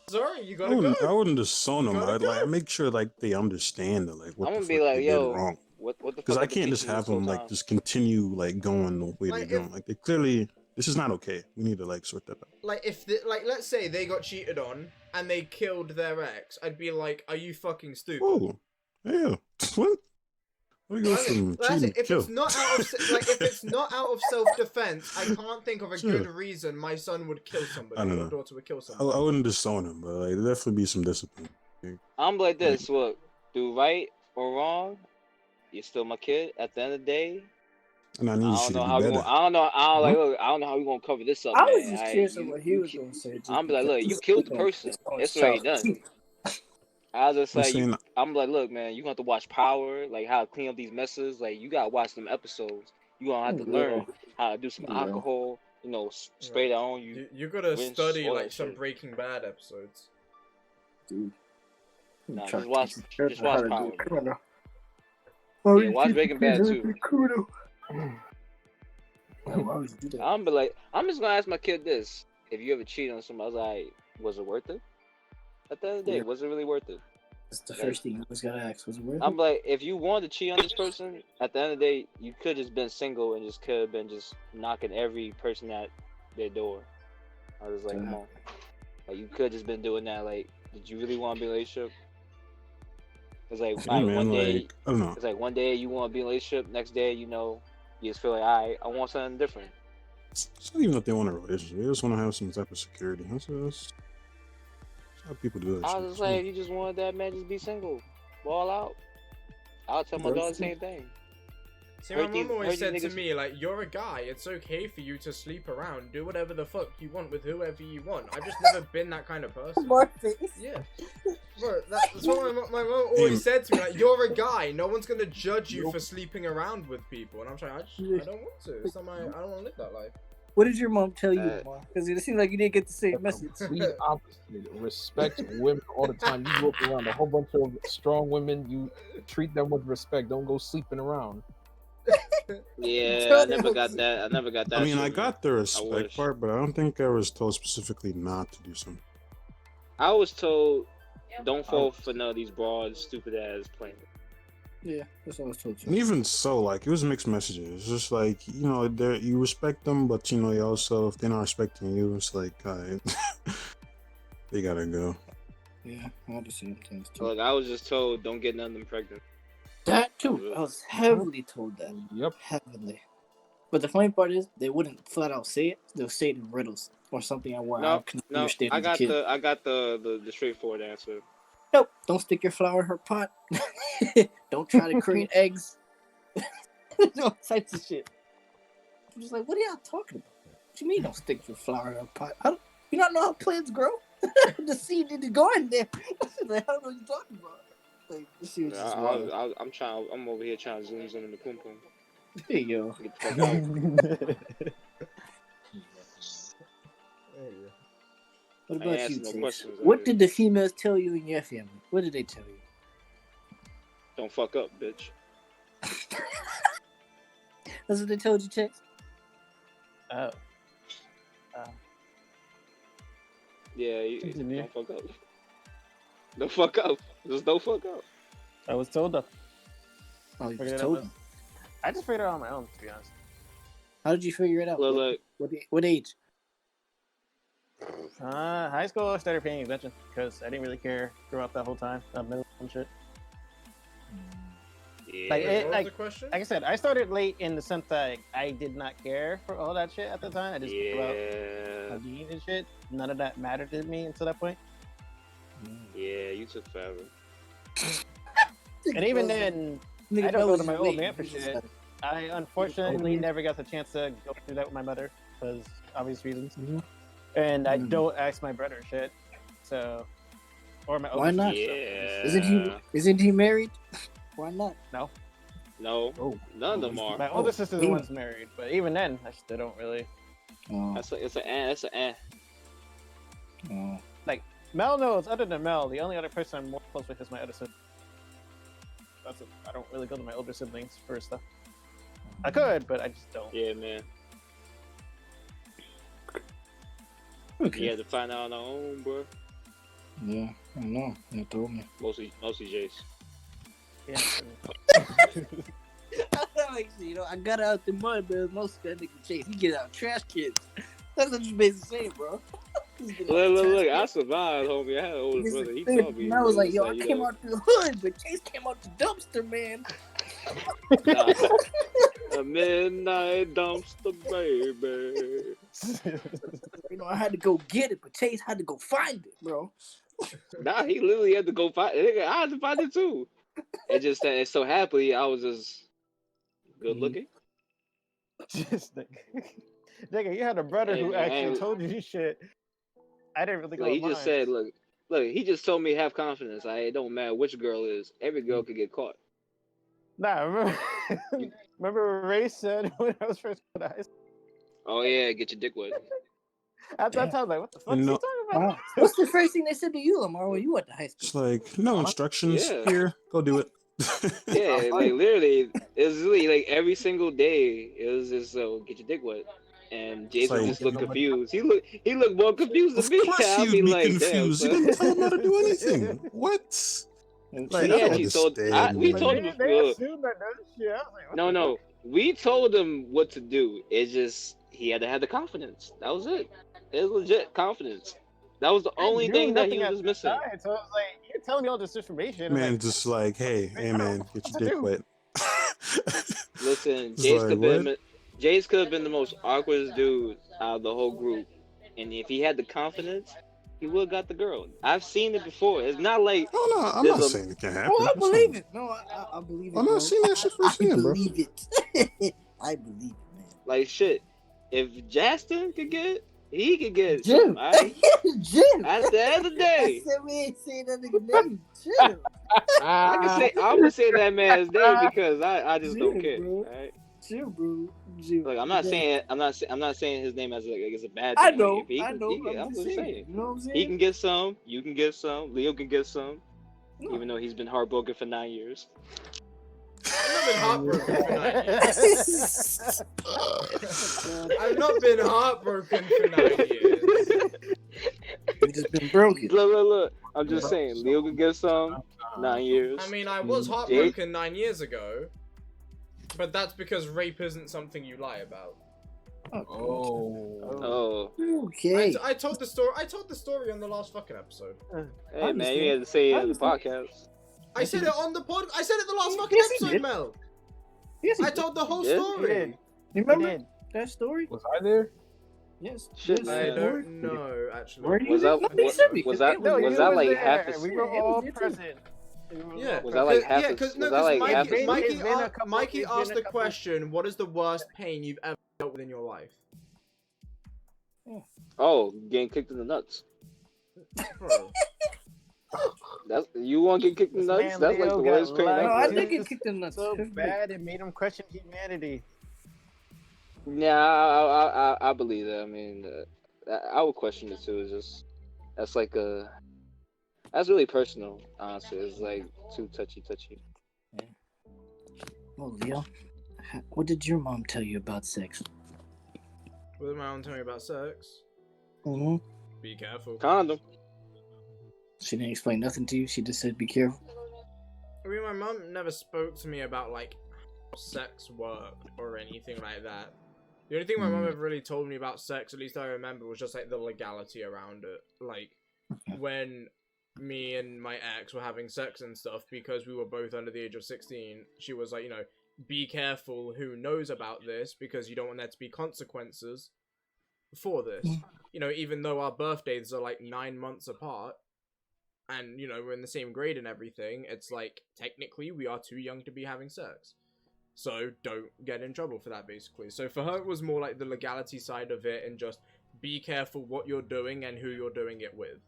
Sorry, you gotta I go. wouldn't disown them. Gotta I'd like make sure like they understand that, like what I'm the gonna fuck be like, they yo, did wrong. what the Because fuck I I've been can't just teaching you have this whole them like time? just continue like going the way Like, they're going. Like they clearly, this is not okay. We need to like sort that out. Like let's say they got cheated on and they killed their ex, I'd be like, are you fucking stupid? Oh, yeah. What? We go from That's cheating it. to If kill. it's not out of if it's not out of self-defense, I can't think of a Sure. good reason my son would kill somebody I don't or know. daughter would kill I somebody. wouldn't disown them, but like there definitely be some discipline. I'm like this. Look, do right or wrong, you're still my kid. At the end of the day, And I need I you don't to know be how we better. gonna. I don't know. I don't like. Look, I don't know how we gonna cover this up, I man. was just curious of what he was ki- going to say. just I'm be like, because look, you killed the person. It's already done. I was just I'm like, saying, I'm like, look, man, you gonna have to watch Power, like how to clean up these messes. Like you gotta watch them episodes. You gonna have to learn how to do some Yeah. alcohol. You know, spray that on you. You gotta rinse, study all like that some shit. Breaking Bad episodes. Dude. Nah, Try just to watch, teach your just children watch how to Power. be a criminal. Yeah, watch Breaking Bad too. Why would you do that? I'm be like, I'm just gonna ask my kid this: if you ever cheated on somebody, I was like, was it worth it? At the end of the day, Yeah. was it really worth it? That's the first thing you always gotta ask. Was it worth I'm it? like, if you wanted to cheat on this person, at the end of the day, you could just been single and just could have been just knocking every person at their door. I was like, come on, like you could just been doing that. Like, did you really want to be in a relationship? It's like, hey, alright, man, one day, like I don't know. it's like one day you want to be in a relationship, next day, you know, you just feel like, alright, I want something different. It's not even that they want a relationship. They just want to have some type of security. That's how people do that. I shit. was just like, if you just wanted that man, just be single. ball out. I'll tell my daughter the same thing. See, my Hurt these- mom always hurt said these to niggas- me, like, you're a guy, it's okay for you to sleep around, do whatever the fuck you want with whoever you want. I've just never been that kind of person. Morpheus. Yeah. Bro, that's what my mom always said to me, like, you're a guy, no one's gonna judge you for sleeping around with people. And I'm trying, I don't want to. It's not my, I don't want to live that life. What did your mom tell you, Because it seemed like you didn't get the same message. Complete opposite. Respect women all the time. You grew up around a whole bunch of strong women. You treat them with respect. Don't go sleeping around. Yeah, I never got that. I mean, I shit, got the man. I respect wish. part, but I don't think I was told specifically not to do something. I was told, don't fall for none of these broad, stupid ass plans. Yeah, that's what I was told And you. even so, like, it was mixed messages. It's just like, you know, you respect them, but, you know, you also, if they're not respecting you, it's like, all right, they gotta go. Yeah, I had the same things too. Look, I was just told, don't get none of them pregnant. That too. I was heavily told that. Yep. Heavily. But the funny part is, they wouldn't flat out say it. They'll say it in riddles or something I couldn't No, understand I as a got kid. the straightforward answer. Nope. Don't stick your flour in her pot. Don't try to create eggs. No types of shit. I'm just like, what are y'all talking about? What you mean don't stick your flour in her pot? You not know how plants grow? The seed need to go in there. Like, I don't know what you're talking about. Like, this shit was just wild. I'm over here trying to zoom in the pum pum. There you go. Get the fuck out. What I about ain't you, asking no Chase? questions, What did the females tell you in your family? What did they tell you? Don't fuck up, bitch. That's what they told you, Chase? Oh. Yeah, Continue. don't fuck up. Don't fuck up. Just don't fuck up. I was told that. Oh, you Figured just it told out. them. I just figured it out on my own, to be honest. How did you figure it out? Look, What age? High school, I started paying attention because I didn't really care throughout that whole time. Middle and shit. yeah. Like, What was like- the question? Like I said, I started late in the sense that I did not care for all that shit at the time. I just cared about yeah. hygiene and shit. None of that mattered to me until that point. Yeah, you took forever. And even then, Nigga, I don't go to my late. old man for shit. I unfortunately never got the chance to go through that with my mother because obvious reasons. And I don't ask my brother shit. So, or my Why older not? sister. Yeah. Isn't he married? Why not? No, Oh. none of them are. My older sister's the one's married, but even then, I still don't really. Oh. That's an eh. Oh. Mel knows. Other than Mel, the only other person I'm more close with is my other sibling. I don't really go to my older siblings for stuff. I could, but I just don't. Yeah, man. Okay. You had to find out on our own, bro. Yeah, I know. You told me. Mostly Jace. Yeah. Like, you know, I got out the mud, but most of that nigga Chase, he get out trash kids. That's what you basically say, bro. Look, I survived, homie. I had an older brother. He told me. And I was like, yo, I you came know, out the hood, but Chase came out the dumpster, man. a midnight dumpster, baby. You know, I had to go get it, but Chase had to go find it, bro. Nah, he literally had to go find it. I had to find it too. It just that so happily I was just good looking. Just nigga, you had a brother Hey, who man, actually told you this shit. I didn't really go. Like, he just said, look, he just told me have confidence. It don't matter which girl it is. Every girl could get caught. Nah, remember what Ray said when I was first going to high school? Oh yeah, get your dick wet. At that time, I was like, what the fuck No. is he talking about? What's the first thing they said to you, Lamar, when you went to high It's school? like, no instructions Yeah. here. Go do it. Yeah, like literally, it was really like every single day. It was just get your dick wet, and Jason like- just looked confused. He looked more confused Of than me. course I'll you'd be be like, confused. damn. You Son. didn't tell him how to do anything. What? Like, He I don't actually told. understand, We man. told him They before. assumed I know this shit. I was like, what No, the no. We told him what to do. It's just he had to have the confidence. That was it. It was legit confidence. That was the I only knew thing that he nothing was at missing. the time, so I was like, you're telling me all this information. I'm Man, like, just like, hey, man, get your dick wet. Listen, It's Jace like, could what? been Jace could have been the most awkward dude out of the whole group, and if he had the confidence, he would got the girl. I've seen it before. It's not like Oh no, I'm there's not a saying it can happen. Oh, I That's believe not- it. No, I believe it. I'm bro. not seeing that shit I firsthand, bro. believe it. I believe it, man. like shit. If Justin could get it, he could get it. Jim. All right? Jim. At the end of the I day, said we ain't saying that nigga name. Jim. I'm gonna say that man's name because I just don't Jim, care. bro. All right? Jim, bro. Jim. Like I'm not saying his name as like it's a bad thing. I know. Like, if he I can- know. he can- I'm just saying. You know what I'm saying? He can get some. You can get some. Leo can get some. No. Even though he's been heartbroken for 9 years. I've been heartbroken for 9 years. I've not been heartbroken for 9 years. You've just been broken. Look. I'm just saying, Leo can get some. 9 years. I mean, I was heartbroken 9 years ago, but that's because rape isn't something you lie about. Oh. Okay. I told the story. I told the story on the last fucking episode. Hey man, you had to say it in the podcast. I said it on the pod. I said it the last fucking Yes, he episode, did. Mel. Yes, he I did. told the whole You did? story. You remember that story? Was I there? Yes. Shit, yes, I man. don't know, actually. Were you Was there? that No, he said me, was 'cause that it No, was you that was like there. half the We were Yeah, it all was there too. present. Yeah. Was that like half yeah, the- because was that like half the- Mikey It's been asked a the couple- question, "What is the worst pain you've ever dealt with in your life?" Oh, getting kicked in the nuts. Bro. That's you want to get kicked in the This nuts? man That's like Leo the got worst pain lied No, ever. I to. did get kicked in the nuts. So bad it made him question humanity. Yeah, I believe that. I mean, I would question it too. It's just that's like that's really personal. Honestly, it's like too touchy. Well, Leo, what did your mom tell you about sex? What did my mom tell me about sex? Mm-hmm. Be careful. Condom. She didn't explain nothing to you. She just said, "Be careful." I mean, my mom never spoke to me about like how sex worked or anything like that. The only thing my mom ever really told me about sex, at least I remember, was just like the legality around it. Like when me and my ex were having sex and stuff, because we were both under the age of 16, she was like, you know, be careful who knows about this because you don't want there to be consequences for this. You know, even though our birthdays are like 9 months apart, and, you know, we're in the same grade and everything, it's like, technically, we are too young to be having sex. So, don't get in trouble for that, basically. So, for her, it was more like the legality side of it, and just be careful what you're doing and who you're doing it with.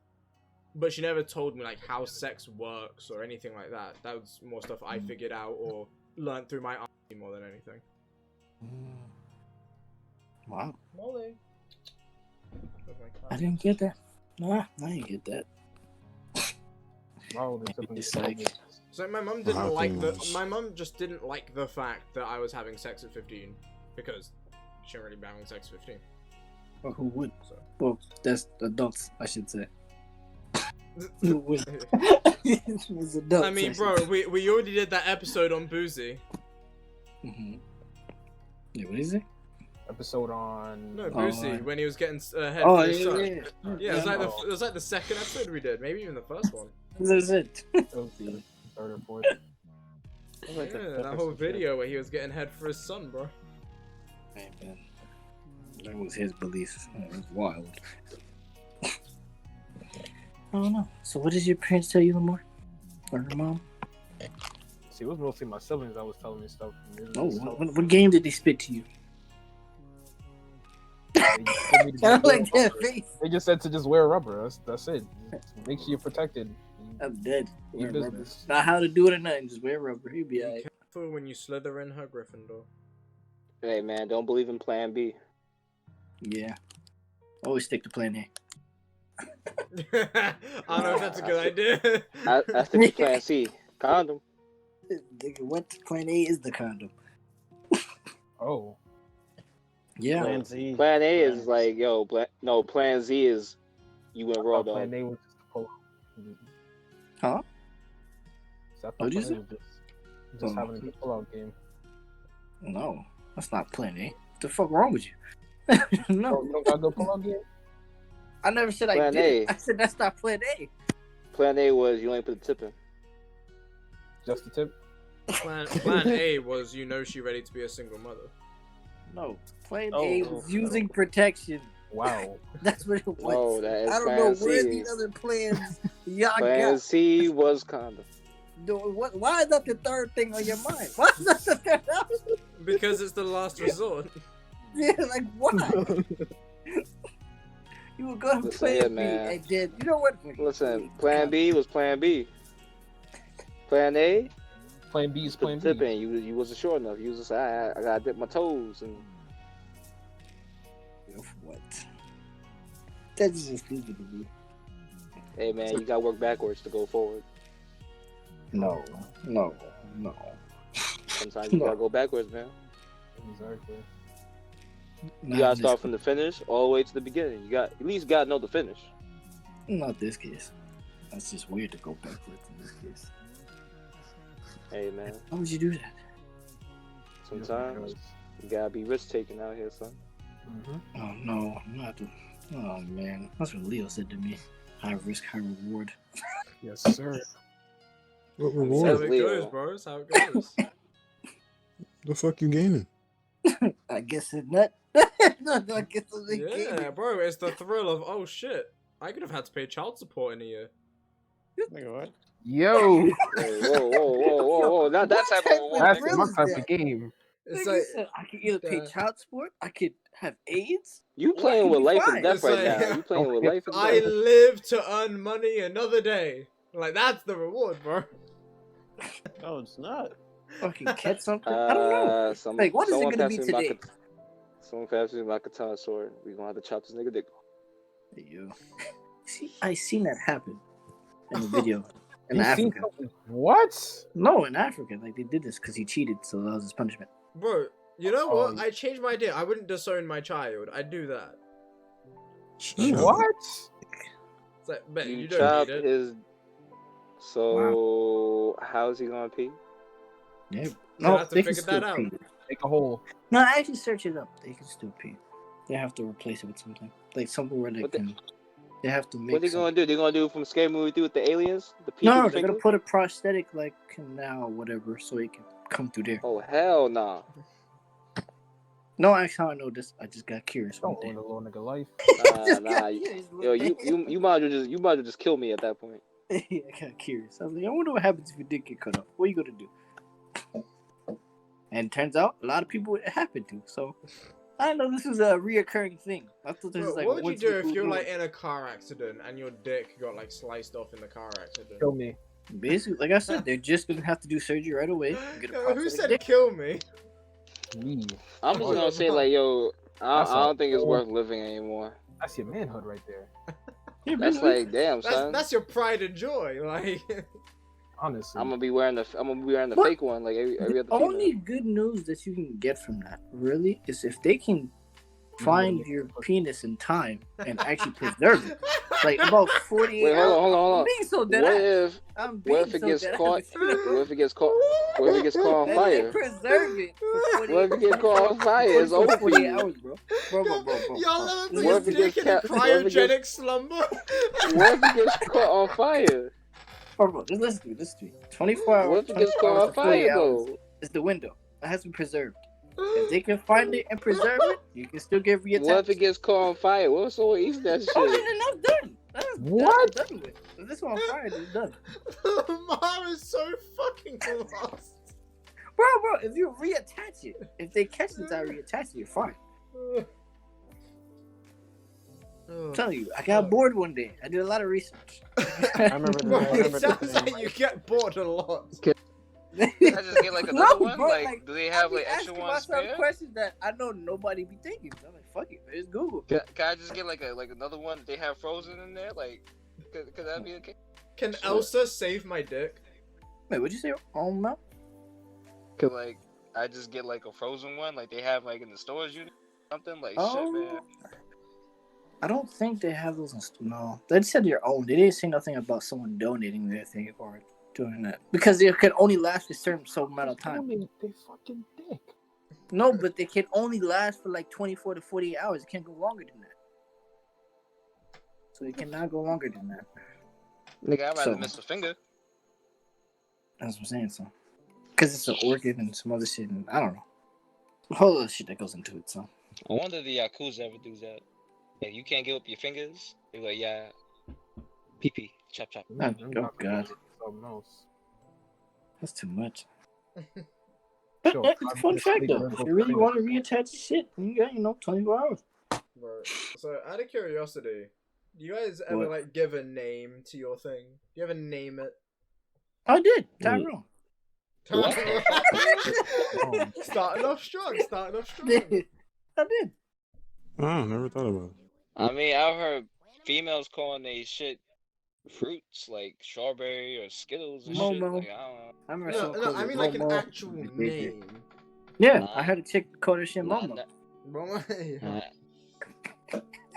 But she never told me, like, how sex works or anything like that. That was more stuff I figured out or learned through my auntie more than anything. Wow. Molly. I didn't get that. Nah, I didn't get that. Oh, there's something It's to like- me. So my mum My didn't like the. opinions. My mum just didn't like the fact that I was having sex at 15 because she shouldn't really be having sex at 15. Or who would? So. Well, that's adults, I should say. Who would? It's adults, I mean, should bro, say. we already did that episode on Boozy. Mhm. Yeah, what is it? Episode on. No, Oh, Boozy right. when he was getting head Oh, for his yeah, son. yeah. Yeah, it was like the second episode we did, maybe even the first one. This is it. Okay, third or fourth. Yeah, that whole video where he was getting head for his son, bro. Hey, man. That was his belief. It was wild. I don't know. So, what did your parents tell you, Lamar? Or your mom? See, it was mostly my siblings that was telling me stuff. Oh, what game did they spit to you? I like that face. They just said to just wear rubber. That's it. Just make sure you're protected. I'm dead. Your Wear rubber. business. Not how to do it or nothing. Just wear rubber. He'll be Be alright. careful when you slither in her Gryffindor. Hey man, don't believe in Plan B. Yeah. Always stick to plan A. I don't know if that's a good idea. I stick to Plan C. Condom. Nigga, what? Plan A is the condom. Oh, Yeah. Plan Z. Plan A is like no. Plan Z is you went raw dog. Plan A was just a pull. Huh? So I thought What'd you Plan say? A was just having a good pull-out game. No, that's not plan A. What the fuck wrong with you? No, Oh, you don't got a good pull-out game? I never said I Plan did. A. I said that's not plan A. Plan A was you only put the tip in. Just the tip? Plan A was, you know, she ready to be a single mother. No, plan Oh, A was using protection. Wow. That's what it was. No, that is I don't plan know where C. these other plans y'all Plan got. C was condom. Why is that the third thing on your mind? Why is that the third option? Because it's the last resort. Yeah, like why? You would go to Listen plan here, B man. and then you know what? Listen, plan B was plan B. Plan A, Plan B is plan B. tipping. You wasn't sure enough. You was just I gotta dip my toes and. What? That's just stupid to me. Hey man, you gotta work backwards to go forward. No. Sometimes you gotta go backwards, man. Exactly. You gotta start from the finish all the way to the beginning. You at least gotta know the finish. Not this case. That's just weird to go backwards in this case. Hey man, How would you do that? sometimes you gotta be risk taking out here, son. Oh no, not the. Oh man, that's what Leo said to me. High risk, high reward. Yes, sir. What That's how reward? it Leo. goes, bro. That's how it goes. The fuck you gaining? I guess it's not. No, I guess it's a Yeah, game. bro. It's the thrill of, oh shit, I could have had to pay child support in a year. Nigga, what? Yo, Hey, whoa! Not that type of reward. that's Really my is type that? of game. It's Nigga like said I could either pay child support, I could have AIDS. You Or I playing could with be life fine. and death It's right like- now. You playing with life and I death. live to earn money another day. Like that's the reward, bro. No, it's not. Fucking catch something. I don't know. Like, what is it someone gonna be pass me my today? Someone pass me my katana sword. We gonna have to chop this nigga dick. Hey, yo. See, I seen that happen in the video in You seen Africa. something? What? No, in Africa, like they did this because he cheated, so that was his punishment. Bro, you know what? Oh. I changed my idea. I wouldn't disown my child. I'd do that. What? It's like, man, You you don't chop need it. his. So how's he gonna pee? Yeah. You'll No, have to they can figure still that out. pee. Make a hole. No, I actually search it up. They can still pee. They have to replace it with something, like something where they What the- can. They have to make. What they gonna do? They gonna do from Scary Movie 3 with the aliens? The pee No, through the they're gonna finger? put a prosthetic like canal, or whatever, so he can come through there. Oh hell nah. No, actually, I know this. I just got curious one Don't day. own a little nigga life. Nah. Yo, you might as well just kill me at that point. I got curious. I was like, I wonder what happens if you did get cut off. What are you gonna do? And turns out a lot of people it happened to. So I didn't know this was a reoccurring thing. I thought this Bro, was like. what would you once do in a if blue you're moon. like in a car accident and your dick got like sliced off in the car accident? Kill me. Basically, like I said, they're just gonna have to do surgery right away. Get a Yo, who prosthetic said dick. kill me? Me. I'm just gonna say like, yo, I That's don't think it's all. worth living anymore. That's your manhood right there. Yeah, That's basically. like, damn, son. That's your pride and joy. Like, Honestly. I'm gonna be wearing the What? fake one like every The other female. only good news that you can get from that, really, is if they can find your penis in time and actually preserve it. Like about 48 Wait, hours. hold I'm on. being so dead. What if I'm being what if it so gets dead. caught? What if it gets caught? What if it gets caught on And they fire? preserve it for 48 What if it gets caught on fire? It's 24, over for 48 you. hours, bro. Bro. Y'all ever put What your if it dick gets in a what if it gets- cryogenic slumber? What if it gets caught on fire? Bro, just listen to me. 24 hours. What if it gets 24 caught hours on to 48 fire hours though? is the window. It has to be preserved. If they can find it and preserve it, you can still get reattached. What if it gets caught on fire? What's so easy that Oh, shit? then that's done. That's What? That's done with. If this one on fire, it's done. Lamar is so fucking lost. Bro, if you reattach it, if they catch it without reattaching it, you're fine. I'm telling you, I got bored one day. I did a lot of research. I remember Bro, I it remember sounds like you get bored a lot. Can I just get like another one? bro, Like, do they have I be like extra asking ones myself spare? questions that I know nobody be thinking. So I'm like, fuck it, it's Google. Can I just get like another one? They have frozen in there. Like, could that be okay? Can Elsa save my dick? Wait, what'd you say? Oh no. Could like I just get like a frozen one? Like they have like in the storage unit, something like Oh. shit, man. I don't think they have those. No, they said your own. They didn't say nothing about someone donating their thing or doing that because it can only last a certain amount of time. They fucking dick. No, but they can only last for like 24 to 48 hours. It can't go longer than that. So it cannot go longer than that. Nigga, I'd rather So- miss a finger. That's what I'm saying. So, because it's an organ and some other shit, and I don't know, a whole other shit that goes into it. So, I wonder if the Yakuza ever do that. Yeah, you can't give up your fingers. You're like, yeah, pee, chop. Oh God, Something else. that's too much. Sure, That's a I'm fun just fact sleeping though. and If go you really for want to reattach your shit, you got 24 hours. Right. So, out of curiosity, do you guys ever What? like give a name to your thing? Do you ever name it? I did, Tyrone. What? Starting off strong. I did. Oh, never thought about it. I mean, I've heard females calling they shit fruits like strawberry or Skittles and shit. Momo. Like, I don't know. I remember No, someone no, called I it mean like an Momo. actual name. Yeah, I had a chick call her shit Nah, Momo. Momo.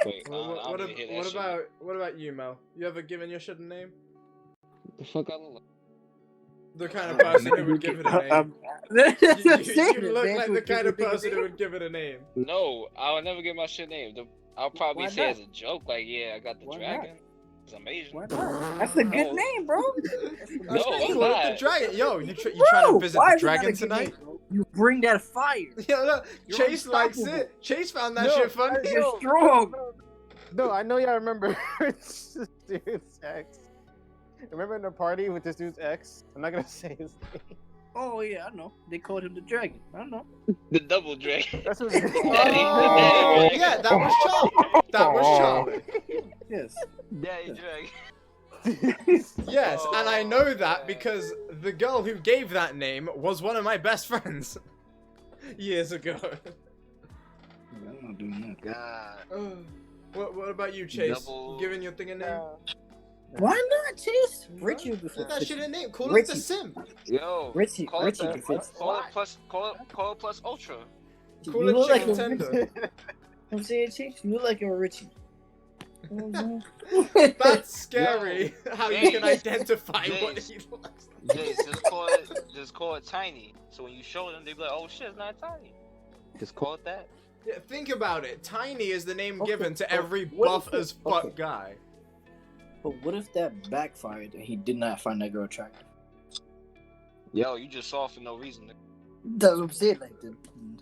Wait, What about you, Mel? You ever given your shit a name? the fuck I look like? The kind of person who would give it a name. You look like the kind of person who would give it a name. No, I would never give my shit name. I'll probably Why say not? as a joke, like, yeah, I got the Why dragon. It's amazing. Why not? That's a good No. name, bro. No, Call it's it not. the dragon. Yo, you trying Bro, to visit why the is it not a dragon good tonight? name, bro? You bring that fire. Yo, no, You're Chase likes unstoppable. it. Chase found that No, shit funny. You're strong. No, I know y'all remember this dude's ex. Remember in the party with this dude's ex? I'm not gonna say his name. Oh yeah, I know. They called him the dragon. I know. The double dragon. That's what Oh, yeah, that was Charlie. That was Charlie. Yes. Daddy dragon. Yes, and I know that because the girl who gave that name was one of my best friends years ago. I'm not doing that. God. What about you, Chase? Double- Giving your thing a name? Why not, Chase? Richie would be Give that shit a name. Call Richie. it the Sim. Yo. Richie Call it can the- fit. Call it plus ultra. Call You it look like Chicken a Tender. I'm saying, Chase, you look like a Richie. That's scary. How you can James. identify what James. he looks. Jace, just call it tiny. So when you show them, they be like, oh shit, it's not tiny. Just call it that. Yeah, think about it. Tiny is the name Okay, given to but every what buff if it- as fuck okay. guy. But what if that backfired and he did not find that girl attractive? Yo, you just saw for no reason. That's what I'm saying. Like,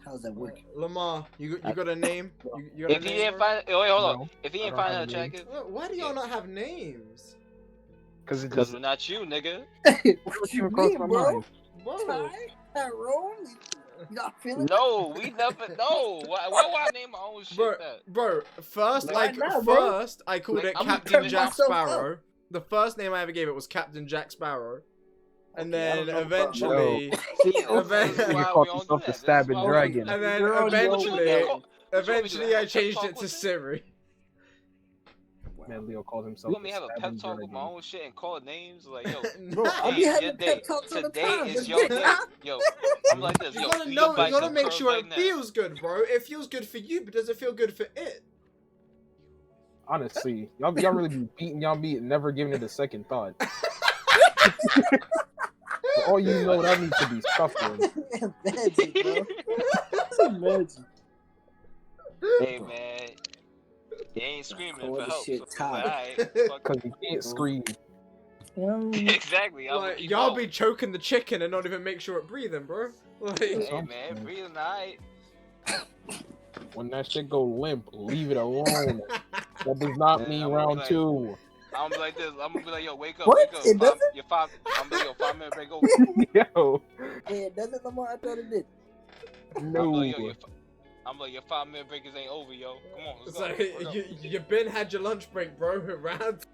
how's that work? Lamar, you got a name? You got a If he name, didn't bro? find, wait, hold on. No, If he I didn't don't find her have a name. attractive, Why do y'all not have names? Because because we're not you, nigga. What you What crossed mean, my bro? mind? Bro. Tyrone? You not feeling No, we never. No, why would I name my own shit that? Bro, first, Why like, not, bro? first, I called Like, it I'm Captain turning Jack myself Sparrow. The first name I ever gave it was Captain Jack Sparrow. And Okay, I then don't know about eventually, See, this Event- is You why called we don't yourself do the that. stabbing This is why we- dragon. and then You're on your own, eventually man. I changed Talk it to with Siri. Man, Leo called You himself want me to have a pep talk with my own shit and call names like, yo, Bro, I today be is having your day. pep talks all the Today time. is Let's your get it, day. huh? Yo, I'm like this. You Yo, gotta do know, your you gotta bicep make curls sure right it now. feels good, bro. It feels good for you, but does it feel good for it? Honestly, y'all really be beating y'all meat and never giving it a second thought. For all you know, that needs to be suffering. Imagine, bro. Imagine. Hey man, they ain't screaming Call for this help. shit So it's time. alright, fuck. Because you can't scream. Exactly. I'm Like, y'all be choking the chicken and not even make sure it breathing, bro. Like, Hey man, breathing alright. When that shit go limp, leave it alone. That does not Man, mean I'm round like- two. I'm gonna be like this. I'm gonna be like, yo, wake up, What? wake up. It doesn't? Your 5. I'm gonna be like, yo, 5 minute break over. Yo, Yeah, it doesn't Lamar. I thought it did. I'm no. like, yo, I'm like, your 5 minute breakers ain't over, yo. Come on, let's it's go. like, Let's go. you been had your lunch break, bro. Round.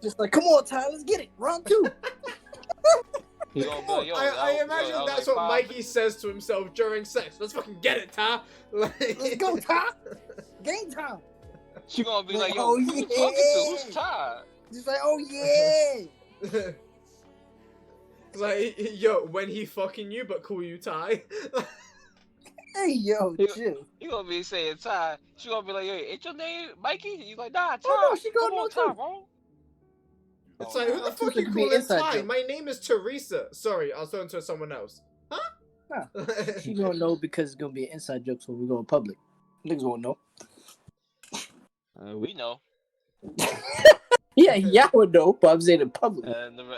Just like, come on, Ty, let's get it. Round two. He gonna be like, yo, I yo, imagine that was that's like what 5 Mikey says to himself during sex. Let's fucking get it, Ty. Like, Let's go, Ty. Game time. She gonna be like, yo, Oh, who you yeah. talking to? Who's tired? Just like, oh yeah. It's like, yo, when he fucking you, but call you Ty. Hey, yo, You- chill. You gonna be saying Ty. She gonna be like, yo, ain't your name Mikey? He's like, nah, Ty. Oh, no, she gonna Come know on, Ty, too. bro. It's Oh, like, who nah. the fuck It you could be calling inside Ty? joke. My name is Teresa. Sorry, I was talking to someone else. Huh? Nah. She gonna know because it's gonna be an inside joke, so we go in public. Niggas won't know. We know. Yeah, y'all would know, but I'm saying in public. And the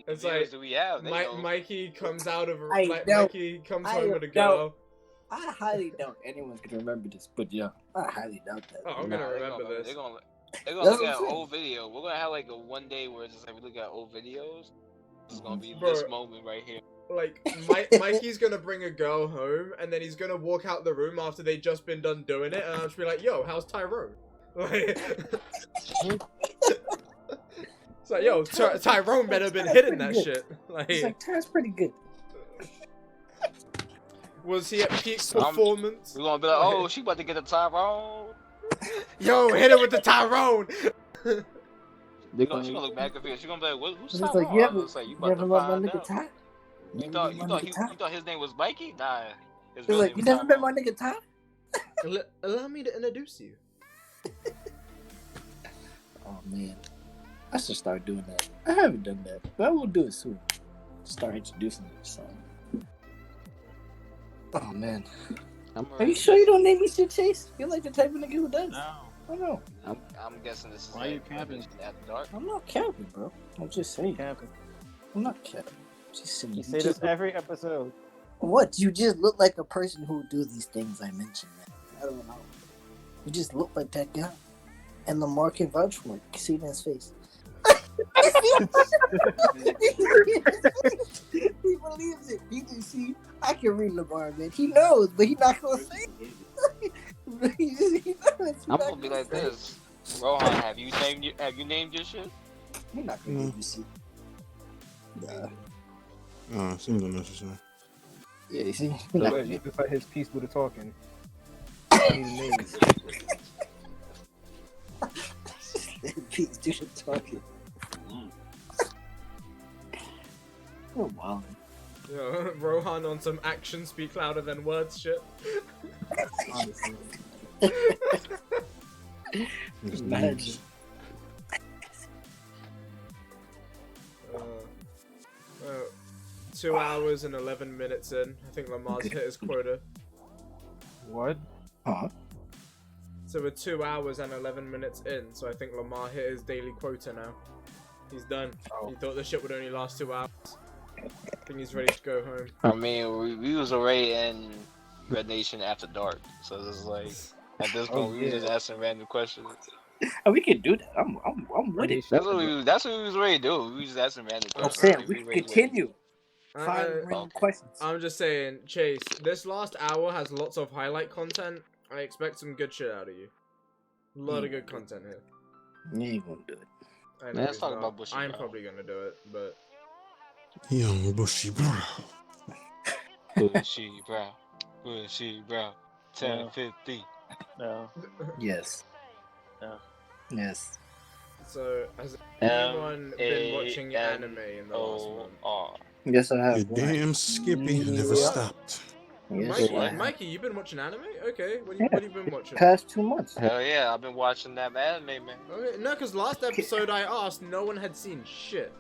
It's viewers like, that we have, they know. Mikey comes out of I like, know. Mikey comes I home with a know. girl. I highly doubt anyone's gonna remember this, but yeah, I highly doubt that. Oh, I'm gonna remember this. They're gonna That's look what I'm at saying. old video. We're gonna have like a one day where it's just like we look at old videos. It's gonna be Bro. this moment right here. Like, Mikey's gonna bring a girl home, and then he's gonna walk out the room after they just been done doing it, and I'll just be like, yo, how's Tyrone? Like, it's like, yo, Tyrone better been hitting that shit. It's like Tyrone's pretty good. Was he at peak performance? We're gonna be like, oh, she about to get a Tyrone. Yo, hit her with the Tyrone! She gonna look mad confused. She gonna be like, who's It's Tyrone? like, you ever, It's like, you you about ever to met my find nigga out. Ty? You thought his name was Mikey? Nah. His It's real like, name you was never met Tyrone. my nigga Ty? Allow me to introduce you. Oh man, I should start doing that. I haven't done that, but I will do it soon. Start introducing you to something. Oh man, are you sure you don't name me shit, Chase? You're like the type of nigga who does. No. I know. I'm guessing this is Why you like capping? after dark. I'm not capping, bro. I'm just saying. Capping. I'm not capping. Just saying. You You say this just, every episode. what? You just look like a person who do these things I mentioned, man. I don't know. You just look like that guy. And Lamar can vouch for it. See it in his face. He believes it. He just see. I can read Lamar, man. He knows, but he's not gonna say it. He knows, I'm gonna be like this. Rohan, have you named your shit? He's not gonna give you see. Nah. Seems unnecessary. Yeah, you see. He's So not let, gonna just let his piece do the talking. I need the names. Please do the talking. Oh wow. Yo, Rohan on some action speak louder than words shit. Honestly. Just Imagine. names. Well, 2 hours and 11 minutes in. I think Lamar's hit his quota. What? Huh? So we're 2 hours and 11 minutes in, so I think Lamar hit his daily quota now. He's done. Oh. He thought the shit would only last 2 hours. I think he's ready to go home. I mean, we was already in Red Nation after dark, so it's like at this point we was just asking random questions. Oh, we can do that. I'm with it. That's what we was ready to do. We was just asking random I'm questions. saying we can continue. Find random questions. I'm just saying, Chase, this last hour has lots of highlight content. I expect some good shit out of you. A lot of good content here. You ain't gonna do it. I know Man, let's he's talk not. about Bushy I'm Brown. probably gonna do it, but Young bushy bro. Bushy Brown, 1050. No. Yes. No. Yes. so has anyone been watching anime in the last month? M-O-R. Yes, I have. You damn Skippy never stopped. Yes, I have. Mikey, you've been watching anime? Okay, what have you been watching? Past 2 months. Hell yeah, I've been watching that anime, man. Okay, no, because last episode I asked, no one had seen shit.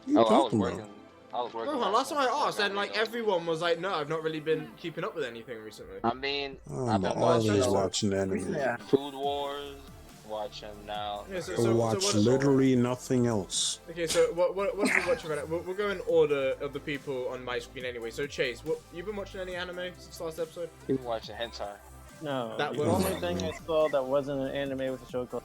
What you Oh, I was talking working. about? I was working. Rohan, last time I asked, and like every. everyone was like, no, I've not really been keeping up with anything recently. I mean, I've I'm been watching always watching anime. Yeah. Food Wars, watching now. Yeah, I watch literally nothing else. Okay, so what are we watching right now? We'll go in order of the people on my screen anyway. So Chase, you've been watching any anime since last episode? You've been watching hentai. No. That the was- only thing I saw that wasn't an anime was a show called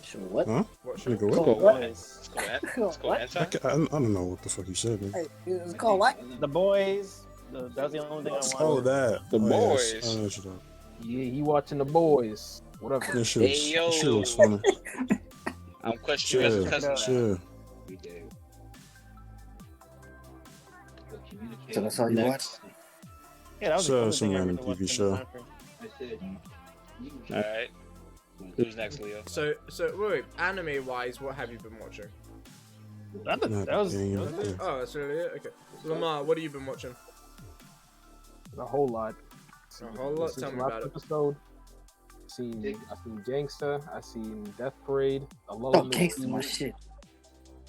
Sure, what? Huh? What show? Nigga, what? Called what? It's called What? hentai. I don't know what the fuck you said, man. Hey, it was called what? The Boys. That's the only thing I watched. Oh, that. The Oh, Boys. Yes. I know what you're talking. Yeah, he watching the boys. Whatever. That shit was, Hey, yo. that shit was funny. I'm questioning your Chill, cousin. chill. So that's all you watch? Yeah, that was the So, only some thing I random really watched TV in show. the time frame. Alright. Who's next, Leo? So wait, anime wise, what have you been watching? That was Dang, was it? yeah. Oh, that's really it. Okay, Lamar, what have you been watching? A whole lot. A whole lot? Since Tell me last about it. episode, I seen Gangsta, I seen Death Parade, A Lull Oh, in the gangsta my Sea.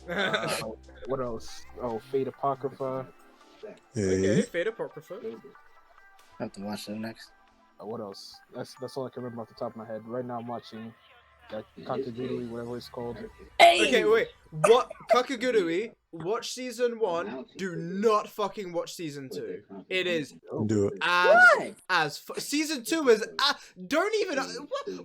shit. What else? Oh, Fate Apocrypha. Okay, Hey, Fate Apocrypha. I have to watch that next. What else? That's all I can remember off the top of my head. Right now, I'm watching that Kakagurui, whatever it's called. Okay, wait. What? Kakagurui watch season 1. Do not fucking watch season 2. It is Do it. season 2 is don't even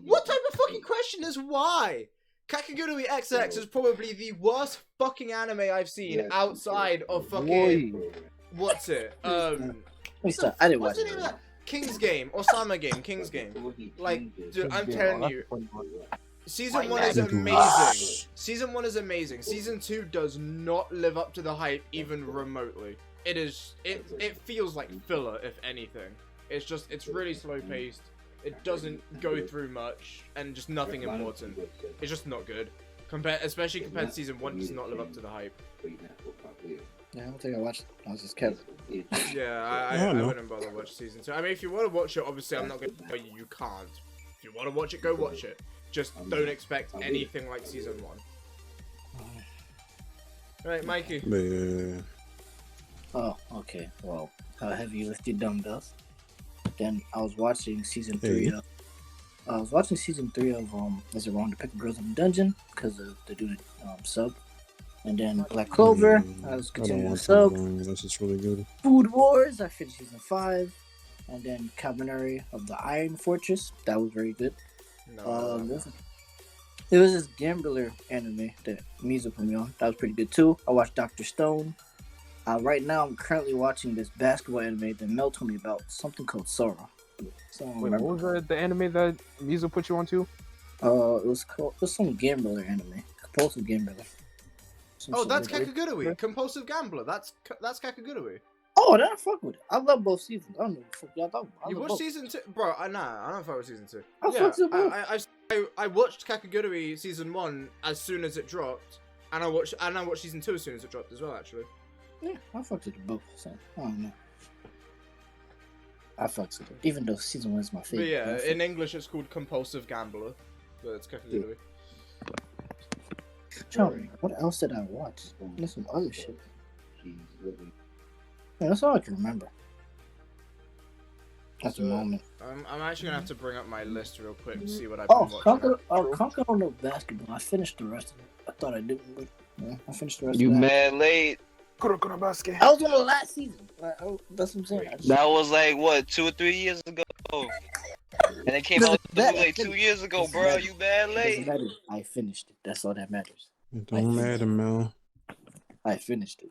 what type of fucking question is why? Kakegurui XX is probably the worst fucking anime I've seen outside of fucking what's it? I didn't watch What's the name of that? King's Game or Summer Game? King's Game. Like, dude, I'm telling you. Season 1 is amazing. Season 1 is amazing. Season 2 does not live up to the hype even remotely. It feels like filler, if anything. It's really slow paced. It doesn't go through much and just nothing important. It's just not good. Especially compared to season 1, it does not live up to the hype. Yeah, I don't think I watched it. I was just kept. Yeah, I wouldn't bother watch season 2. I mean, if you want to watch it, obviously I'm not going to tell you you can't. If you want to watch it, go watch it. Just don't expect anything like season 1. Right, Mikey. Yeah. Oh, okay. Well, how heavy you lift your dumbbells? Then I was watching season 3 of. I was watching season 3 of Is It Wrong to Pick Up Girls in the Dungeon because they're doing sub. And then Black Clover, I was continuing the sub. This is really good. Food Wars, I finished season 5. And then Cavalry of the Iron Fortress, that was very good. There was this gambler anime that Mizu put me on. That was pretty good too. I watched Dr. Stone. Right now, I'm currently watching this basketball anime that Mel told me about, something called Sora. So, wait, what was the anime that Mizu put you onto? It was some gambler anime, compulsive gambler. That's Kakegurui, compulsive gambler. That's Kakegurui. Oh, then I fuck with it. I love both seasons. I don't know what the fuck y'all talking about. You watched season 2? Bro, I don't fuck with season 2. I watched Kakegurui season 1 as soon as it dropped, and I watched season 2 as soon as it dropped as well, actually. Yeah, I fucked with it both, so I don't know. I fucked with it, even though season 1 is my favorite. But yeah, in English it's called compulsive gambler, but it's Kakegurui. Charlie, what else did I watch? There's some other shit. Yeah, that's all I can remember. At the moment. I'm actually gonna have to bring up my list real quick to see what I've been watching. Conquer on the basketball. I finished the rest of it. I thought I didn't, but yeah, I finished the rest you of it. You mad late. I was on the last season. That's what I'm saying. That was like, what, 2 or 3 years ago? And it came out like 2 years ago, bro. You mad late. I finished it. That's all that matters. It don't matter, Mel. I finished it.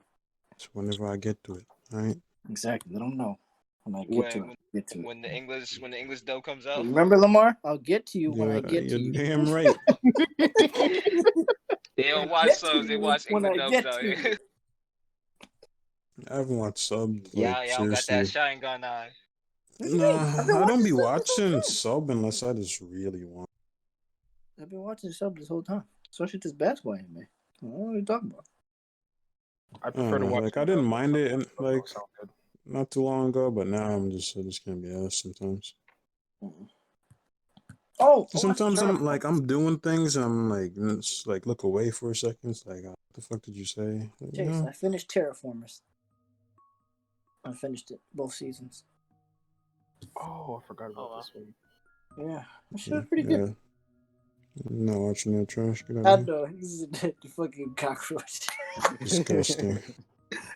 It's whenever I get to it, right? Exactly. I don't know. When I get to it. When the English dub comes out. Remember, Lamar? I'll get to you when I get to you. You're damn right. They don't watch subs. They watch English dubs out here. I haven't watched sub. Y'all got that shine gun on. Nah, I don't be watching sub unless I just really want. I've been watching sub this whole time. Especially this basketball anime. What are you talking about? I prefer to watch. Like I didn't mind it, and like not too long ago, but now I just can't be asked sometimes. Sometimes I'm doing things and I'm like look away for a second. It's like, what the fuck did you say? I finished Terraformers. I finished it both seasons. Oh, I forgot about this one. Yeah, that shit was pretty good. I'm not watching that trash. Get out I of know, he's the fucking cockroach. Disgusting.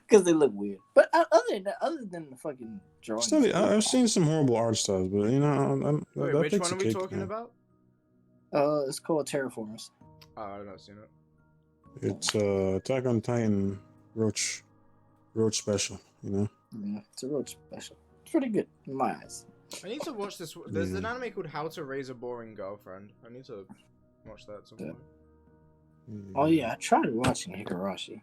Because they look weird. But other than the fucking drawing. I've seen some horrible art styles, but you know, Wait, which one are we talking about? It's called Terraformers. Oh, I've not seen it. It's Attack on Titan Roach special, you know? Yeah, it's a Roach special. It's pretty good in my eyes. I need to watch this. There's an anime called How to Raise a Boring Girlfriend. I need to watch that at some point. Oh yeah, I tried watching Higurashi.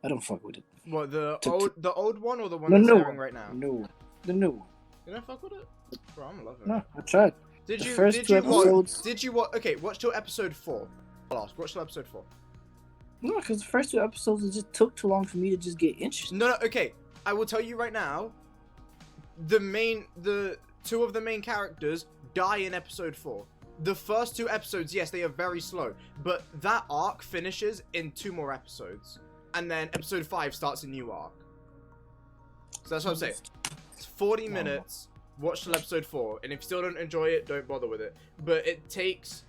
I don't fuck with it. What, the old one or the one that's airing right now? The new one. You don't fuck with it? Bro, I'm loving it. No, I tried. Did you watch? Okay, watch till episode 4. I'll ask. Watch till episode 4. No, because the first 2 episodes, it just took too long for me to just get interested. No, okay. I will tell you right now. The 2 of the main characters die in episode 4. The first 2 episodes, yes, they are very slow, but that arc finishes in 2 more episodes, and then episode 5 starts a new arc. So that's what I'm saying. It's 40 minutes. Watch till episode 4, and if you still don't enjoy it, don't bother with it. But it takes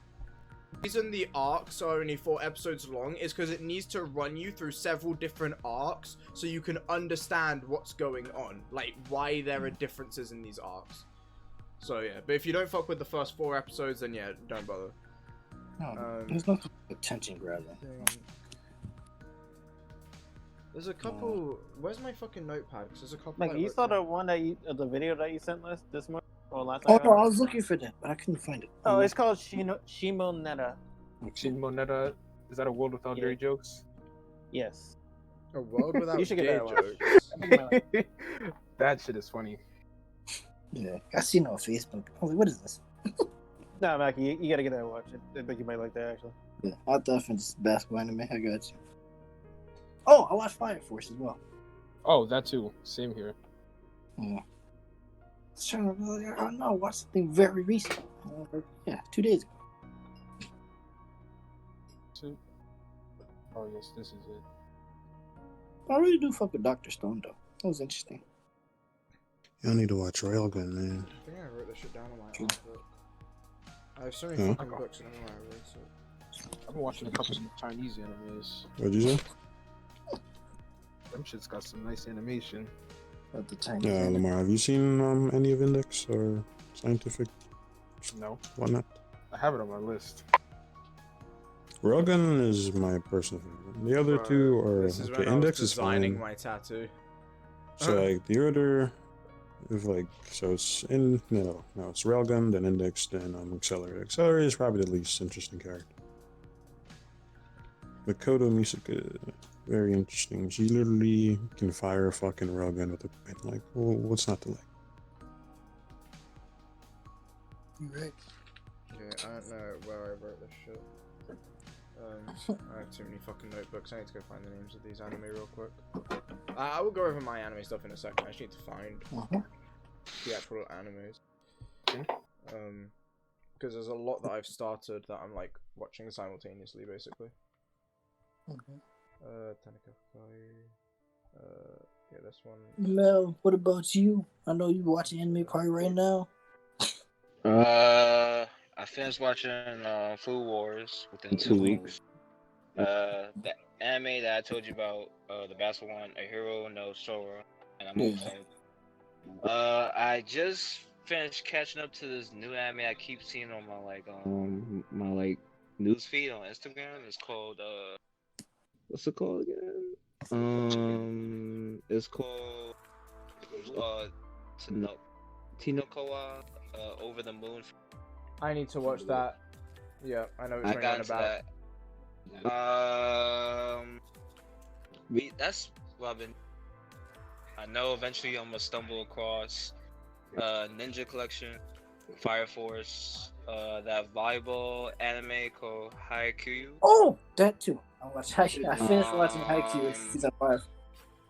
reason the arcs are only 4 episodes long is because it needs to run you through several different arcs so you can understand what's going on, like why there are differences in these arcs. So yeah, but if you don't fuck with the first 4 episodes, then yeah, don't bother. There's no attention grabbing. There's a couple. Where's my fucking notepad? 'Cause there's a couple. Like, you saw the one that the video that you sent us this morning or last Oh night? no, I was looking for that, but I couldn't find it. Oh, it's called Shimonetta. Shimonetta, is that a world without dirty jokes? Yes. A world without You should get gay that one. jokes. That shit is funny. Yeah, I seen it on Facebook. I was like, what is this? Nah, Mackie, you gotta get that and watch it. I think you might like that actually. Yeah, I thought it's basketball anime. I got you. Oh, I watched Fire Force as well. Oh, that too. Same here. Yeah. I don't know. I watched something very recent. Yeah, 2 days ago. Oh yes, this is it. I really do fuck with Dr. Stone though. That was interesting. Y'all need to watch Railgun, man. I think I wrote this shit down on my outfit. I have so many fucking books and I don't know why I wrote it. I've been watching a couple of Chinese animes. What'd you say? Them shit's got some nice animation. At the time. Yeah, Lamar, have you seen any of Index or Scientific? No, Whatnot? I have it on my list. Railgun is my personal favorite. The other two are This is okay. when Index I was is designing fine. my tattoo. So like the order of like so it's in no it's Railgun, then Index, then Accelerate. Accelerate is probably the least interesting character. But Kodo Misaka, very interesting. She literally can fire a fucking railgun with a point. Like, well, what's not to like? You're right. Yeah, I don't know where I wrote this shit. I have too many fucking notebooks. I need to go find the names of these anime real quick. I will go over my anime stuff in a second. I just need to find the actual animes. Because there's a lot that I've started that I'm like watching simultaneously, basically. Tanaka Fai. Yeah, this one. Mel, what about you? I know you watching anime probably right now. I finished watching Food Wars within 2 weeks. The anime that I told you about, the basketball one, A Hero No Sora, and I'm excited. I just finished catching up to this new anime I keep seeing on my my news feed on Instagram. It's called what's it called again? It's called Tinokoa Over the Moon. I need to watch that. Yeah, I know what you're got about. That. That's what I've been. I know eventually I'm gonna stumble across Ninja Collection, Fire Force, that volleyball anime called Haikyuu. Oh, that too. I finished watching Haikyuu season 5.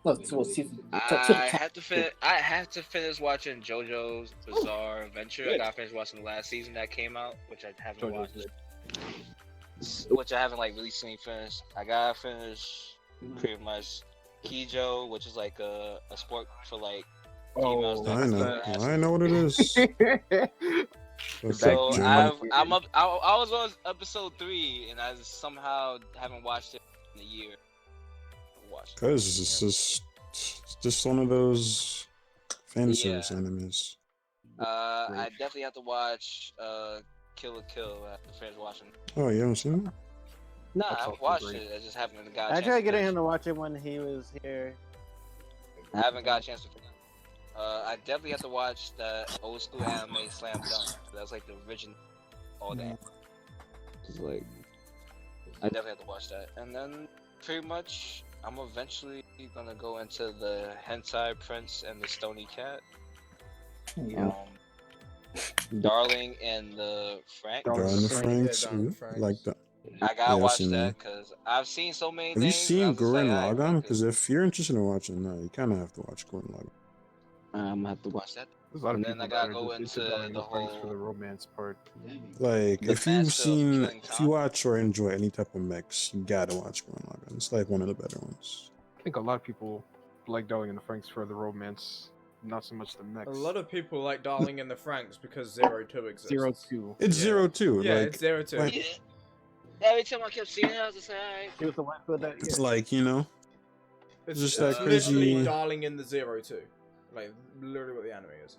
No, season. I have to finish watching JoJo's Bizarre Adventure. I gotta finish watching the last season that came out, which I haven't watched. Which I haven't like really seen finished. I gotta finish pretty much Kijo, which is like a sport for like females. I know what it is. So I was on episode 3 and I somehow haven't watched it in a year. Because it's just one of those fan service animes. I definitely have to watch Kill la Kill after finish watching. Oh, you haven't seen it? Nah, I've watched it. I just haven't got a chance. I tried getting him to watch it when he was here. I haven't got a chance to. I definitely have to watch the old school anime Slam Dunk. That's like the original. All that. It's like I definitely have to watch that, and then pretty much I'm eventually gonna go into the Hentai Prince and the Stony Cat. Darling and the Frank. Darling the Franks, like that. I gotta watch that because I've seen so many things. Have you seen Gurren Lagann? Because if you're interested in watching that, you kind of have to watch Gurren Lagann. I'm gonna have to watch that. There's a lot of and then I gotta go into the whole for the romance part. Like if you watch or enjoy any type of mix, you gotta watch Gurren Lagann. It's like one of the better ones. I think a lot of people like Darling and the Franks for the romance, not so much the mix. A lot of people like Darling in the Franks because 02 exists. 02. It's 02. Yeah, like, it's 02. Like, Every time I kept seeing her, I was just like, alright. She was the one for that. It's Yeah. like, you know, It's just it's that literally crazy. Darling in the Zero too. Like literally what the anime is.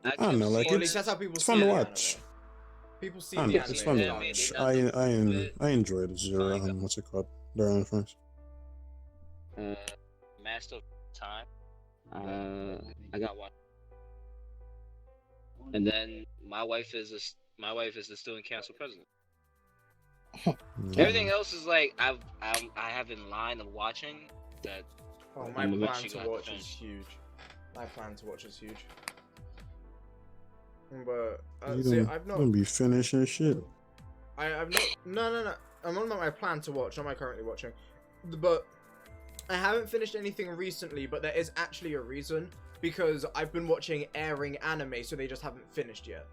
I don't know, like Or at least it's that's how people it's see fun to the watch. anime. People see I don't the know, anime. it's fun to as Darling in watch. the Zero. I enjoyed Zero. What's it called? Darling Friends. Master of Time. I got one. And then my wife is the student council president. Everything else is like I have in line of watching that. Oh, my plan to watch is huge. My plan to watch is huge. But see, I've not. Gonna be finishing shit. I've not. No. I'm on my plan to watch. Not my currently watching. But I haven't finished anything recently. But there is actually a reason, because I've been watching airing anime, so they just haven't finished yet.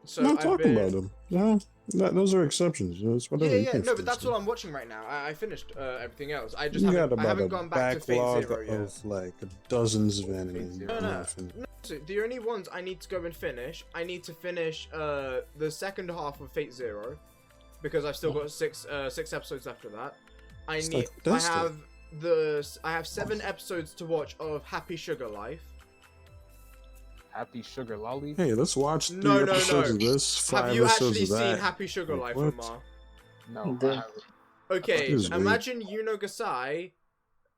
So I'm not I've talking been... about them. No, those are exceptions. It's whatever. Yeah. No, but that's what I'm watching right now. I finished everything else. I just You got haven't. I about haven't a gone back to Fate backlog Zero yet. of like dozens of anime. No. So the only ones I need to go and finish, I need to finish the second half of Fate Zero, because I've still got six episodes after that. I have 7 episodes to watch of Happy Sugar Life. Happy Sugar Lolly. Hey, let's watch 3 No. episodes of this. 5 Have you episodes actually of that. seen Happy Sugar Life, what? Omar? No. Okay, This is weird. imagine Yuno Gasai,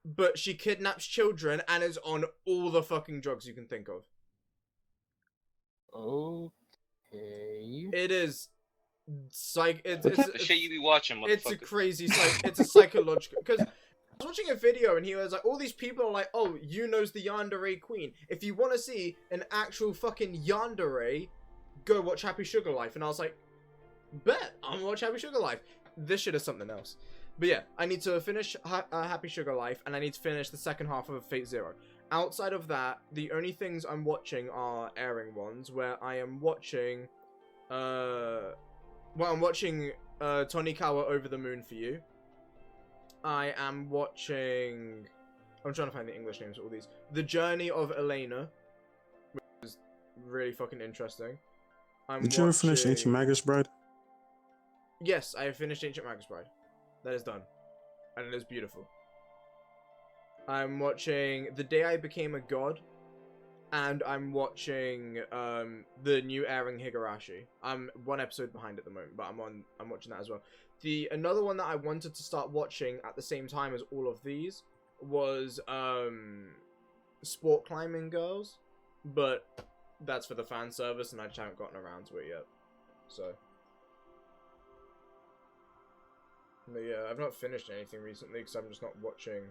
but she kidnaps children and is on all the fucking drugs you can think of. Okay. It is it's The shit you be watching, motherfucker. it's a crazy it's a psychological, because I was watching a video and he was like, all these people are like, oh, Yuno's the yandere queen. If you want to see an actual fucking yandere, go watch Happy Sugar Life. And I was like, bet I'm gonna watch Happy Sugar Life. This shit is something else. But yeah, I need to finish Happy Sugar Life, and I need to finish the second half of Fate Zero. Outside of that, the only things I'm watching are airing ones, where I am watching I'm watching Tonikawa Over the Moon for You. I am watching... I'm trying to find the English names of all these. The Journey of Elena, which is really fucking interesting. Did you ever finish Ancient Magus Bride? Yes, I have finished Ancient Magus Bride. That is done. And it is beautiful. I'm watching The Day I Became a God. And I'm watching the new airing Higurashi. I'm 1 episode behind at the moment, but I'm watching that as well. Another one that I wanted to start watching at the same time as all of these was Sport Climbing Girls, but that's for the fan service, and I just haven't gotten around to it yet. So, but yeah, I've not finished anything recently because I'm just not watching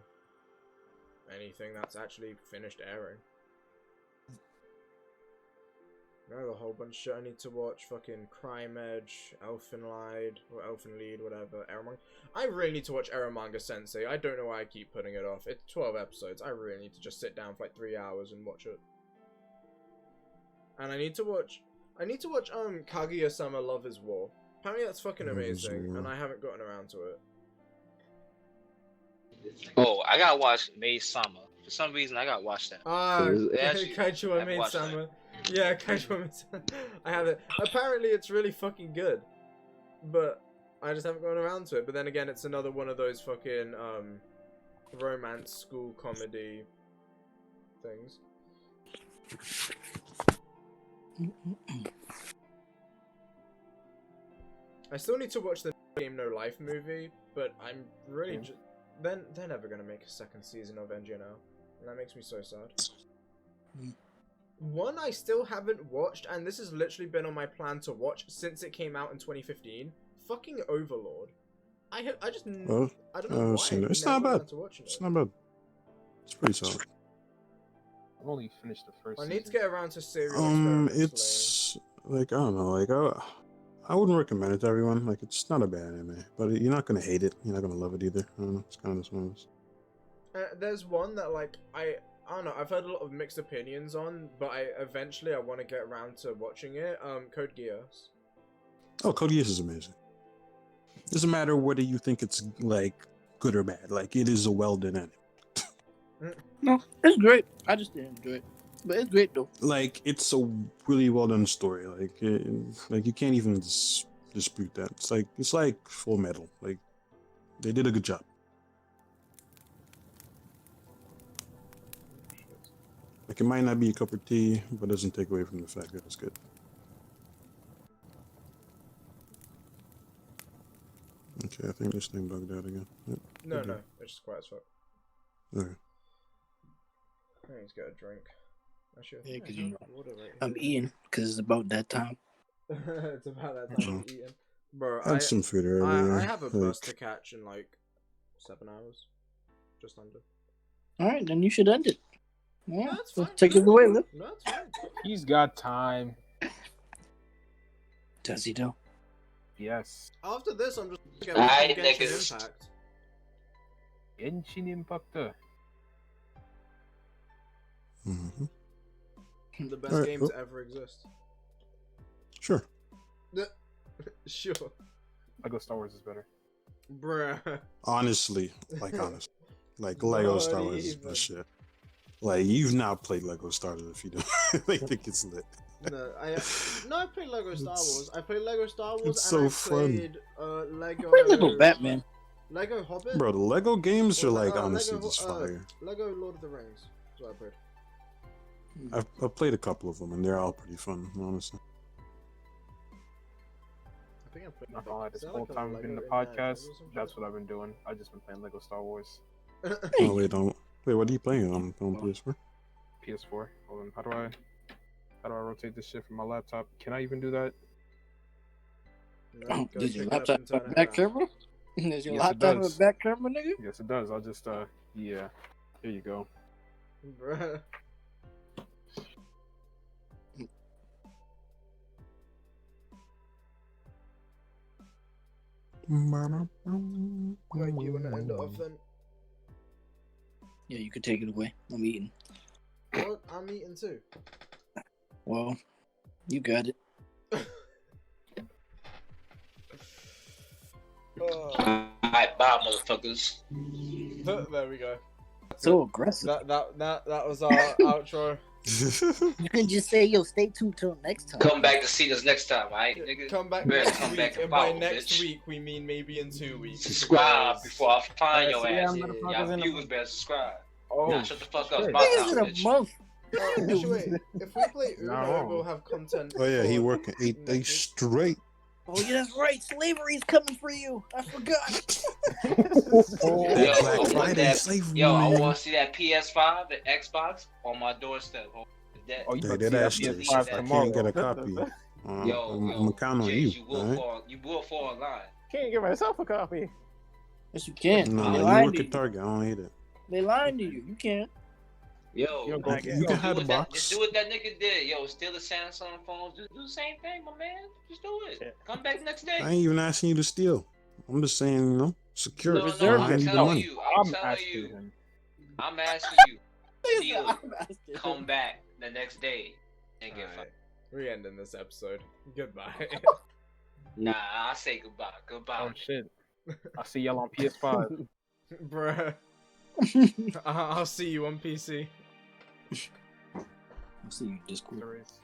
anything that's actually finished airing. I have a whole bunch of shit I need to watch. Fucking Crime Edge, Elfen Lied, whatever. Eromanga. I really need to watch Eromanga Sensei. I don't know why I keep putting it off. It's 12 episodes. I really need to just sit down for like 3 hours and watch it. And I need to watch Kaguya-sama Love is War. Apparently that's fucking amazing, and I haven't gotten around to it. Oh, I gotta watch Maid-sama. For some reason, I gotta watch that. Kaijua Maid-sama. Yeah, Kaijua Maid-sama. I have it. Apparently it's really fucking good. But I just haven't gone around to it. But then again, it's another one of those fucking romance school comedy things. I still need to watch the Game No Life movie, but I'm really they're never gonna make a second season of NGNL, and that makes me so sad. One I still haven't watched, and this has literally been on my plan to watch since it came out in 2015. Fucking Overlord. I don't know why. It's not bad. It's not bad. It's pretty solid. I've only finished the first. I need to get around to serious. It's like I don't know, like I wouldn't recommend it to everyone. Like it's not a bad anime, but you're not gonna hate it. You're not gonna love it either. I don't know. It's kind of one of those. There's one that like I don't know. I've heard a lot of mixed opinions on, but eventually I want to get around to watching it. Code Geass. Oh, Code Geass is amazing. Doesn't matter whether you think it's like good or bad. Like it is a well done anime. No, it's great. I just didn't enjoy it, but it's great though. Like it's a really well done story. Like you can't even dispute that. It's like Full Metal. Like they did a good job. Like it might not be a cup of tea, but it doesn't take away from the fact that it's good. Okay, I think this thing bugged out again. Yep. No, it's just quiet as fuck. Okay. I need to get a drink. Actually, I Yeah, think I 'cause have you know, water right I'm here. eating because it's about that time. It's about that time of eating. Bro, I had some food earlier. I have a bus to catch in like 7 hours. Just under. All right, then you should end it. Yeah, No, that's so fine. take it away, Lip. No, it's fine. He's got time. Does he though? Yes. After this, I'm just gonna Alright, get Genshin niggas. Impact. Genshin Impact. Mm-hmm. The best Alright, game well. to ever exist. Sure. Sure. Lego Star Wars is better. Bruh. Honestly, like Lego Star Not Wars is even. the shit. Like you've not played Lego Star Wars if you don't. They think it's lit. No, I played Lego Star Wars. I played Lego Star Wars it's and so I fun. played Lego. Play Lego Batman. Lego Hobbit. Bro, the Lego games are like Lego, honestly just fire. Lego Lord of the Rings. That's what I played. I've played a couple of them and they're all pretty fun, honestly. I think I played. Not gonna lie, this is there whole like a time we've been in the Lego Indiana podcast, Jones or some that's shit? what I've been doing. I've just been playing Lego Star Wars. Oh wait, what are you playing on PS4? PS4. Hold on, how do I rotate this shit from my laptop? Can I even do that? No, go Does your pick it up laptop and turn have a it back around. camera? Does your Yes, it laptop have does. a back camera, nigga? Yes, it does. I'll just yeah. Here you go. Bruh. Like you wanna end it off then? Yeah, you could take it away. I'm eating. What? I'm eating too. Well, you got it. Alright, bye, motherfuckers. There we go. So aggressive. That was our outro. You can just say, yo, stay tuned till next time. Come back to see us next time, alright, nigga? Come back Better next come week, back and and by follow, next bitch. week we mean maybe in 2 weeks. Subscribe because- before I find your Yeah, ass. motherfuckers Y'all in the- viewers better subscribe. Oh, Nah, shut the fuck up. shit. It's my Niggas time, in a bitch. month. Actually, wait, if we play Uno, No. we'll have content. Oh yeah, he for working 8 next days week. straight. Oh yeah, that's right. Slavery's coming for you. I forgot. Yo, That I Black want Friday that. slavery, Yo, I man. want to see that PS5, the Xbox on my doorstep. That. Oh, you They better did see that ask PS5 this. PS5 If I tomorrow. can't get a copy, Yo, I'm yo, gonna count on James, you. you Alright? will fall in line. Can't give myself a copy. Yes, you can. No, They you lying work to at you. Target. I don't hate it. They lying to you. You can't. Yo, Yo, go- You Yo, can have the what that, box. just do what that nigga did. Yo, steal the Samsung phones. Just do the same thing, my man. Just do it. Shit. Come back next day. I ain't even asking you to steal. I'm just saying, secure No, it. no, Reserve I I'm need the telling money. you. I'm telling asking you. him. I'm asking you. Steal it. I'm asking. Come back the next day and get Alright, fucked. we're ending this episode. Goodbye. Nah, I say goodbye. Goodbye. Oh shit. I see y'all on PS5. Bruh. I'll see you on PC. I'll see you Discord. There is.